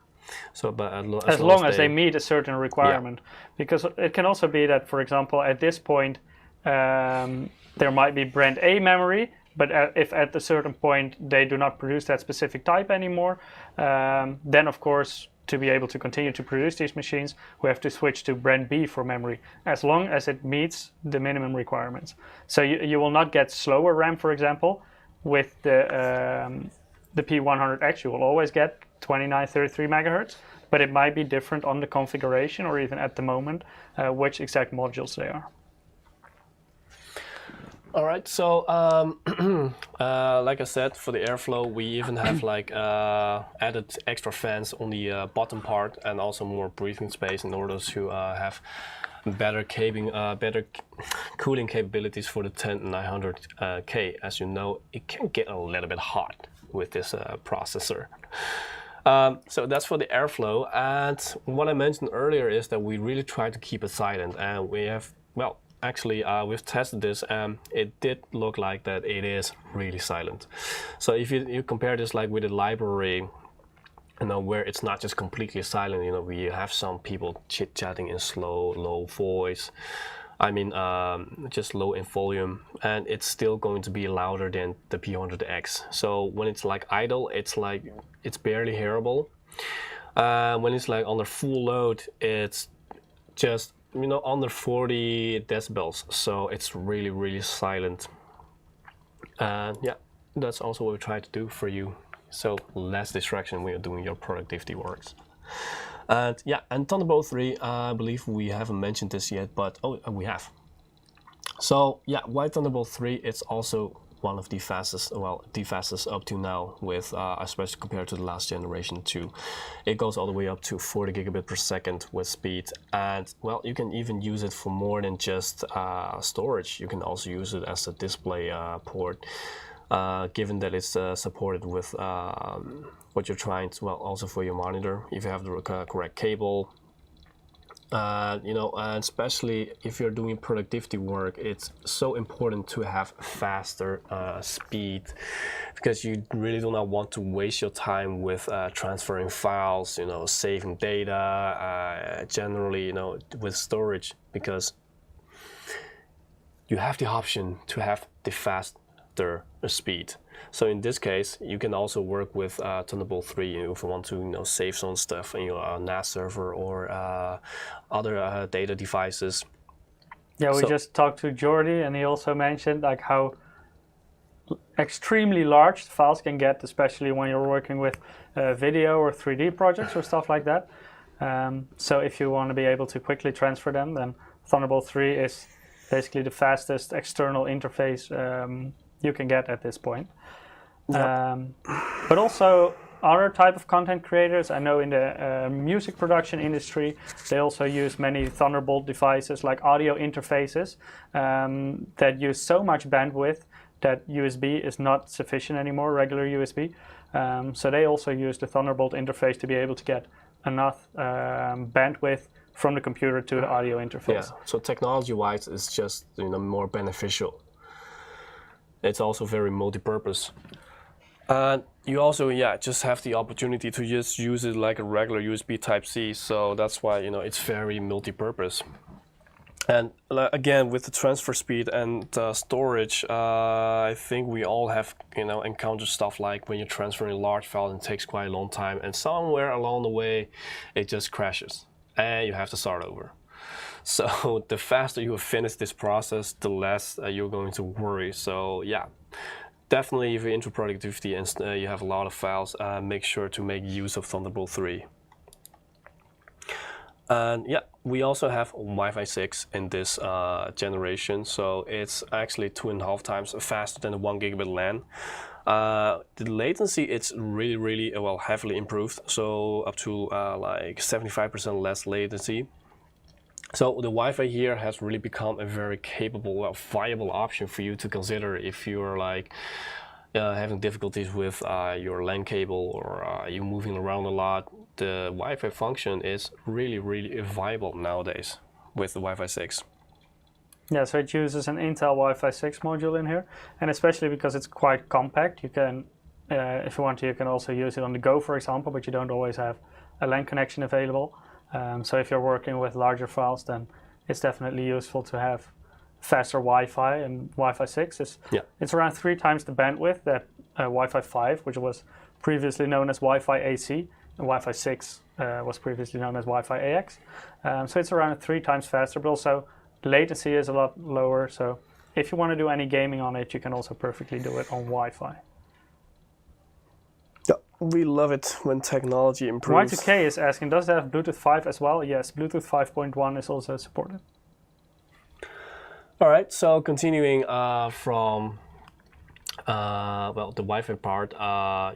So, but as long as they meet a certain requirement, because it can also be that, for example, at this point, there might be brand A memory, but if at a certain point they do not produce that specific type anymore, then of course, to be able to continue to produce these machines, we have to switch to brand B for memory, as long as it meets the minimum requirements. So you will not get slower RAM, for example, with the P100X. You will always get 2933 megahertz, but it might be different on the configuration or even at the moment which exact modules they are. All right, so like I said, for the airflow, we even have like added extra fans on the bottom part and also more breathing space in order to have better cooling capabilities for the 10900K. As you know, it can get a little bit hot with this processor. So that's for the airflow. And what I mentioned earlier is that we really try to keep it silent, and we have, well, actually, we've tested this and it did look like that it is really silent. So if you compare this like with a library, you know, where it's not just completely silent, you know, we have some people chit-chatting in slow, low voice. I mean, just low in volume, and it's still going to be louder than the P100X. So when it's like idle, it's barely hearable. When it's like under full load, it's just, you know, under 40 decibels, so it's really, really silent. And yeah, that's also what we try to do for you, so less distraction when you're doing your productivity works. And yeah, and Thunderbolt 3, I believe we haven't mentioned this yet, but we have. So yeah, why Thunderbolt 3? It's also one of the fastest, well, the fastest up to now, with especially compared to the last generation 2. It goes all the way up to 40 gigabit per second with speed, and well, you can even use it for more than just storage. You can also use it as a display port, given that it's supported with what you're trying to, well, also for your monitor, if you have the correct cable. You know, and especially if you're doing productivity work, it's so important to have faster speed, because you really do not want to waste your time with transferring files, you know, saving data, generally, you know, with storage, because you have the option to have the faster speed. So in this case, you can also work with Thunderbolt 3 if you want to, you know, save some stuff in your NAS server or other data devices. Yeah, we just talked to Jordy, and he also mentioned like how extremely large the files can get, especially when you're working with video or 3D projects or stuff like that. So if you want to be able to quickly transfer them, then Thunderbolt 3 is basically the fastest external interface you can get at this point. Yep. But also other type of content creators, I know in the music production industry, they also use many Thunderbolt devices like audio interfaces that use so much bandwidth that USB is not sufficient anymore, regular USB. So they also use the Thunderbolt interface to be able to get enough bandwidth from the computer to the audio interface. Yeah, so technology-wise, it's just, you know, more beneficial. It's also very multi-purpose. You also, yeah, just have the opportunity to just use it like a regular USB Type-C, so that's why, you know, it's very multi-purpose. And again, with the transfer speed and storage, I think we all have, you know, encountered stuff like when you're transferring large files, it takes quite a long time, and somewhere along the way, it just crashes, and you have to start over. So the faster you finish this process, the less you're going to worry. So yeah, definitely if you're into productivity and you have a lot of files, make sure to make use of Thunderbolt 3. And yeah, we also have Wi-Fi 6 in this generation, so it's actually 2.5 times faster than the 1 gigabit LAN. The latency, it's really, really well heavily improved, so up to like 75% less latency. So the Wi-Fi here has really become a very capable, viable option for you to consider if you're like, having difficulties with your LAN cable, or you moving around a lot, the Wi-Fi function is really viable nowadays with the Wi-Fi 6. Yeah, so it uses an Intel Wi-Fi 6 module in here, and especially because it's quite compact, you can, if you want to, you can also use it on the go, for example, but you don't always have a LAN connection available. So if you're working with larger files, then it's definitely useful to have faster Wi-Fi, and Wi-Fi 6 is it's around 3 times the bandwidth that Wi-Fi 5, which was previously known as Wi-Fi AC, and Wi-Fi 6 was previously known as Wi-Fi AX. So it's around 3 times faster, but also latency is a lot lower. So if you want to do any gaming on it, you can also perfectly do it on Wi-Fi. Yeah, we love it when technology improves. Y2K is asking, does it have Bluetooth 5 as well? Yes, Bluetooth 5.1 is also supported. All right, so continuing from well, the Wi-Fi part,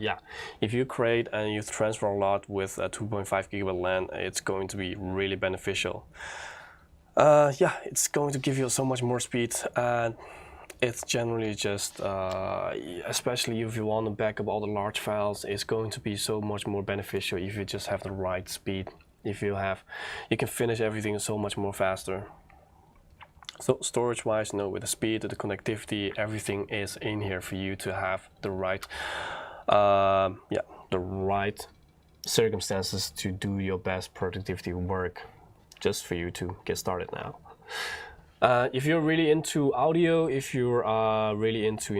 yeah, if you create and you transfer a lot with a 2.5 gigabit LAN, it's going to be really beneficial. Yeah, it's going to give you so much more speed, and it's generally just, especially if you want to back up all the large files, it's going to be so much more beneficial if you just have the right speed. If you have, you can finish everything so much more faster. So storage-wise, with the speed, the connectivity, everything is in here for you to have the right, yeah, the right circumstances to do your best productivity work, just for you to get started now. If you're really into audio, if you're really into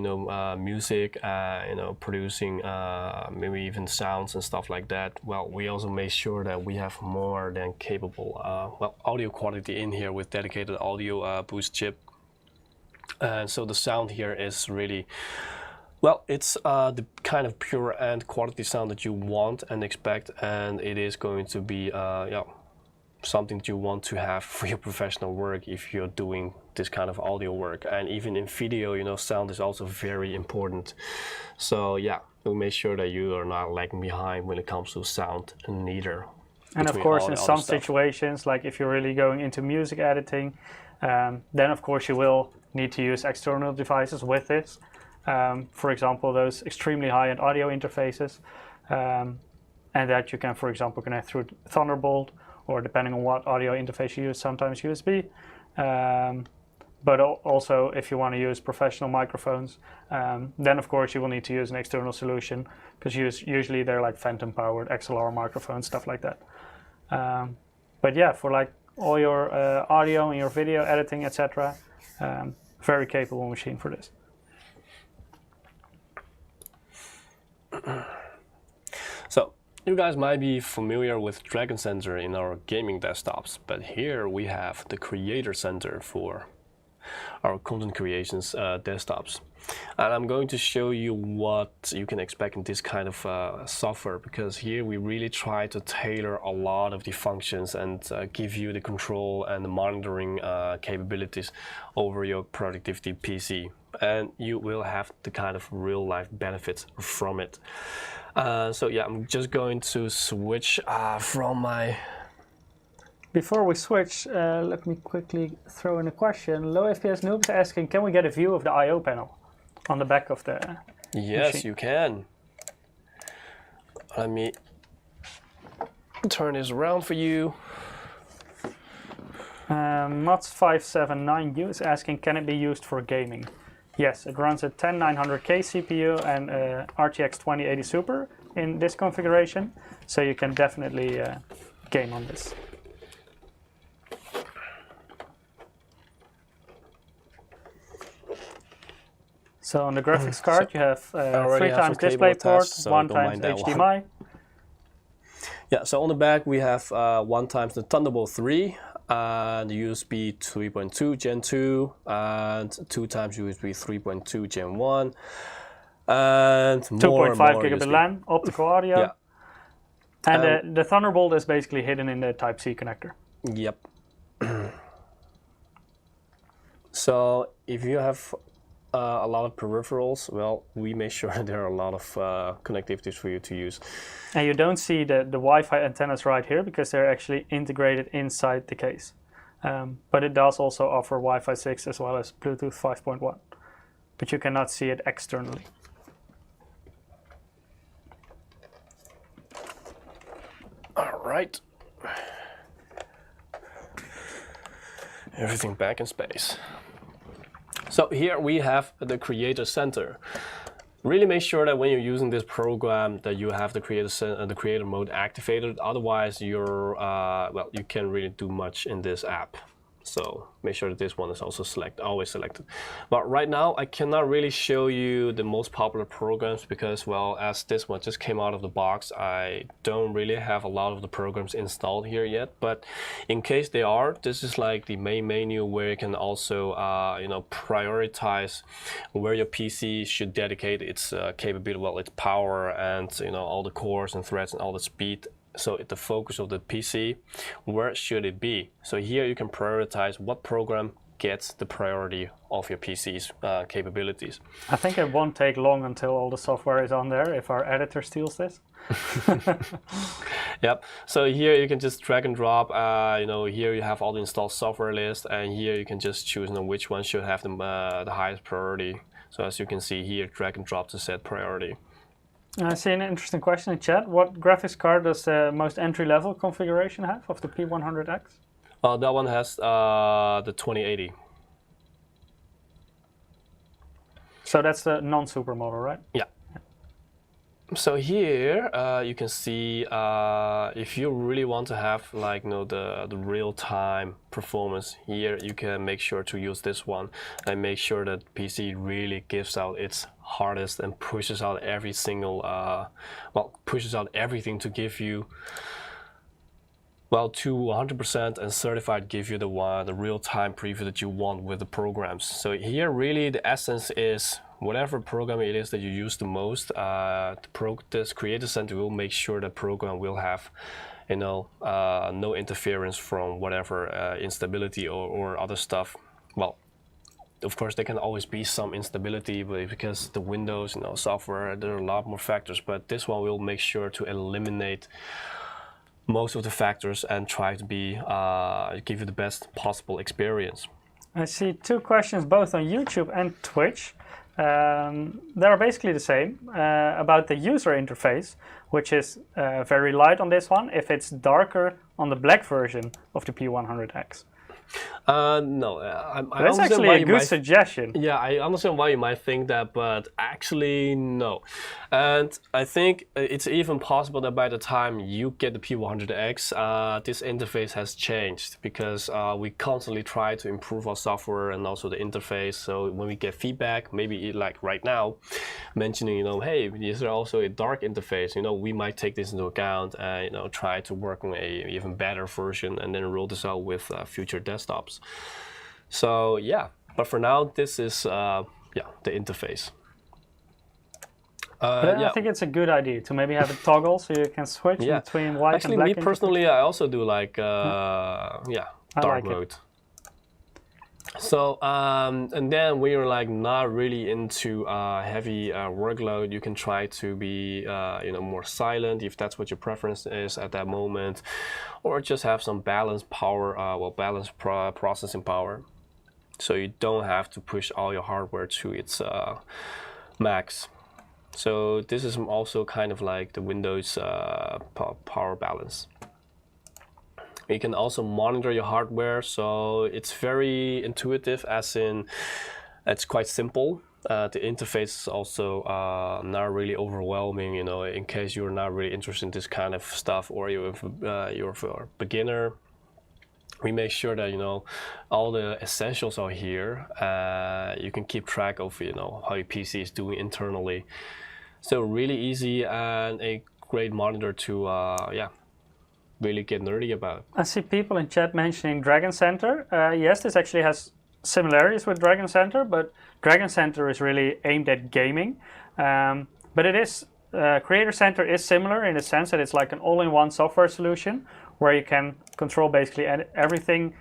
music, producing maybe even sounds and stuff like that, well, we also make sure that we have more than capable well, audio quality in here with dedicated audio boost chip. And so the sound here is really, well, it's the kind of pure and quality sound that you want and expect, and it is going to be yeah, something that you want to have for your professional work if you're doing this kind of audio work. And even in video, sound is also very important. So yeah, we'll make sure that you are not lagging behind when it comes to sound neither. And of course, in some situations, like if you're really going into music editing, then of course you will need to use external devices with this. For example, those extremely high-end audio interfaces, and that you can, for example, connect through Thunderbolt, or depending on what audio interface you use, sometimes USB. But also, if you want to use professional microphones, then of course you will need to use an external solution, because usually they're like phantom powered XLR microphones, stuff like that. But yeah, for like all your audio and your video editing, etc., very capable machine for this. So you guys might be familiar with Dragon Center in our gaming desktops, but here we have the Creator Center for our content creations desktops. And I'm going to show you what you can expect in this kind of software, because here we really try to tailor a lot of the functions and give you the control and the monitoring capabilities over your productivity PC. And you will have the kind of real life benefits from it. So yeah, I'm just going to switch from my... Before we switch, let me quickly throw in a question. Low FPS Noob is asking, can we get a view of the I/O panel on the back of the Yes, machine? you can. Let me turn this around for you. Mods579U is asking, can it be used for gaming? Yes, it runs a 10900K CPU and RTX 2080 Super in this configuration, so you can definitely game on this. So on the graphics card, you have 3 times DisplayPort, so 1 times HDMI. Yeah, so on the back we have 1 times the Thunderbolt 3, and USB 3.2 Gen 2, and 2 times USB 3.2 Gen 1, and 2.5 gigabit USB. LAN, optical audio. Yeah. And the Thunderbolt is basically hidden in the Type-C connector. Yep. So if you have a lot of peripherals, well, we make sure there are a lot of connectivities for you to use. And you don't see the Wi-Fi antennas right here because they're actually integrated inside the case. But it does also offer Wi-Fi 6 as well as Bluetooth 5.1. But you cannot see it externally. right. Everything back in space. So here we have the Creator Center. Really make sure that when you're using this program that you have the creator mode activated. Otherwise, you're well, you can't really do much in this app. So make sure that this one is also always selected. But right now, I cannot really show you the most popular programs because, well, as this one just came out of the box, I don't really have a lot of the programs installed here yet. But in case they are, this is like the main menu where you can also, you know, prioritize where your PC should dedicate its capability, well, its power and, you know, all the cores and threads and all the speed. So the focus of the PC, where should it be? So here you can prioritize what program gets the priority of your PC's capabilities. I think it won't take long until all the software is on there if our editor steals this. Yep. So here you can just drag and drop. You know, here you have all the installed software list, and here you can just choose, you know, which one should have the highest priority. So as you can see here, drag and drop to set priority. I see an interesting question in chat. What graphics card does the most entry-level configuration have of the P100X? That one has the 2080. So that's the non-super model, right? Yeah. So here you can see if you really want to have like, you know, the real-time performance, here you can make sure to use this one and make sure that PC really gives out its hardest and pushes out every single well, pushes out everything to give you, well, to 100% and certified give you the real-time preview that you want with the programs. So here really the essence is whatever program it is that you use the most, this Creator Center will make sure the program will have, you know, no interference from whatever instability or other stuff. Well, of course, there can always be some instability, but because the Windows, you know, software, there are a lot more factors. But this one will make sure to eliminate most of the factors and try to be give you the best possible experience. I see two questions both on YouTube and Twitch. They're basically the same about the user interface, which is very light on this one. If it's darker on the black version of the P100X. No, that's actually a good suggestion. Yeah, I understand why you might think that, but actually no. And I think it's even possible that by the time you get the P100X, this interface has changed because we constantly try to improve our software and also the interface. So when we get feedback, maybe like right now, mentioning, you know, hey, is there also a dark interface? You know, we might take this into account and, you know, try to work on a even better version and then roll this out with future desktops. So yeah, but for now, this is yeah, the interface. I think it's a good idea to maybe have a toggle so you can switch between white Actually, and black. me personally, I also do like yeah, dark mode. So and then when you're like not really into heavy workload, you can try to be you know, more silent if that's what your preference is at that moment, or just have some balanced power, well, balanced processing power, so you don't have to push all your hardware to its max. So this is also kind of like the Windows power balance. You can also monitor your hardware, so it's very intuitive, as in it's quite simple. The interface is also not really overwhelming, you know, in case you're not really interested in this kind of stuff, or you're a beginner. We make sure that, you know, all the essentials are here. You can keep track of, you know, how your PC is doing internally. So really easy and a great monitor to yeah, really get nerdy about. I see people in chat mentioning Dragon Center. Yes, this actually has similarities with Dragon Center, but Dragon Center is really aimed at gaming. But it is, Creator Center is similar in the sense that it's like an all-in-one software solution where you can control basically everything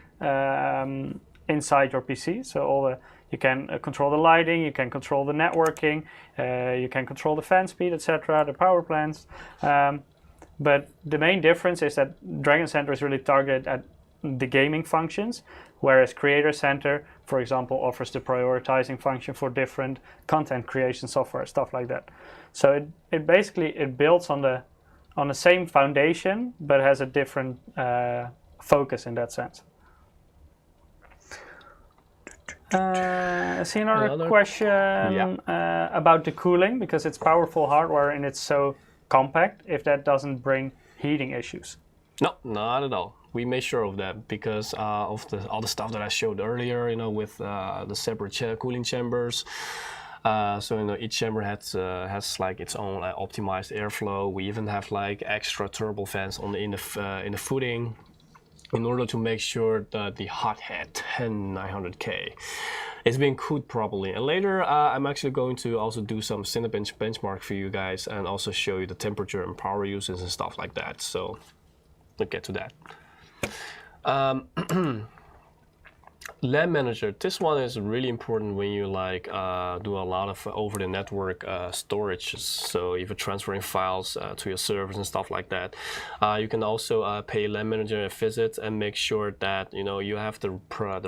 inside your PC. So you can control the lighting, you can control the networking, you can control the fan speed, etc., the power plants. But the main difference is that Dragon Center is really targeted at the gaming functions, whereas Creator Center, for example, offers the prioritizing function for different content creation software, stuff like that. So it basically builds on on the same foundation, but has a different focus in that sense. I see another question about the cooling, because it's powerful hardware and it's so compact, if that doesn't bring heating issues. No, not at all. We made sure of that because of all the stuff that I showed earlier, with the separate cooling chambers. So each chamber has like its own optimized airflow. We even have like extra turbo fans in the footing, in order to make sure that the hothead 10900K is being cooled properly. And later I'm actually going to also do some Cinebench benchmark for you guys and also show you the temperature and power uses and stuff like that. So we'll get to that. LAN manager, this one is really important when you do a lot of over the network storage. So if you're transferring files to your servers and stuff like that, you can also pay LAN manager a visit and make sure that you have the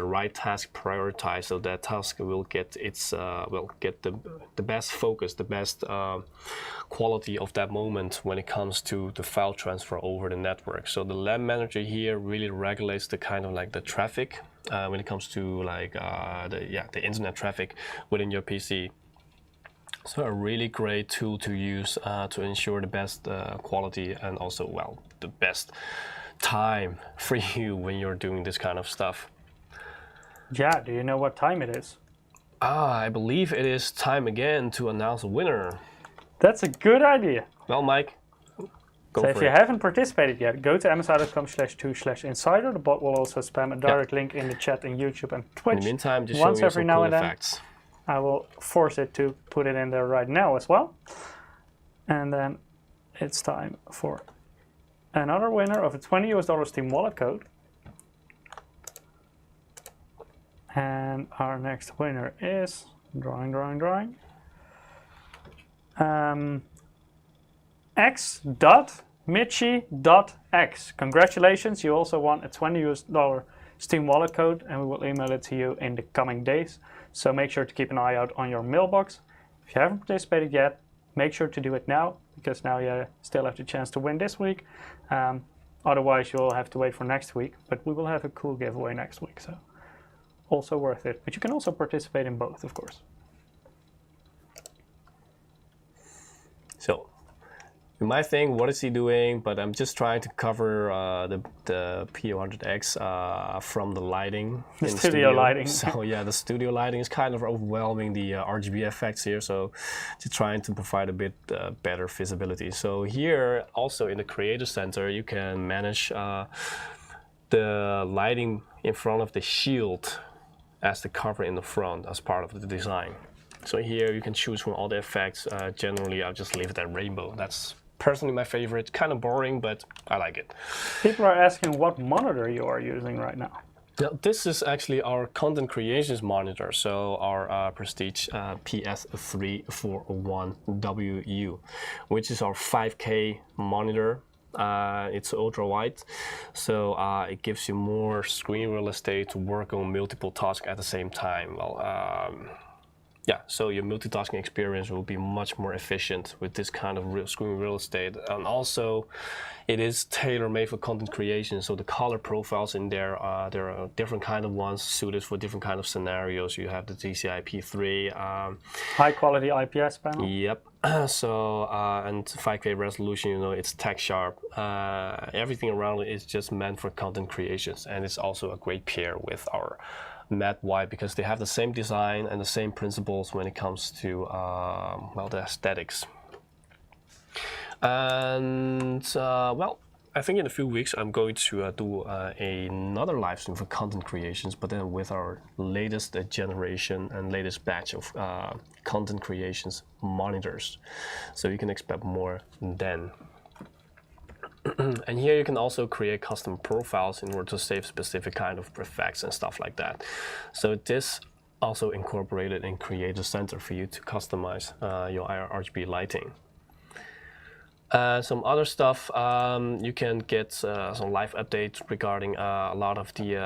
right task prioritized, so that task will get the best focus, the best quality of that moment when it comes to the file transfer over the network. So the LAN manager here really regulates the kind of like the traffic when it comes to the internet traffic within your PC. So a really great tool to use to ensure the best quality and also the best time for you when you're doing this kind of stuff. Yeah, do you know what time it is? I believe it is time again to announce a winner. That's a good idea. Well, Mike, go so for if you it. haven't participated yet, go to msi.com/2/insider. The bot will also spam a direct link in the chat in YouTube and Twitch. In the meantime, just once showing you every some now cool and then. effects. I will force it to put it in there right now as well. And then it's time for another winner of a $20 Steam wallet code. And our next winner is drawing. X.Michi.X. Congratulations, you also won a $20 Steam wallet code, and we will email it to you in the coming days. So make sure to keep an eye out on your mailbox. If you haven't participated yet, make sure to do it now, because now you still have the chance to win this week. Otherwise, you'll have to wait for next week, but we will have a cool giveaway next week, so also worth it. But you can also participate in both, of course. So you might think, what is he doing? But I'm just trying to cover the P100X from the lighting. The in studio lighting. So yeah, the studio lighting is kind of overwhelming the RGB effects here. So just trying to provide a bit better visibility. So here also in the Creator Center, you can manage the lighting in front of the shield as the cover in the front as part of the design. So here you can choose from all the effects. Generally, I'll just leave it at rainbow. That's personally my favorite. Kind of boring, but I like it. People are asking what monitor you are using right now. Now, this is actually our content creations monitor. So our Prestige PS341WU, which is our 5K monitor. It's ultra wide, so it gives you more screen real estate to work on multiple tasks at the same time. Yeah, so your multitasking experience will be much more efficient with this kind of screen real estate. And also, it is tailor-made for content creation. So the color profiles in there, there are different kind of ones suited for different kind of scenarios. You have the DCI-P3. High quality IPS panel. Yep. So and 5K resolution, it's tech sharp. Everything around it is just meant for content creations, and it's also a great pair with our matte white, because they have the same design and the same principles when it comes to the aesthetics. And I think in a few weeks I'm going to do another live stream for content creations, but then with our latest generation and latest batch of content creations monitors. So you can expect more then. And here you can also create custom profiles in order to save specific kind of effects and stuff like that. So this also incorporated in Creator Center for you to customize your RGB lighting. Some other stuff, you can get some live updates regarding a lot of the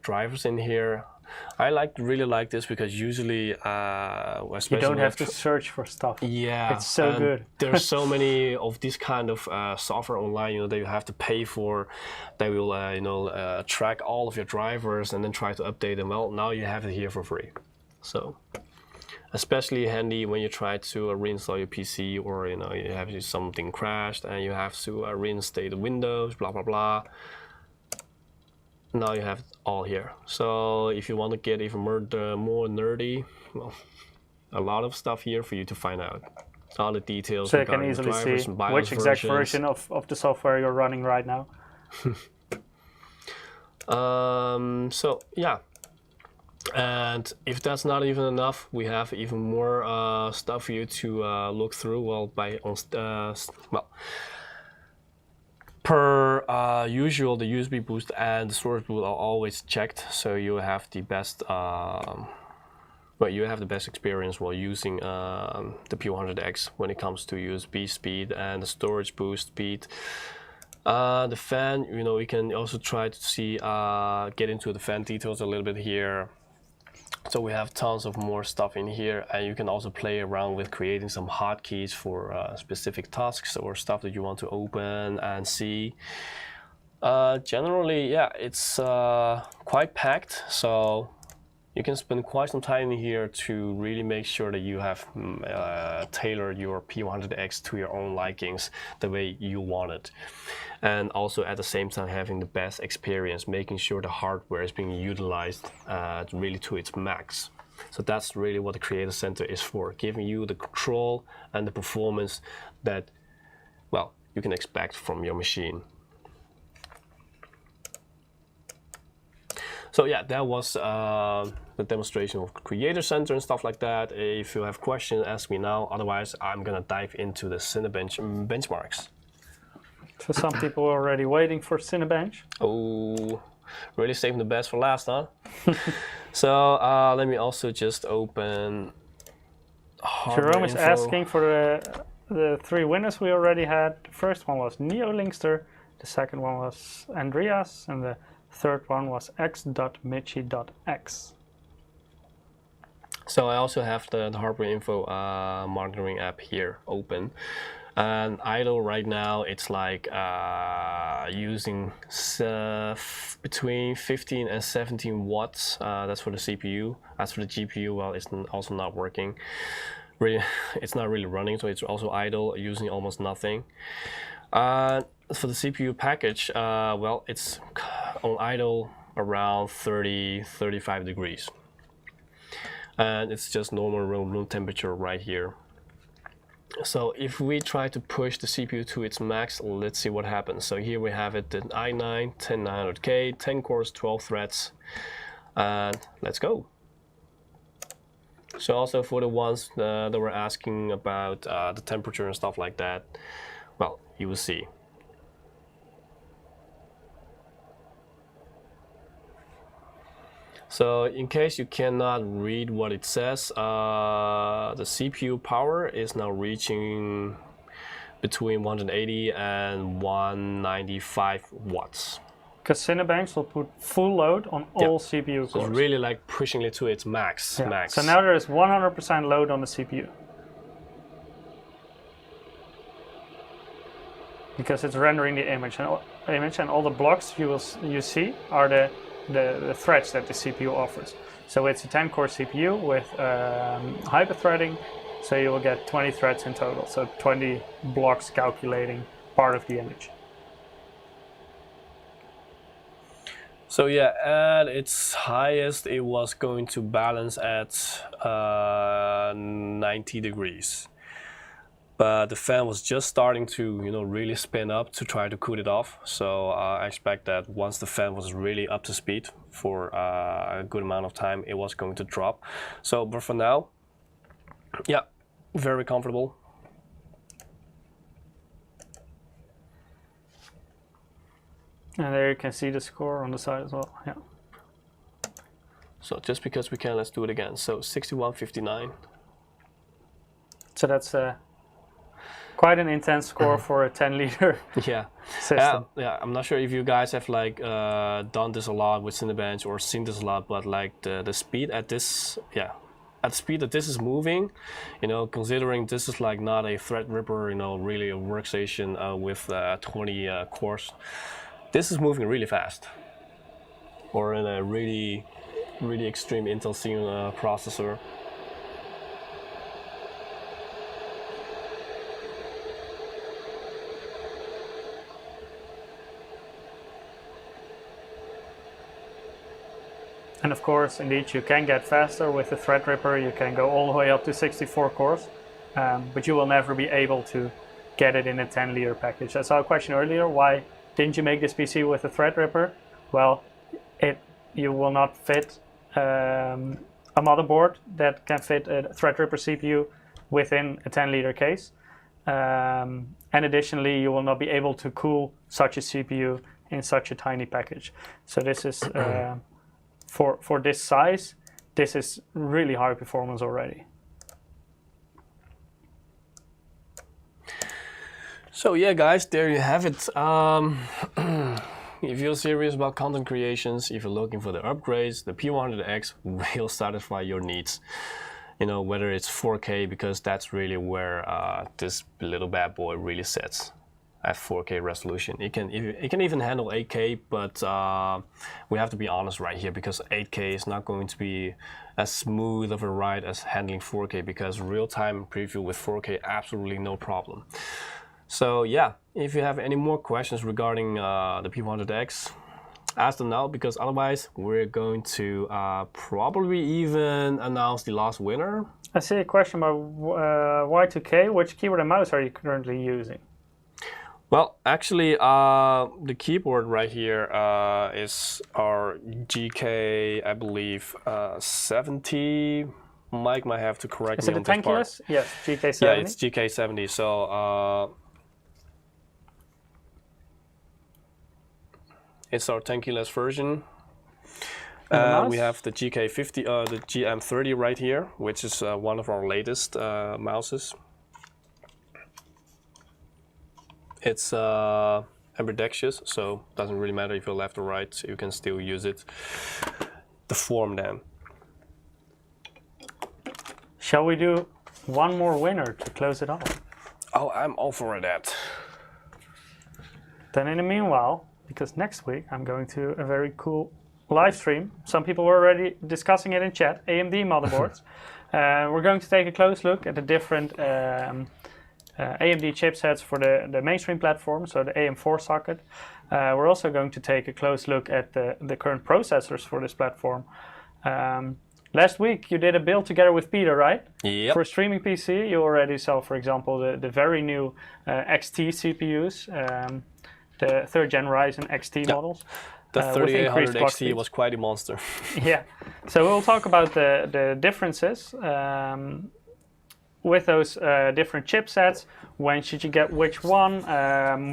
drivers in here. I really like this because usually, especially You don't have to with search for stuff. yeah, It's so and good. there's so many of this kind of software online, that you have to pay for. They will, track all of your drivers and then try to update them. Well, now you have it here for free. So, especially handy when you try to reinstall your PC, or you have something crashed and you have to reinstate the Windows, blah blah blah. Now you have it all here. So if you want to get even more nerdy, well, a lot of stuff here for you to find out. All the details. So you can regarding the easily drivers see and BIOS which exact versions. version of the software you're running right now. So yeah, and if that's not even enough, we have even more stuff for you to look through. Well, per usual, the USB boost and the storage boost are always checked, so you have the best. You have the best experience while using the P100X when it comes to USB speed and the storage boost speed. The fan, we can also try to see, get into the fan details a little bit here. So we have tons of more stuff in here, and you can also play around with creating some hotkeys for specific tasks or stuff that you want to open and see. Generally, yeah, it's quite packed, so you can spend quite some time in here to really make sure that you have tailored your P100X to your own likings the way you want it. And also at the same time having the best experience, making sure the hardware is being utilized really to its max. So that's really what the Creator Center is for, giving you the control and the performance that, well, you can expect from your machine. So yeah, that was the demonstration of Creator Center and stuff like that. If you have questions, ask me now. Otherwise, I'm gonna dive into the Cinebench benchmarks. So some people are already waiting for Cinebench. Oh, really saving the best for last, huh? So let me also just open hardware Jerome is info. asking for the three winners we already had. The first one was NeoLinkster, the second one was Andreas, and the third one was x.michi.x. So I also have the hardware info monitoring app here open. And idle right now, it's like using between 15 and 17 watts. That's for the CPU. As for the GPU, well, it's also not working. Really, it's not really running, so it's also idle, using almost nothing. For the CPU package, well, it's on idle around 30-35 degrees. And it's just normal room temperature right here. So if we try to push the CPU to its max, let's see what happens. So here we have it, the i9 10900K, 10 cores, 12 threads, and let's go. So also for the ones that were asking about the temperature and stuff like that, well, you will see. So in case you cannot read what it says, the CPU power is now reaching between 180 and 195 watts. Because Cinebench will put full load on all CPU So cores. it's really like pushing it to its max. Yeah. So now there is 100% load on the CPU. Because it's rendering the image, and all the blocks you see are the threads that the CPU offers. So it's a 10-core CPU with hyper-threading, so you will get 20 threads in total. So 20 blocks calculating part of the image. So yeah, at its highest, it was going to balance at 90 degrees. But the fan was just starting to, really spin up to try to cool it off. So I expect that once the fan was really up to speed for a good amount of time, it was going to drop. So, but for now, yeah, very comfortable. And there you can see the score on the side as well. Yeah. So just because we can, let's do it again. So 61.59. So that's Quite an intense score for a 10-liter Yeah. system. Yeah, I'm not sure if you guys have like done this a lot with Cinebench or seen this a lot, but like the speed at this, at the speed that this is moving, you know, considering this is like not a Threadripper, you know, really a workstation with 20 cores, this is moving really fast. Or in a really extreme Intel Xeon processor. And of course, indeed, you can get faster with the Threadripper. You can go all the way up to 64 cores, but you will never be able to get it in a 10-liter package. I saw a question earlier, why didn't you make this PC with a Threadripper? Well, you will not fit a motherboard that can fit a Threadripper CPU within a 10-liter case. And additionally, you will not be able to cool such a CPU in such a tiny package. So this is... For this size, this is really high performance already. So yeah, guys, there you have it. If you're serious about content creations, if you're looking for the upgrades, the P100X will satisfy your needs. You know, whether it's 4K, because that's really where this little bad boy really sits. At 4K resolution. It can even handle 8K, but we have to be honest right here, because 8K is not going to be as smooth of a ride as handling 4K, because real-time preview with 4K, absolutely no problem. So yeah, if you have any more questions regarding the P100X, ask them now, because otherwise we're going to probably even announce the last winner. I see a question about Y2K. Which keyboard and mouse are you currently using? Well, actually, the keyboard right here is our GK, I believe, 70. Mike might have to correct me on this part. Is it a tankless? Yes, GK70. Yeah, it's GK70. So it's our tankless version. We have the GK50, the GM30 right here, which is one of our latest mouses. It's ambidextrous, so it doesn't really matter if you're left or right, so you can still use it. The form then. Shall we do one more winner to close it off? Oh, I'm all for that. Then in the meanwhile, because next week I'm going to a very cool live stream. Some people were already discussing it in chat, AMD motherboards. We're going to take a close look at the different AMD chipsets for the mainstream platform, so the AM4 socket. We're also going to take a close look at the current processors for this platform. Last week you did a build together with Peter, right? Yep. For a streaming PC, you already saw, for example, the very new XT CPUs, the 3rd gen Ryzen XT models. The 3800 XT was quite a monster. Yeah, so we'll talk about the differences with those different chipsets. When should you get which one?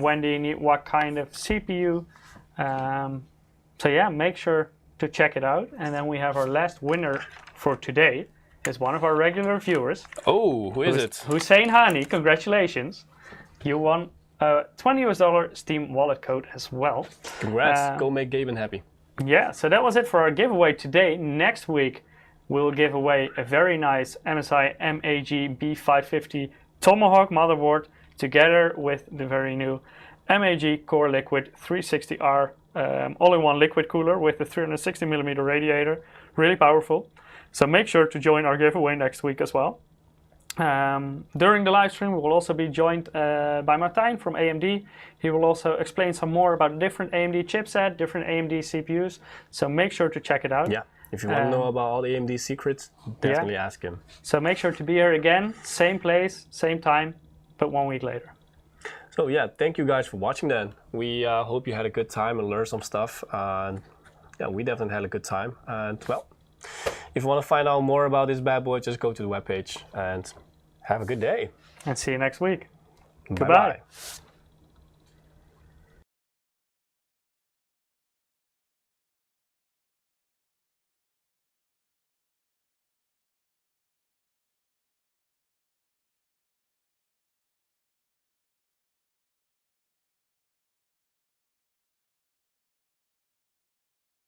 When do you need what kind of CPU? So yeah, make sure to check it out. And then we have our last winner for today. Is one of our regular viewers. Oh, who is it? Hussein Hani, congratulations. You won a $20 Steam wallet code as well. Congrats, go make Gaben happy. Yeah, so that was it for our giveaway today. Next week, we'll give away a very nice MSI MAG B550 Tomahawk motherboard together with the very new MAG Core Liquid 360R all-in-one liquid cooler with a 360mm radiator. Really powerful. So make sure to join our giveaway next week as well. During the live stream, we will also be joined by Martijn from AMD. He will also explain some more about different AMD chipset, different AMD CPUs. So make sure to check it out. Yeah, if you want to know about all the AMD secrets, definitely ask him. So make sure to be here again, same place, same time, but 1 week later. So yeah, thank you guys for watching then. We hope you had a good time and learned some stuff. Yeah, we definitely had a good time. And well, if you want to find out more about this bad boy, just go to the webpage and have a good day. And see you next week. Bye-bye. Goodbye.